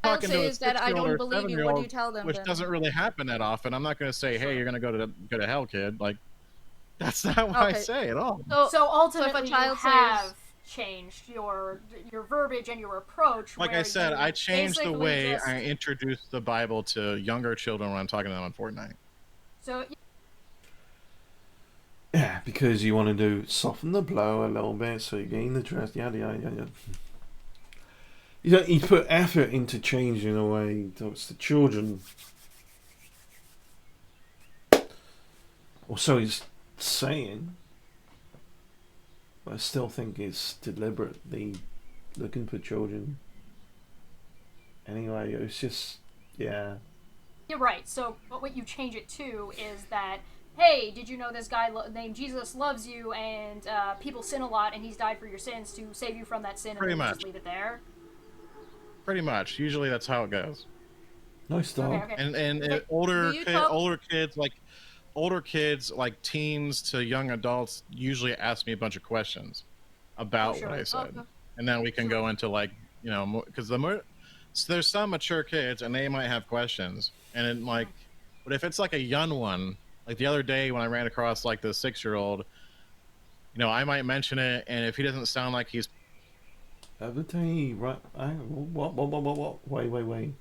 S3: talking to a
S4: says that I
S3: 6-year-old or
S4: don't believe you, what do you tell them?
S3: which
S4: then?
S3: doesn't really happen that often. I'm not going to say, "Hey, you're going to go to hell, kid." Like, that's not what I
S4: Okay.
S3: say at all.
S2: So ultimately,
S4: child
S2: you have
S4: says-
S2: changed your verbiage and your approach.
S3: Like
S2: where
S3: I said,
S2: you
S3: I changed the
S2: basically
S3: way
S2: just-
S3: I introduce the Bible to younger children when I'm talking to them on Fortnite.
S2: So
S1: Yeah, because you want to soften the blow a little bit so you gain the trust. Yada yada yada. You put effort into changing the way he talks to children. Or so he's saying. But I still think it's deliberately looking for children. Anyway, it's just, yeah.
S2: you're right. So, but what you change it to is that, hey, did you know this guy named Jesus loves you, and people sin a lot, and he's died for your sins to save you from that sin,
S3: Pretty
S2: and then you
S3: much.
S2: just leave it there.
S3: Pretty much. Usually that's how it goes.
S1: Nice dog.
S2: Okay, okay.
S3: And
S2: Okay.
S3: older
S4: Do you talk-
S3: older kids like teens to young adults usually ask me a bunch of questions about
S2: Oh, sure.
S3: what I said,
S4: Okay.
S3: and then we can go into like because so there's some mature kids and they might have questions, and then like, but if it's like a young one, like the other day when I ran across like the 6-year-old, I might mention it, and if he doesn't sound like he's
S1: Everything, right? What? Wait.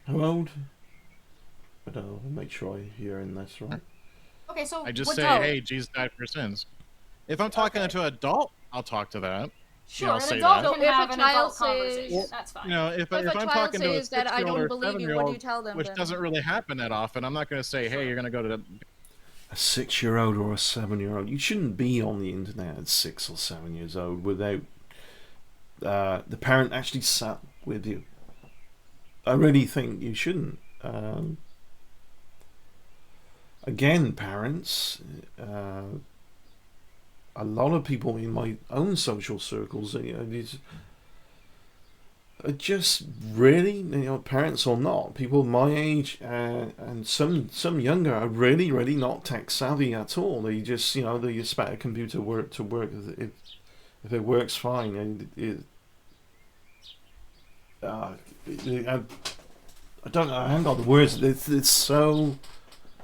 S1: How old? But I'll make sure I'm hearing this right.
S2: Okay, so
S3: I just
S2: what
S3: say,
S2: do-
S3: "Hey, Jesus died for sins." If I'm talking
S2: Okay.
S3: to an adult, I'll talk to that.
S2: Sure,
S3: I'll
S2: an
S3: say
S2: adult
S3: that.
S2: can
S4: So if
S2: have
S4: a
S2: an
S4: child
S2: adult conversation.
S4: says-
S2: That's fine.
S3: If
S4: So if a
S3: I'm
S4: child
S3: talking to a
S4: says that I
S3: 6-year-old
S4: don't
S3: or
S4: believe you, what do you
S3: 7-year-old,
S4: tell them?
S3: which
S4: then?
S3: doesn't really happen that often, I'm not going to say, "Hey, you're going to go to the."
S1: A 6-year-old or a 7-year-old. You shouldn't be on the internet at 6 or 7 years old without the parent actually sat with you. I really think you shouldn't. Again, parents, a lot of people in my own social circles are just really, parents or not, people my age and some younger are really not tech savvy at all. They just, they expect a computer to work if it works fine. And I don't know. I haven't got the words. It's so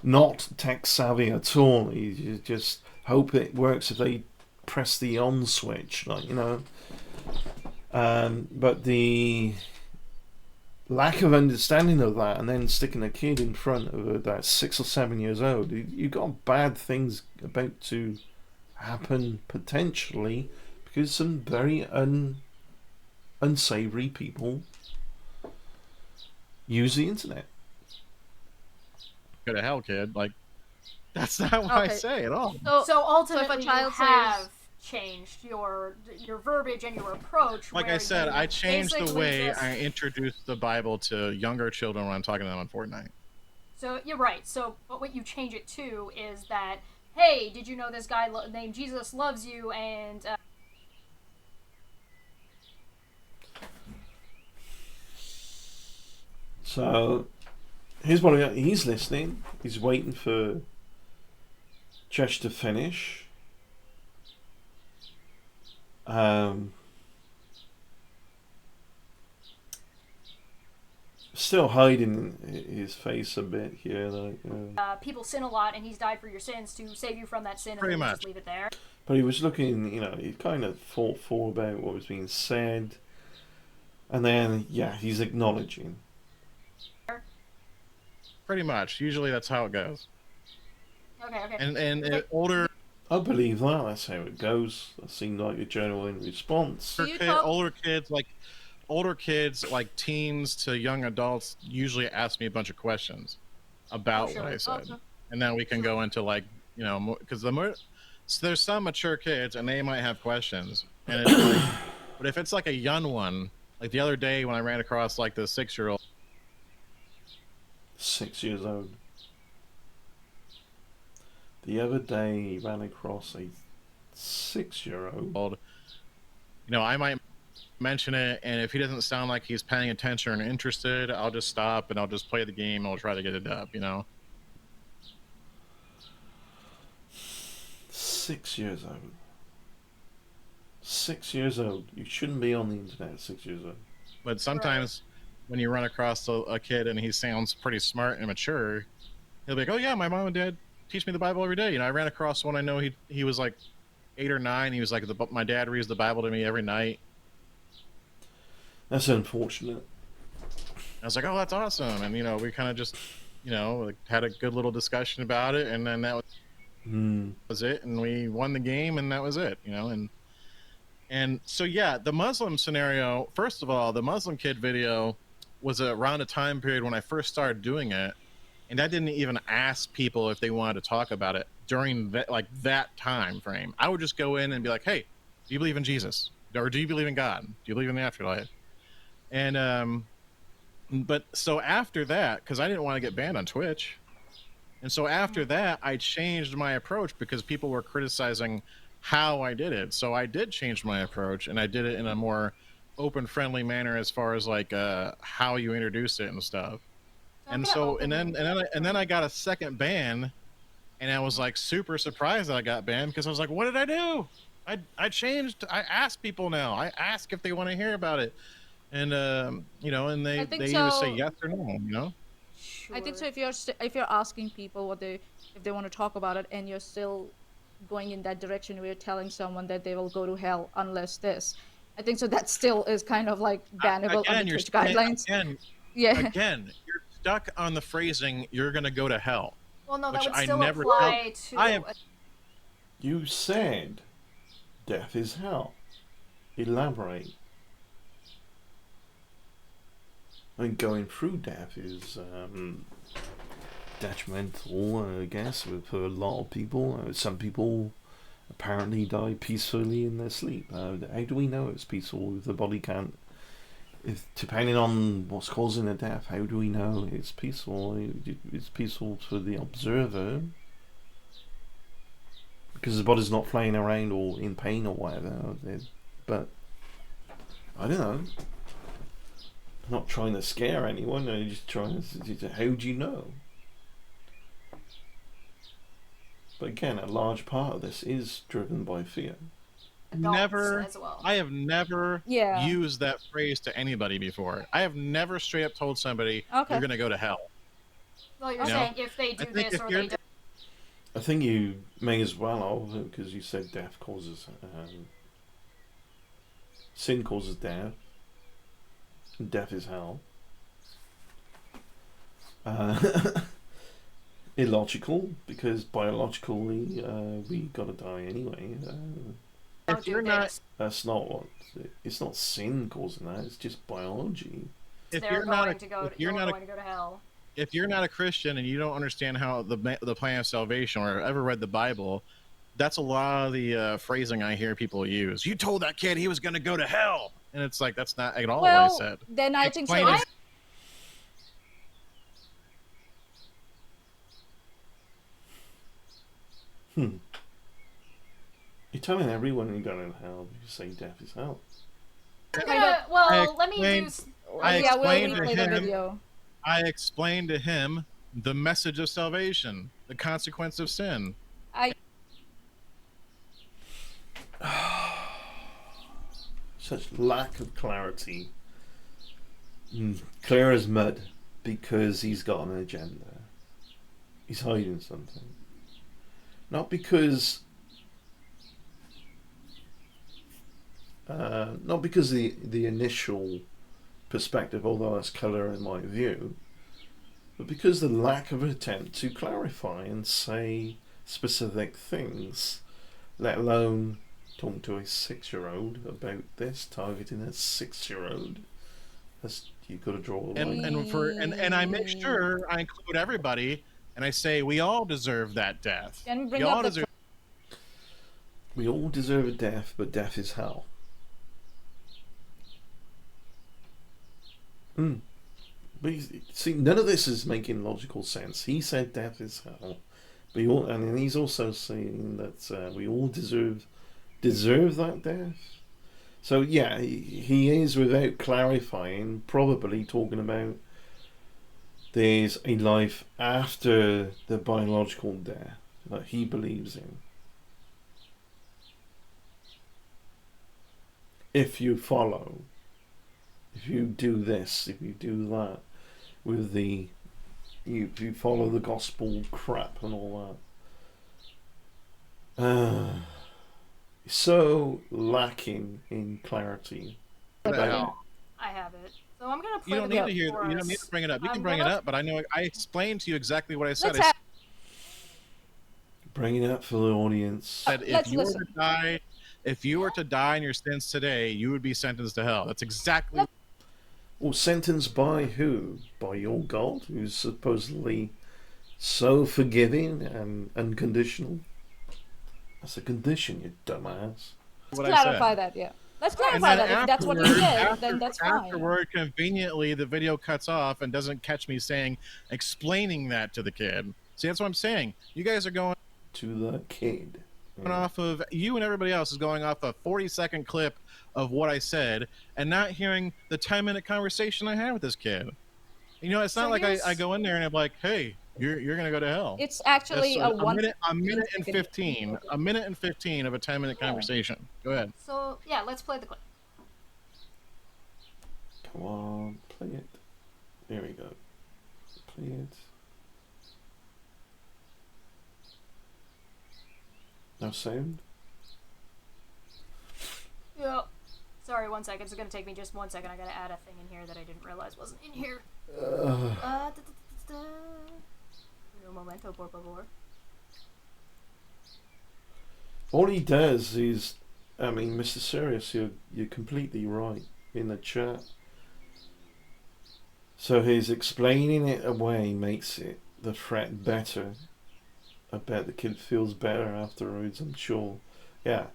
S1: not tech savvy at all. You just hope it works if they press the on switch, but the lack of understanding of that, and then sticking a kid in front of that's 6 or 7 years old, you got bad things about to happen potentially because some very unsavory people use the internet.
S3: Go to hell, kid. Like, that's not what I
S4: Okay.
S3: say at all.
S2: So ultimately,
S4: child
S2: you have
S4: says-
S2: changed your verbiage and your approach.
S3: Like
S2: where
S3: I said,
S2: you
S3: I changed the
S2: basically
S3: way
S2: just-
S3: I introduce the Bible to younger children when I'm talking to them on Fortnite.
S2: So you're right. So, but what you change it to is that, hey, did you know this guy named Jesus loves you, and
S1: So here's what he's listening. He's waiting for church to finish. Still hiding his face a bit here,
S2: people sin a lot, and he's died for your sins to save you from that sin, and
S3: Pretty
S2: then you
S3: much.
S2: just leave it there.
S1: But he was looking, he kind of thoughtful about what was being said. And then, yeah, he's acknowledging.
S3: Pretty much. Usually that's how it goes.
S2: Okay.
S3: And older
S1: I believe that. That's how it goes. That seemed like a genuine response.
S3: older kids, like teens to young adults, usually ask me a bunch of questions about what I said, and then we can go into like because so there's some mature kids and they might have questions, and it's like, but if it's like a young one, like the other day when I ran across like the 6-year-old.
S1: 6 years old. The other day he ran across a 6-year-old.
S3: I might mention it, and if he doesn't sound like he's paying attention or interested, I'll just stop and I'll just play the game and I'll try to get it up,
S1: 6 years old. 6 years old. You shouldn't be on the internet at 6 years old.
S3: But sometimes when you run across a kid and he sounds pretty smart and mature, he'll be like, oh yeah, my mom and dad teach me the Bible every day. I ran across one. I know he was like 8 or 9. He was like, my dad reads the Bible to me every night.
S1: That's unfortunate.
S3: I was like, oh, that's awesome. And we kind of just like had a good little discussion about it, and then that was it, and we won the game, and that was it. And so yeah, the Muslim scenario, first of all, the Muslim kid video was around a time period when I first started doing it, and I didn't even ask people if they wanted to talk about it during that time frame. I would just go in and be like, hey, do you believe in Jesus? Or do you believe in God? Do you believe in the afterlife? And but so after that, because I didn't want to get banned on Twitch, and so after that I changed my approach because people were criticizing how I did it. So I did change my approach, and I did it in a more open, friendly manner as far as like how you introduce it and stuff. And so and then I got a second ban, and I was like super surprised that I got banned, because I was like, what did I do? I changed. I ask people now. I ask if they want to hear about it, and and they either say yes or no.
S2: Sure.
S4: I think so. If you're asking people if they want to talk about it, and you're still going in that direction where you're telling someone that they will go to hell unless this, I think so that still is kind of like bannable under Twitch guidelines.
S3: Again, you're stuck on the phrasing, "You're gonna go to hell."
S2: Well, no, that
S3: which
S2: would
S3: I
S2: still
S3: never
S2: apply
S3: felt.
S2: to.
S1: You said death is hell. Elaborate. I mean, going through death is detrimental, I guess, for a lot of people. Some people apparently die peacefully in their sleep. How do we know it's peaceful if the body can't? If depending on what's causing the death, how do we know it's peaceful? It's peaceful for the observer because the body's not flying around or in pain or whatever. But I don't know. I'm not trying to scare anyone. I'm just trying to. How do you know? But again, a large part of this is driven by fear.
S2: As well.
S3: I have never used that phrase to anybody before. I have never straight up told somebody you're going to go to hell.
S2: Well, you're saying if they do this or they don't.
S1: I think you may as well have, because you said death causes sin causes death. And death is hell. Illogical, because biologically we gotta die anyway.
S3: If you're not,
S1: that's not what. It's not sin causing that. It's just biology.
S3: If you're going
S2: to go to hell.
S3: If you're not a Christian and you don't understand how the plan of salvation, or ever read the Bible, that's a lot of the phrasing I hear people use. You told that kid he was going to go to hell, and it's like that's not at all what I said.
S4: Then I think so.
S1: You're telling everyone you're going to hell if you say death is hell.
S3: I explained to him the message of salvation, the consequence of sin.
S1: Such lack of clarity. Clear as mud, because he's got an agenda. He's hiding something. Not because Not because the initial perspective, although that's colour in my view, but because the lack of attempt to clarify and say specific things, let alone talking to a 6-year-old about this, targeting a 6-year-old. You've got to draw the line.
S3: And I make sure I include everybody, and I say we all deserve that death.
S4: Can we bring
S3: We
S4: up
S3: all
S4: the
S3: deserve.
S1: We all deserve a death, but death is hell. But see, none of this is making logical sense. He said death is hell, and he's also saying that we all deserve that death. So yeah, he is, without clarifying, probably talking about there's a life after the biological death that he believes in. If you follow, if you do this, if you do that, with if you follow the gospel crap and all that. So lacking in clarity.
S2: I have it. So I'm gonna play
S3: You don't
S2: the
S3: need
S2: clip
S3: to hear.
S2: for
S3: You don't
S2: us.
S3: need to bring it up. You
S2: I'm
S3: can bring it
S2: gonna-
S3: up, but I know I explained to you exactly what I said.
S4: Let's have,
S1: Bring it up for the audience.
S3: I said
S4: let's
S3: if you were
S4: listen.
S3: to die, if you were to die in your sins today, you would be sentenced to hell. That's exactly.
S1: Well, sentenced by who? By your God, who's supposedly so forgiving and unconditional? That's a condition, you dumbass.
S3: what
S4: Let's
S3: I
S4: clarify
S3: said.
S4: that, yeah. Let's
S3: And
S4: clarify
S3: then
S4: that. If that's what he said, then that's fine.
S3: Afterward, conveniently, the video cuts off and doesn't catch me explaining that to the kid. See, that's what I'm saying. You guys are going
S1: To the kid.
S3: off of, you and everybody else is going off a 40-second clip of what I said and not hearing the 10-minute conversation I had with this kid. You know, it's not
S2: So
S3: like
S2: here's-
S3: I go in there and I'm like, hey, you're gonna go to hell.
S4: It's actually
S3: That's
S4: a
S3: minute and
S4: 15
S3: 15, a minute and 15 of a 10-minute conversation. Go ahead.
S2: So yeah, let's play the clip.
S1: Come on, play it. There we go. Play it. No sound?
S2: Yep. Sorry, 1 second. It's gonna take me just 1 second. I gotta add a thing in here that I didn't realize wasn't in here. Un momento, por favor.
S1: All he does is, I mean, Mr. Serious, you're completely right in the chat. So his explaining it away makes it the threat better. I bet the kid feels better afterwards, I'm sure. Yeah.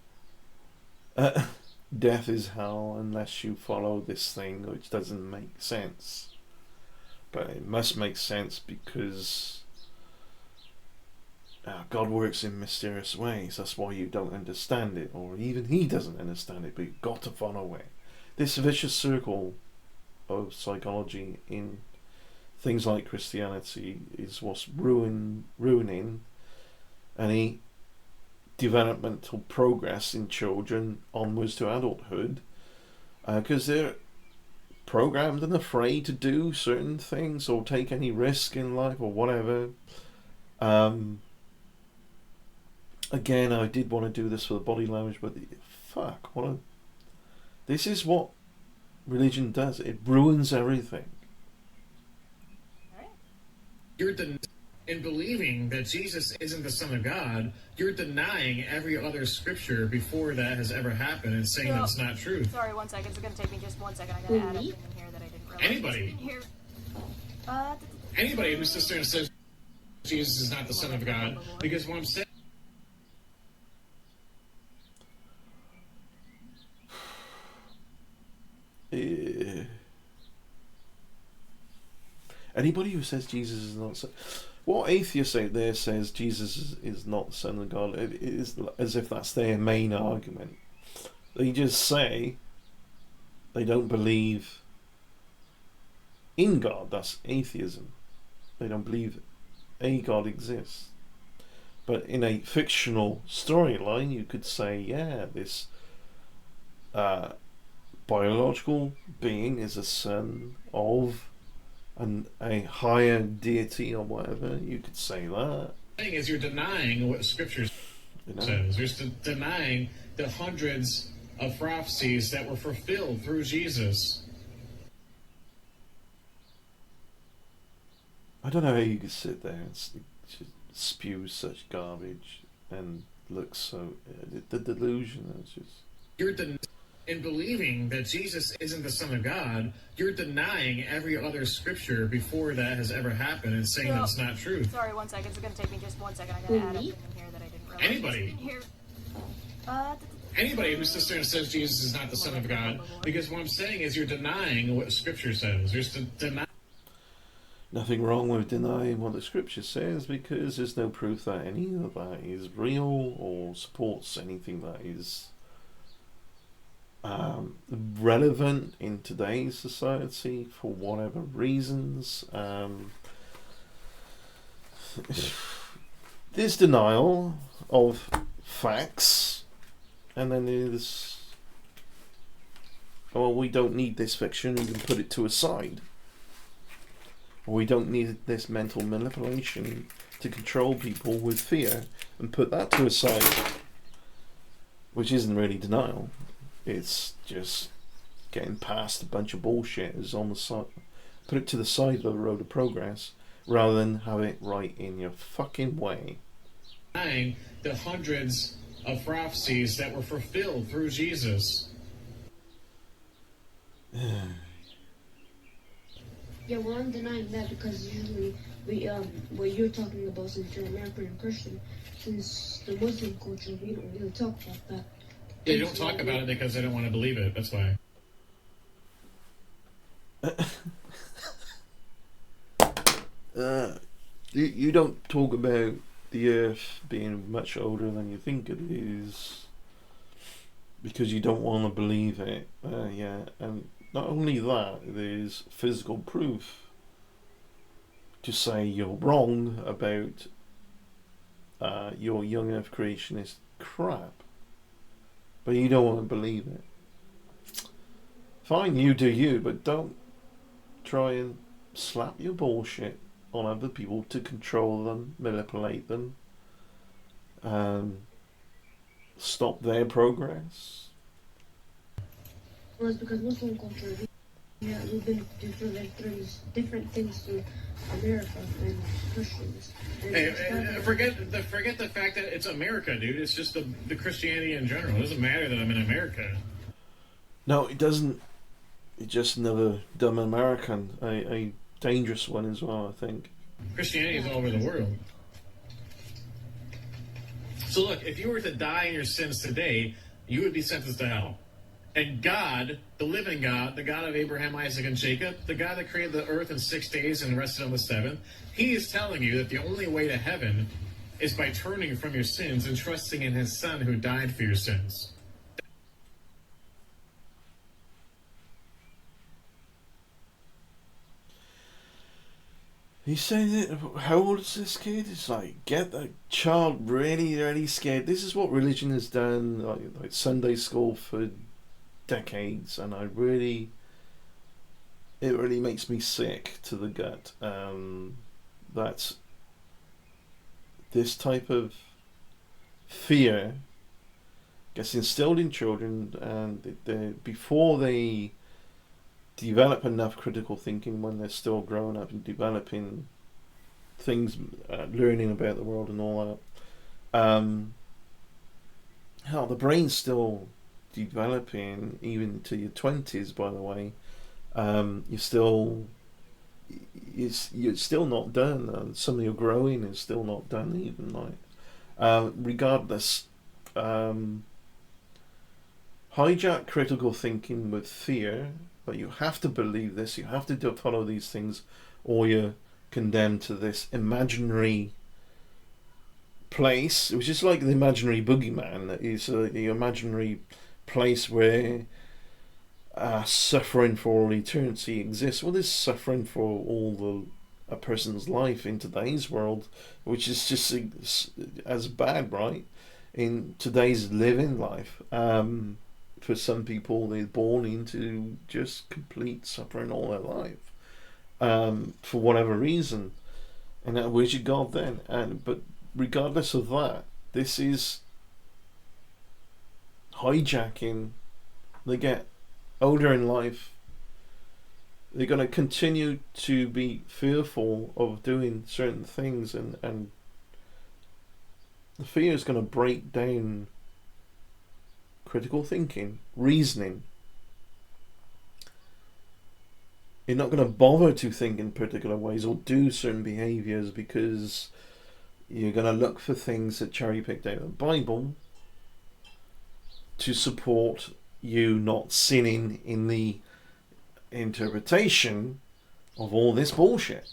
S1: Death is hell unless you follow this thing, which doesn't make sense. But it must make sense because God works in mysterious ways. That's why you don't understand it, or even he doesn't understand it, but you've got to follow it. This vicious circle of psychology in things like Christianity is what's ruining any developmental progress in children onwards to adulthood, because they're programmed and afraid to do certain things or take any risk in life or whatever. Again, I did want to do this for the body language, but fuck, this is what religion does. It ruins everything.
S5: You're in believing that Jesus isn't the Son of God, you're denying every other scripture before that has ever happened and saying
S2: Well,
S5: that's not true.
S2: Sorry, 1 second. It's gonna take me just 1 second. I gotta add a thing in here that I didn't realize
S5: Anybody.
S2: wasn't in here.
S5: Anybody who sits there and says Jesus is not the Son of God, because what I'm saying.
S1: Anybody who says Jesus is not, what atheists out there says Jesus is not the Son of God, it is as if that's their main argument. They just say they don't believe in God. That's atheism. They don't believe a God exists. But in a fictional storyline, you could say, yeah, this biological being is a son of a higher deity or whatever. You could say that.
S5: The thing is, you're denying what Scripture says. You're denying the hundreds of prophecies that were fulfilled through Jesus.
S1: I don't know how you could sit there and spew such garbage and look so... the delusion is just...
S5: In believing that Jesus isn't the Son of God, you're denying every other scripture before that has ever happened and saying
S2: Well,
S5: that's not true.
S2: Sorry, 1 second. It's going to take me just 1 second. I got to add up in here that I didn't realize.
S5: Anybody.
S2: Here.
S5: Anybody who sits there and says Jesus is not the Son of God, because what I'm saying is you're denying what Scripture says. You're denying.
S1: Nothing wrong with denying what the scripture says, because there's no proof that any of that is real or supports anything that is relevant in today's society for whatever reasons. There's denial of facts, and then there's, oh, we don't need this fiction, we can put it to a side. We don't need this mental manipulation to control people with fear, and put that to a side, which isn't really denial. It's just getting past a bunch of bullshit is on the side. Put it to the side of the road of progress rather than have it right in your fucking way.
S5: The hundreds of prophecies that were fulfilled through Jesus.
S6: Yeah, well, I'm denying that because usually what you're talking about, since you're American and Christian, since the Muslim culture, we don't really talk about that.
S5: Yeah, you don't talk about it because they don't want to believe it. That's why.
S1: You don't talk about the Earth being much older than you think it is because you don't want to believe it. Yeah, and not only that, there's physical proof to say you're wrong about your young Earth creationist crap, but you don't want to believe it. Fine, you do you, but don't try and slap your bullshit on other people to control them, manipulate them, stop their progress.
S6: Well, it's because Muslim culture, we've been doing different things to America and Christians. And
S5: Hey, forget the fact that it's America, dude. It's just the Christianity in general. It doesn't matter that I'm in America.
S1: No, it doesn't. It's just another dumb American, a dangerous one as well, I think.
S5: Christianity is all over the world. So look, if you were to die in your sins today, you would be sentenced to hell. And God, the living God, the God of Abraham, Isaac, and Jacob, the God that created the earth in 6 days and rested on the seventh, He is telling you that the only way to heaven is by turning from your sins and trusting in His Son who died for your sins.
S1: He's saying that, how old is this kid? It's like, get the child really, really scared. This is what religion has done, like Sunday school for decades, and it really makes me sick to the gut. That this type of fear gets instilled in children, and before they develop enough critical thinking, when they're still growing up and developing things, learning about the world and all that. Hell, the brain's still developing even to your 20s, by the way. You're still not done, and some of your growing is still not done even, like. Regardless, hijack critical thinking with fear, but you have to believe this, you have to follow these things, or you're condemned to this imaginary place, which is like the imaginary boogeyman. That is the imaginary place where suffering for all eternity exists. Well, there's suffering for a person's life in today's world, which is just as bad, right? In today's living life. For some people, they're born into just complete suffering all their life, for whatever reason. And where's your God then? But regardless of that, this is hijacking they get older in life, they're going to continue to be fearful of doing certain things, and the fear is going to break down critical thinking, reasoning. You're not going to bother to think in particular ways or do certain behaviours because you're going to look for things that cherry picked out of the Bible to support you not sinning in the interpretation of all this bullshit.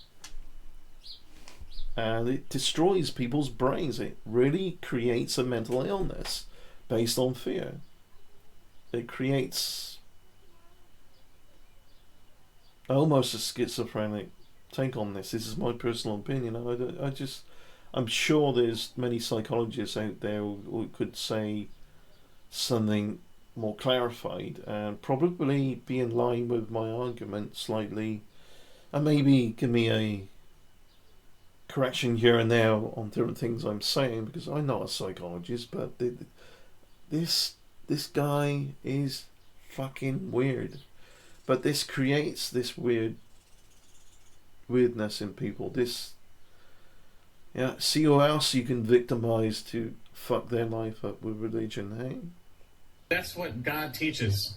S1: And it destroys people's brains. It really creates a mental illness based on fear. It creates almost a schizophrenic take on this. This is my personal opinion. I'm sure there's many psychologists out there who could say something more clarified and probably be in line with my argument slightly, and maybe give me a correction here and there on different things I'm saying, because I'm not a psychologist, but this guy is fucking weird. But this creates this weirdness in people. See who else you can victimize to fuck their life up with religion, hey?
S5: That's what God teaches.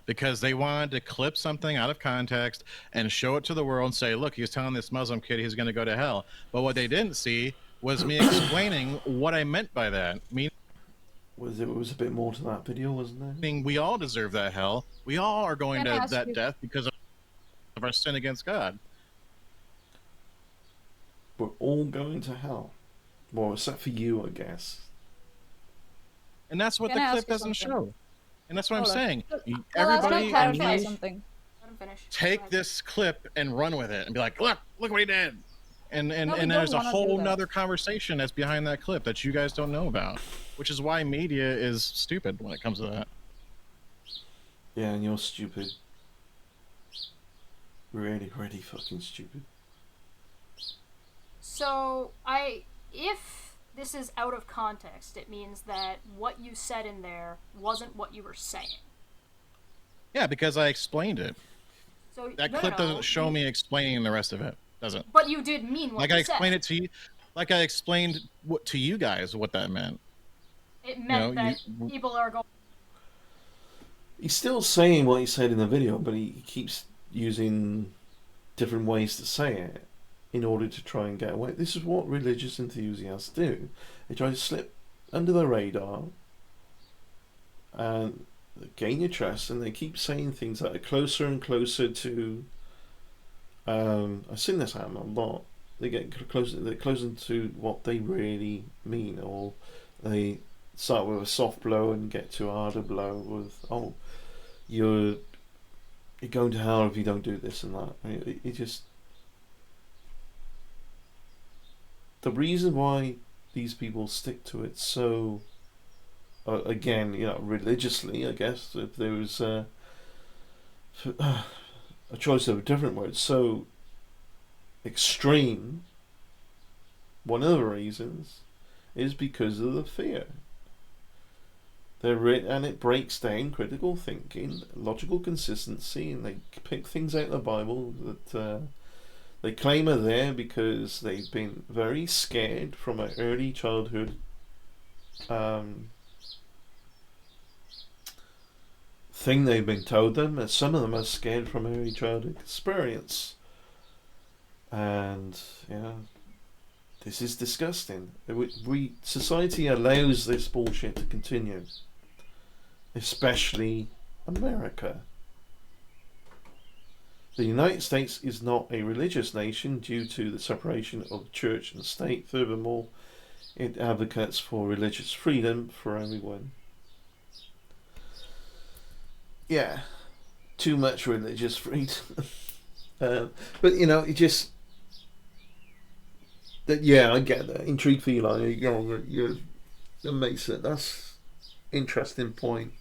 S3: Because they wanted to clip something out of context and show it to the world and say, look, he's telling this Muslim kid he's going to go to hell. But what they didn't see was me explaining what I meant by that.
S1: Was a bit more to that video, wasn't there?
S3: Meaning we all deserve that hell. We all are going to that death because of our sin against God.
S1: We're all going to hell. Well, except for you, I guess.
S3: And that's what the clip doesn't show. And that's what I'm saying.
S4: Everybody,
S2: something. Let him finish.
S3: Take this clip and run with it and be like, look what he did. And there's a whole nother conversation that's behind that clip that you guys don't know about, which is why media is stupid when it comes to that.
S1: Yeah, and you're stupid. Really, really fucking stupid.
S2: So, if this is out of context, it means that what you said in there wasn't what you were saying.
S3: Yeah, because I explained it.
S2: So
S3: that clip doesn't show me explaining the rest of it. Doesn't.
S2: But you did mean what you said.
S3: Like I explained it to you. Like I explained to you guys what that meant.
S2: It meant that people are going.
S1: He's still saying what he said in the video, but he keeps using different ways to say it in order to try and get away. This is what religious enthusiasts do. They try to slip under the radar and gain your trust, and they keep saying things that are closer and closer to I've seen this happen a lot. They get closer to what they really mean, or they start with a soft blow and get to a harder blow with, oh, you're going to hell if you don't do this and that. I mean, it just, the reason why these people stick to it so again, religiously, I guess, if there was a choice of a different word, so extreme, one of the reasons is because of the fear. And it breaks down critical thinking, logical consistency, and they pick things out of the Bible that they claim are there because they've been very scared from an early childhood thing they've been told them, and some of them are scared from early childhood experience. And this is disgusting. Society allows this bullshit to continue, especially America. The United States is not a religious nation due to the separation of church and state. Furthermore, it advocates for religious freedom for everyone. Yeah, too much religious freedom. But it just that. Yeah, I get that. Intrigue for you, that makes it. That's interesting point.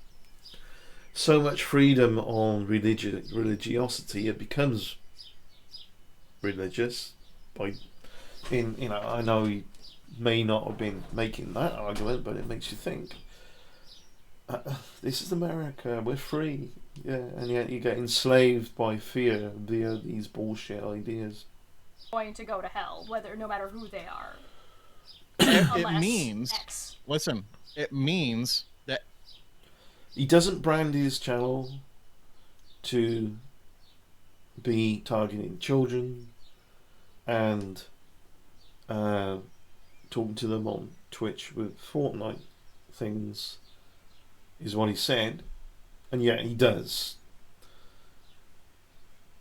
S1: So much freedom on religiosity, it becomes religious. I know may not have been making that argument, but it makes you think. This is America, we're free, yeah, and yet you get enslaved by fear via these bullshit ideas.
S2: Going to go to hell, no matter who they are.
S3: It means,
S2: X.
S3: listen, it means that
S1: he doesn't brand his channel to be targeting children and talking to them on Twitch with Fortnite things, is what he said, and yet he does.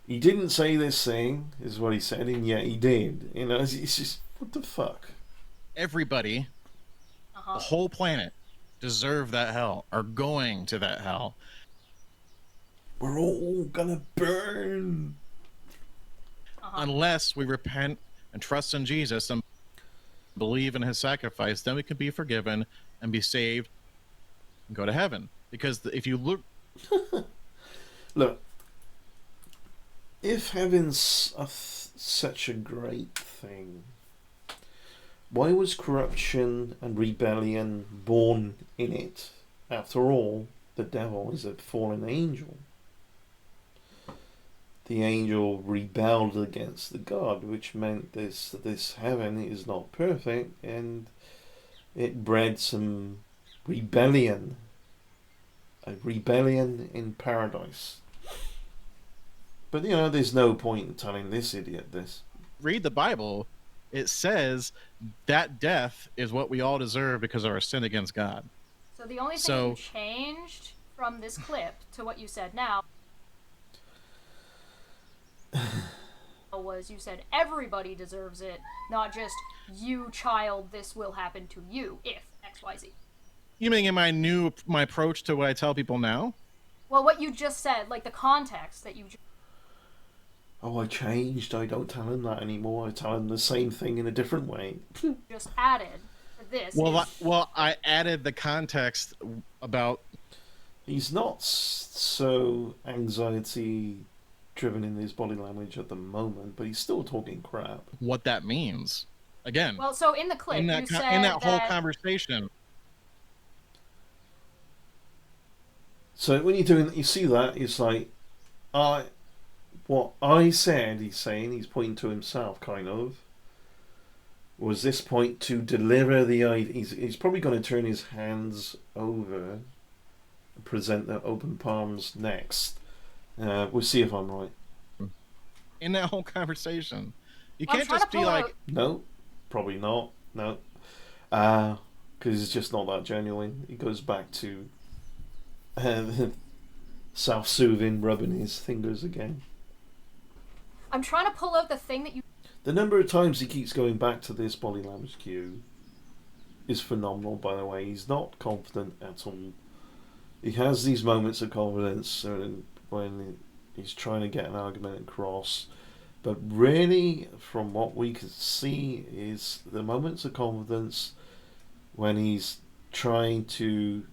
S1: He didn't say this thing, is what he said, and yet he did. You know, it's just, what the fuck?
S3: Everybody, the whole planet, deserve that hell, are going to that hell.
S1: We're all gonna burn.
S3: Unless we repent and trust in Jesus and believe in his sacrifice, then we can be forgiven and be saved and go to heaven. Because if you look...
S1: Look, if heaven's such a great thing, why was corruption and rebellion born in it? After all, the devil is a fallen angel. The angel rebelled against the God, which meant this heaven is not perfect, and it bred some rebellion. A rebellion in paradise. But, you know, there's no point in telling this idiot this.
S3: Read the Bible. It says that death is what we all deserve because of our sin against God.
S2: So the only thing you changed from this clip to what you said now was you said everybody deserves it, not just you, child, this will happen to you if XYZ.
S3: You mean in my approach to what I tell people now?
S2: Well, what you just said, like the context that you just...
S1: Oh, I changed. I don't tell him that anymore. I tell him the same thing in a different way.
S2: just added to this.
S3: Well, I added the context about...
S1: He's not so anxiety-driven in his body language at the moment, but he's still talking crap.
S3: What that means. Again.
S2: Well, so in the clip,
S3: in
S2: you said
S3: in that whole conversation.
S1: So when you're doing, you see that, it's like, what I said, he's saying, he's pointing to himself, kind of, was this point to deliver the idea. He's probably going to turn his hands over and present the open palms next. We'll see if I'm right.
S3: In that whole conversation. You
S2: Well,
S3: can't just be like...
S1: No, probably not. No. Because it's just not that genuine. He goes back to self-soothing, rubbing his fingers again.
S2: I'm trying to pull out the thing that you...
S1: The number of times he keeps going back to this body language cue is phenomenal, by the way. He's not confident at all. He has these moments of confidence when he's trying to get an argument across. But really, from what we can see, is the moments of confidence when he's trying to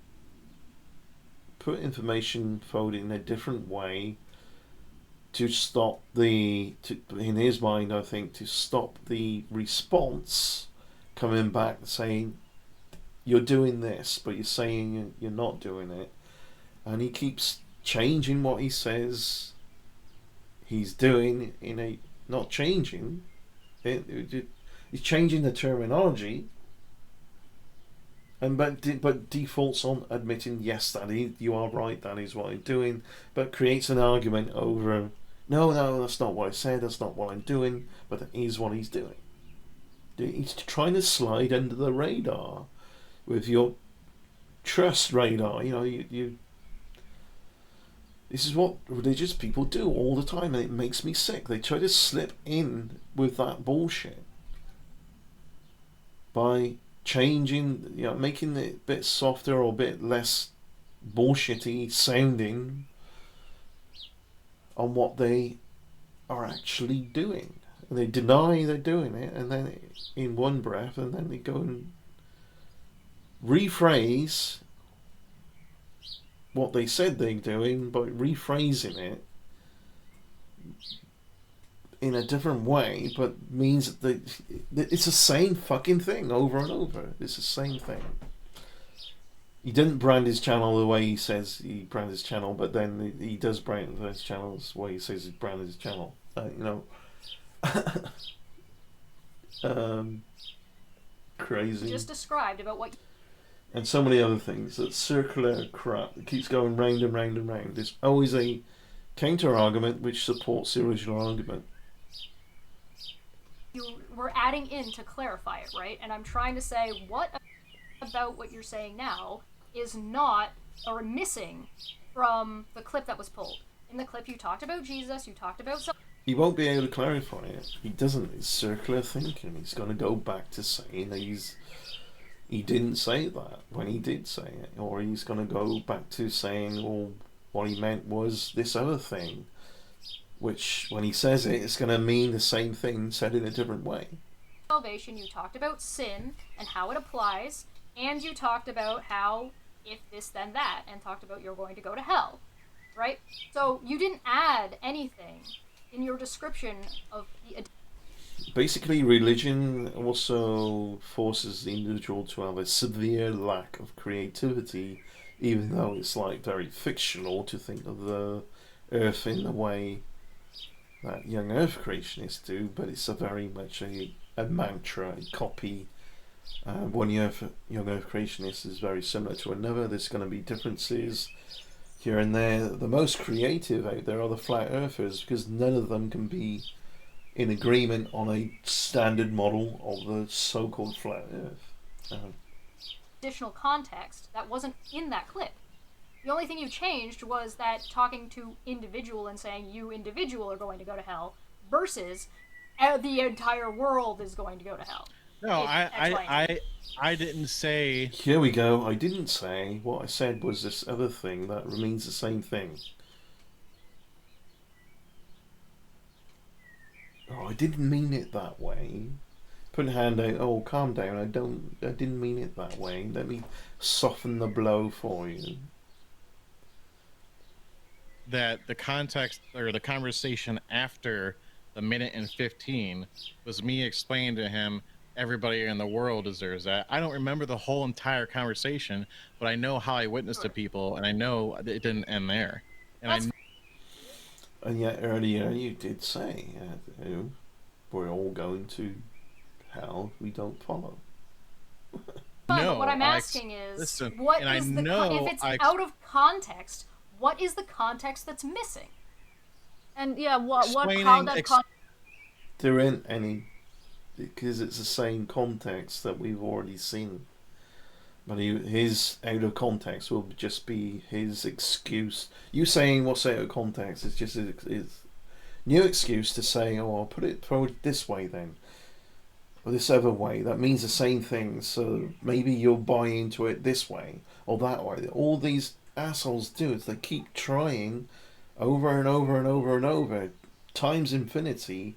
S1: put information forward in a different way to stop in his mind, I think, to stop the response coming back saying, you're doing this, but you're saying you're not doing it. And he keeps changing what he says he's doing not changing. He's changing the terminology, but defaults on admitting, yes, you are right, that is what I'm doing, but creates an argument over, no, that's not what I said, that's not what I'm doing, but that is what he's doing. He's trying to slide under the radar with your trust radar. You know, this is what religious people do all the time, and it makes me sick. They try to slip in with that bullshit by changing, making it a bit softer or a bit less bullshitty sounding on what they are actually doing. And they deny they're doing it, and then in one breath, and then they go and rephrase what they said they're doing by rephrasing it in a different way, but means that it's the same fucking thing over and over. It's the same thing. He didn't brand his channel the way he says he branded his channel, but then he does brand his channels the way he says he branded his channel. Crazy.
S2: Just described about what.
S1: And so many other things. That circular crap that keeps going round and round and round. There's always a counter argument which supports the original argument.
S2: You were adding in to clarify it, right? And I'm trying to say, what about what you're saying now is not or missing from the clip that was pulled? In the clip, you talked about Jesus, you talked about some.
S1: He won't be able to clarify it. He doesn't. It's circular thinking. He's going to go back to saying that he didn't say that when he did say it, or he's going to go back to saying, well, what he meant was this other thing, which when he says it, it's going to mean the same thing said in a different way.
S2: Salvation, you talked about sin and how it applies, and you talked about how if this then that, and talked about you're going to go to hell, right? So you didn't add anything in your description of the.
S1: Basically, religion also forces the individual to have a severe lack of creativity, even though it's like very fictional to think of the earth in the way that young earth creationists do, but it's a very much a mantra, a copy. One young earth creationist is very similar to another. There's going to be differences here and there. The most creative out there are the flat earthers, because none of them can be in agreement on a standard model of the so-called flat earth.
S2: Additional context that wasn't in that clip. The only thing you changed was that talking to individual and saying you individual are going to go to hell versus the entire world is going to go to hell.
S3: No, I didn't say.
S1: Here we go. I didn't say. What I said was this other thing that remains the same thing. Oh, I didn't mean it that way. Put a hand out. Oh, calm down. I didn't mean it that way. Let me soften the blow for you.
S3: That the context or the conversation after the minute and 15 was me explaining to him everybody in the world deserves that. I don't remember the whole entire conversation, but I know how I witnessed to people, and I know it didn't end there. And
S1: And yet earlier you did say, we're all going to hell. We don't follow.
S3: No,
S2: what I'm asking is,
S3: listen,
S2: what
S3: and
S2: is
S3: I know
S2: if it's out of context, what is the context that's missing?
S4: And yeah, how
S3: Explaining
S4: that
S1: There ain't any, because it's the same context that we've already seen. But his out of context will just be his excuse. You saying what's out of context is just his new excuse to say, oh, I'll throw it this way then, or this other way. That means the same thing, so maybe you'll buy into it this way or that way. All these assholes do is they keep trying over and over and over and over, times infinity,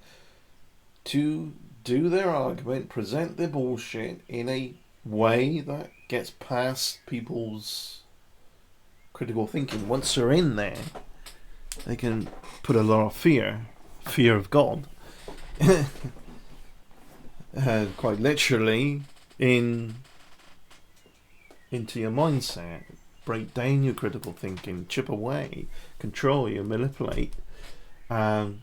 S1: to do their argument, present their bullshit in a way that gets past people's critical thinking. Once they're in there, they can put a lot of fear of God, quite literally, into your mindset, break down your critical thinking, chip away, control you, manipulate, and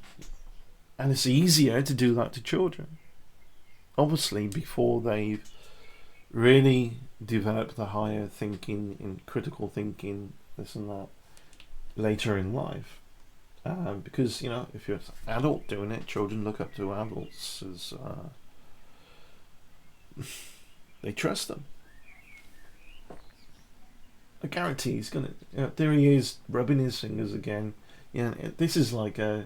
S1: it's easier to do that to children, obviously, before they've really developed the higher thinking and critical thinking, this and that, later in life. Because, if you're an adult doing it, children look up to adults as they trust them. I guarantee he's gonna. There he is, rubbing his fingers again. Yeah, this is like a.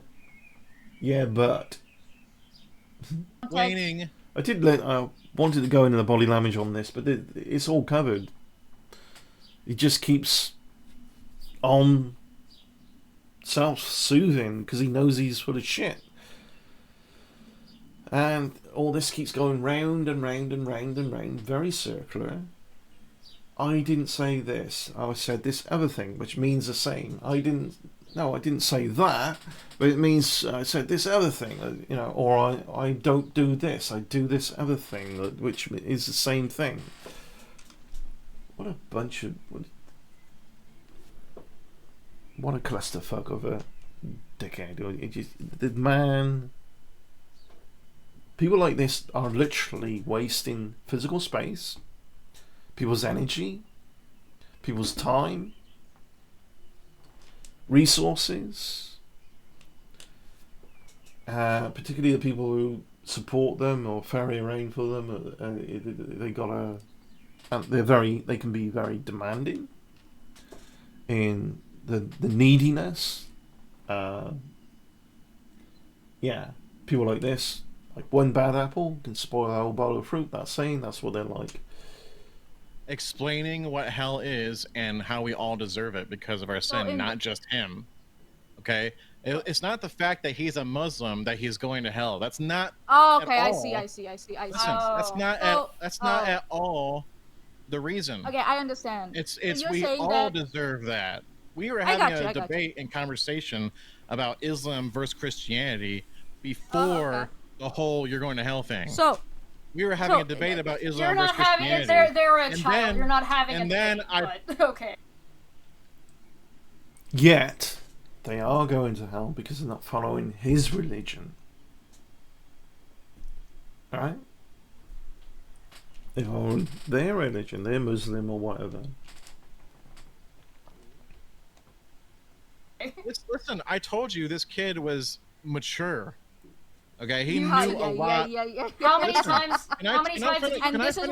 S1: Yeah, but.
S3: explaining.
S1: I wanted to go into the body language on this, but it's all covered. He just keeps on self-soothing because he knows he's full of shit. And all this keeps going round and round and round and round, very circular. I didn't say this. I said this other thing, which means the same. I didn't no, I didn't say that, but it means I said this other thing, you know, or I don't do this, I do this other thing, which is the same thing. What a bunch of... What a clusterfuck of a dickhead. It just, the man... People like this are literally wasting physical space, people's energy, people's time, resources, particularly the people who support them or ferry around for them. They can be very demanding in the neediness. Yeah, people like this, like one bad apple can spoil a whole bowl of fruit. That saying, that's what they're like.
S3: Explaining what hell is and how we all deserve it because of our sin, not just him. Okay, it's not the fact that he's a Muslim that he's going to hell. That's not.
S2: Oh, okay,
S3: at
S2: I
S3: all.
S2: see.
S3: Listen, that's not at all the reason.
S2: Okay, I understand.
S3: It's
S2: so
S3: we all deserve that. We were having a debate and conversation about Islam versus Christianity before the whole "you're going to hell" thing.
S4: So
S3: we were having a debate about Islam versus
S2: Christianity. They're a child. You're not having a debate. But, okay.
S1: Yet they are going to hell because they're not following his religion. Alright? They follow their religion, they're Muslim or whatever.
S3: Listen, I told you this kid was mature. Okay, he knew a lot.
S2: How many times? How many times?
S4: And this is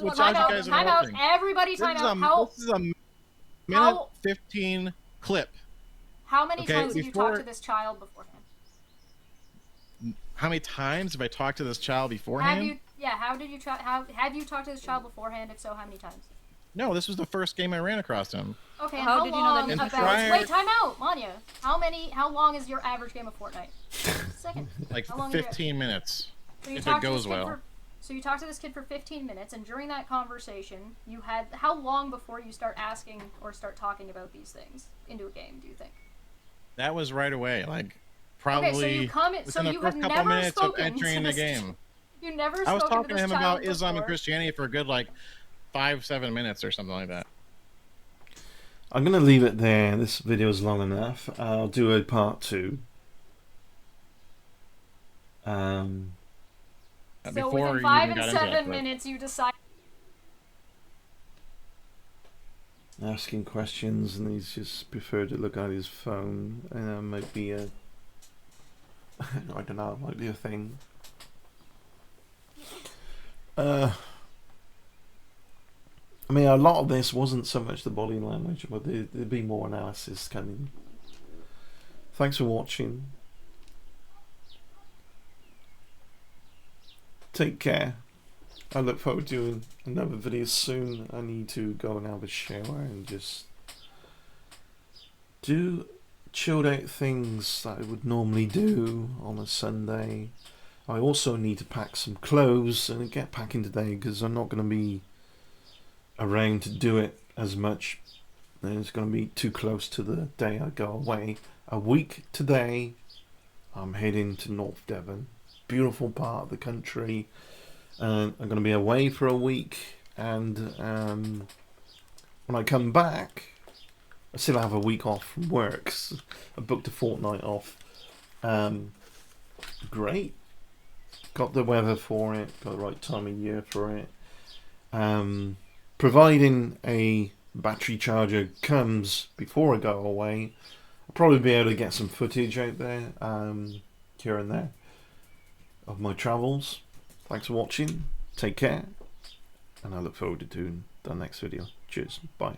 S4: what
S2: time out. Everybody, time out.
S3: This is a minute 15 clip.
S2: How many times did you talk to this child beforehand?
S3: How many times have I talked to this child beforehand?
S2: Have you talked to this child beforehand? If so, how many times?
S3: No, this was the first game I ran across him.
S2: Okay, how did you know that? Wait, time out, Manya. How long is your average game of Fortnite? Second.
S3: Like 15 minutes, if it goes well.
S2: So you talked to this kid for 15 minutes, and during that conversation, you had how long before you start asking or start talking about these things into a game? Do you think?
S3: That was right away, like probably within the first couple minutes of entering the game.
S2: You never.
S3: I was talking to him about Islam
S2: before.
S3: and Christianity for a good 5-7 minutes or something like that.
S1: I'm going to leave it there. This video is long enough. I'll do a part 2.
S2: So within 5 and 7 minutes, you decide.
S1: Asking questions, and he's just preferred to look at his phone. Might be a... I don't know, might be a thing. I mean, a lot of this wasn't so much the body language, but there'd be more analysis coming. Thanks for watching. Take care. I look forward to doing another video soon. I need to go and have a shower and just do chilled out things that I would normally do on a Sunday. I also need to pack some clothes and get packing today because I'm not going to be around to do it as much. It's going to be too close to the day I go away. A week today, I'm heading to North Devon. Beautiful part of the country. And I'm going to be away for a week. And when I come back, I still have a week off from work. So I booked a fortnight off. Great. Got the weather for it. Got the right time of year for it. Providing a battery charger comes before I go away, I'll probably be able to get some footage out there, here and there, of my travels. Thanks for watching. Take care. And I look forward to doing the next video. Cheers. Bye.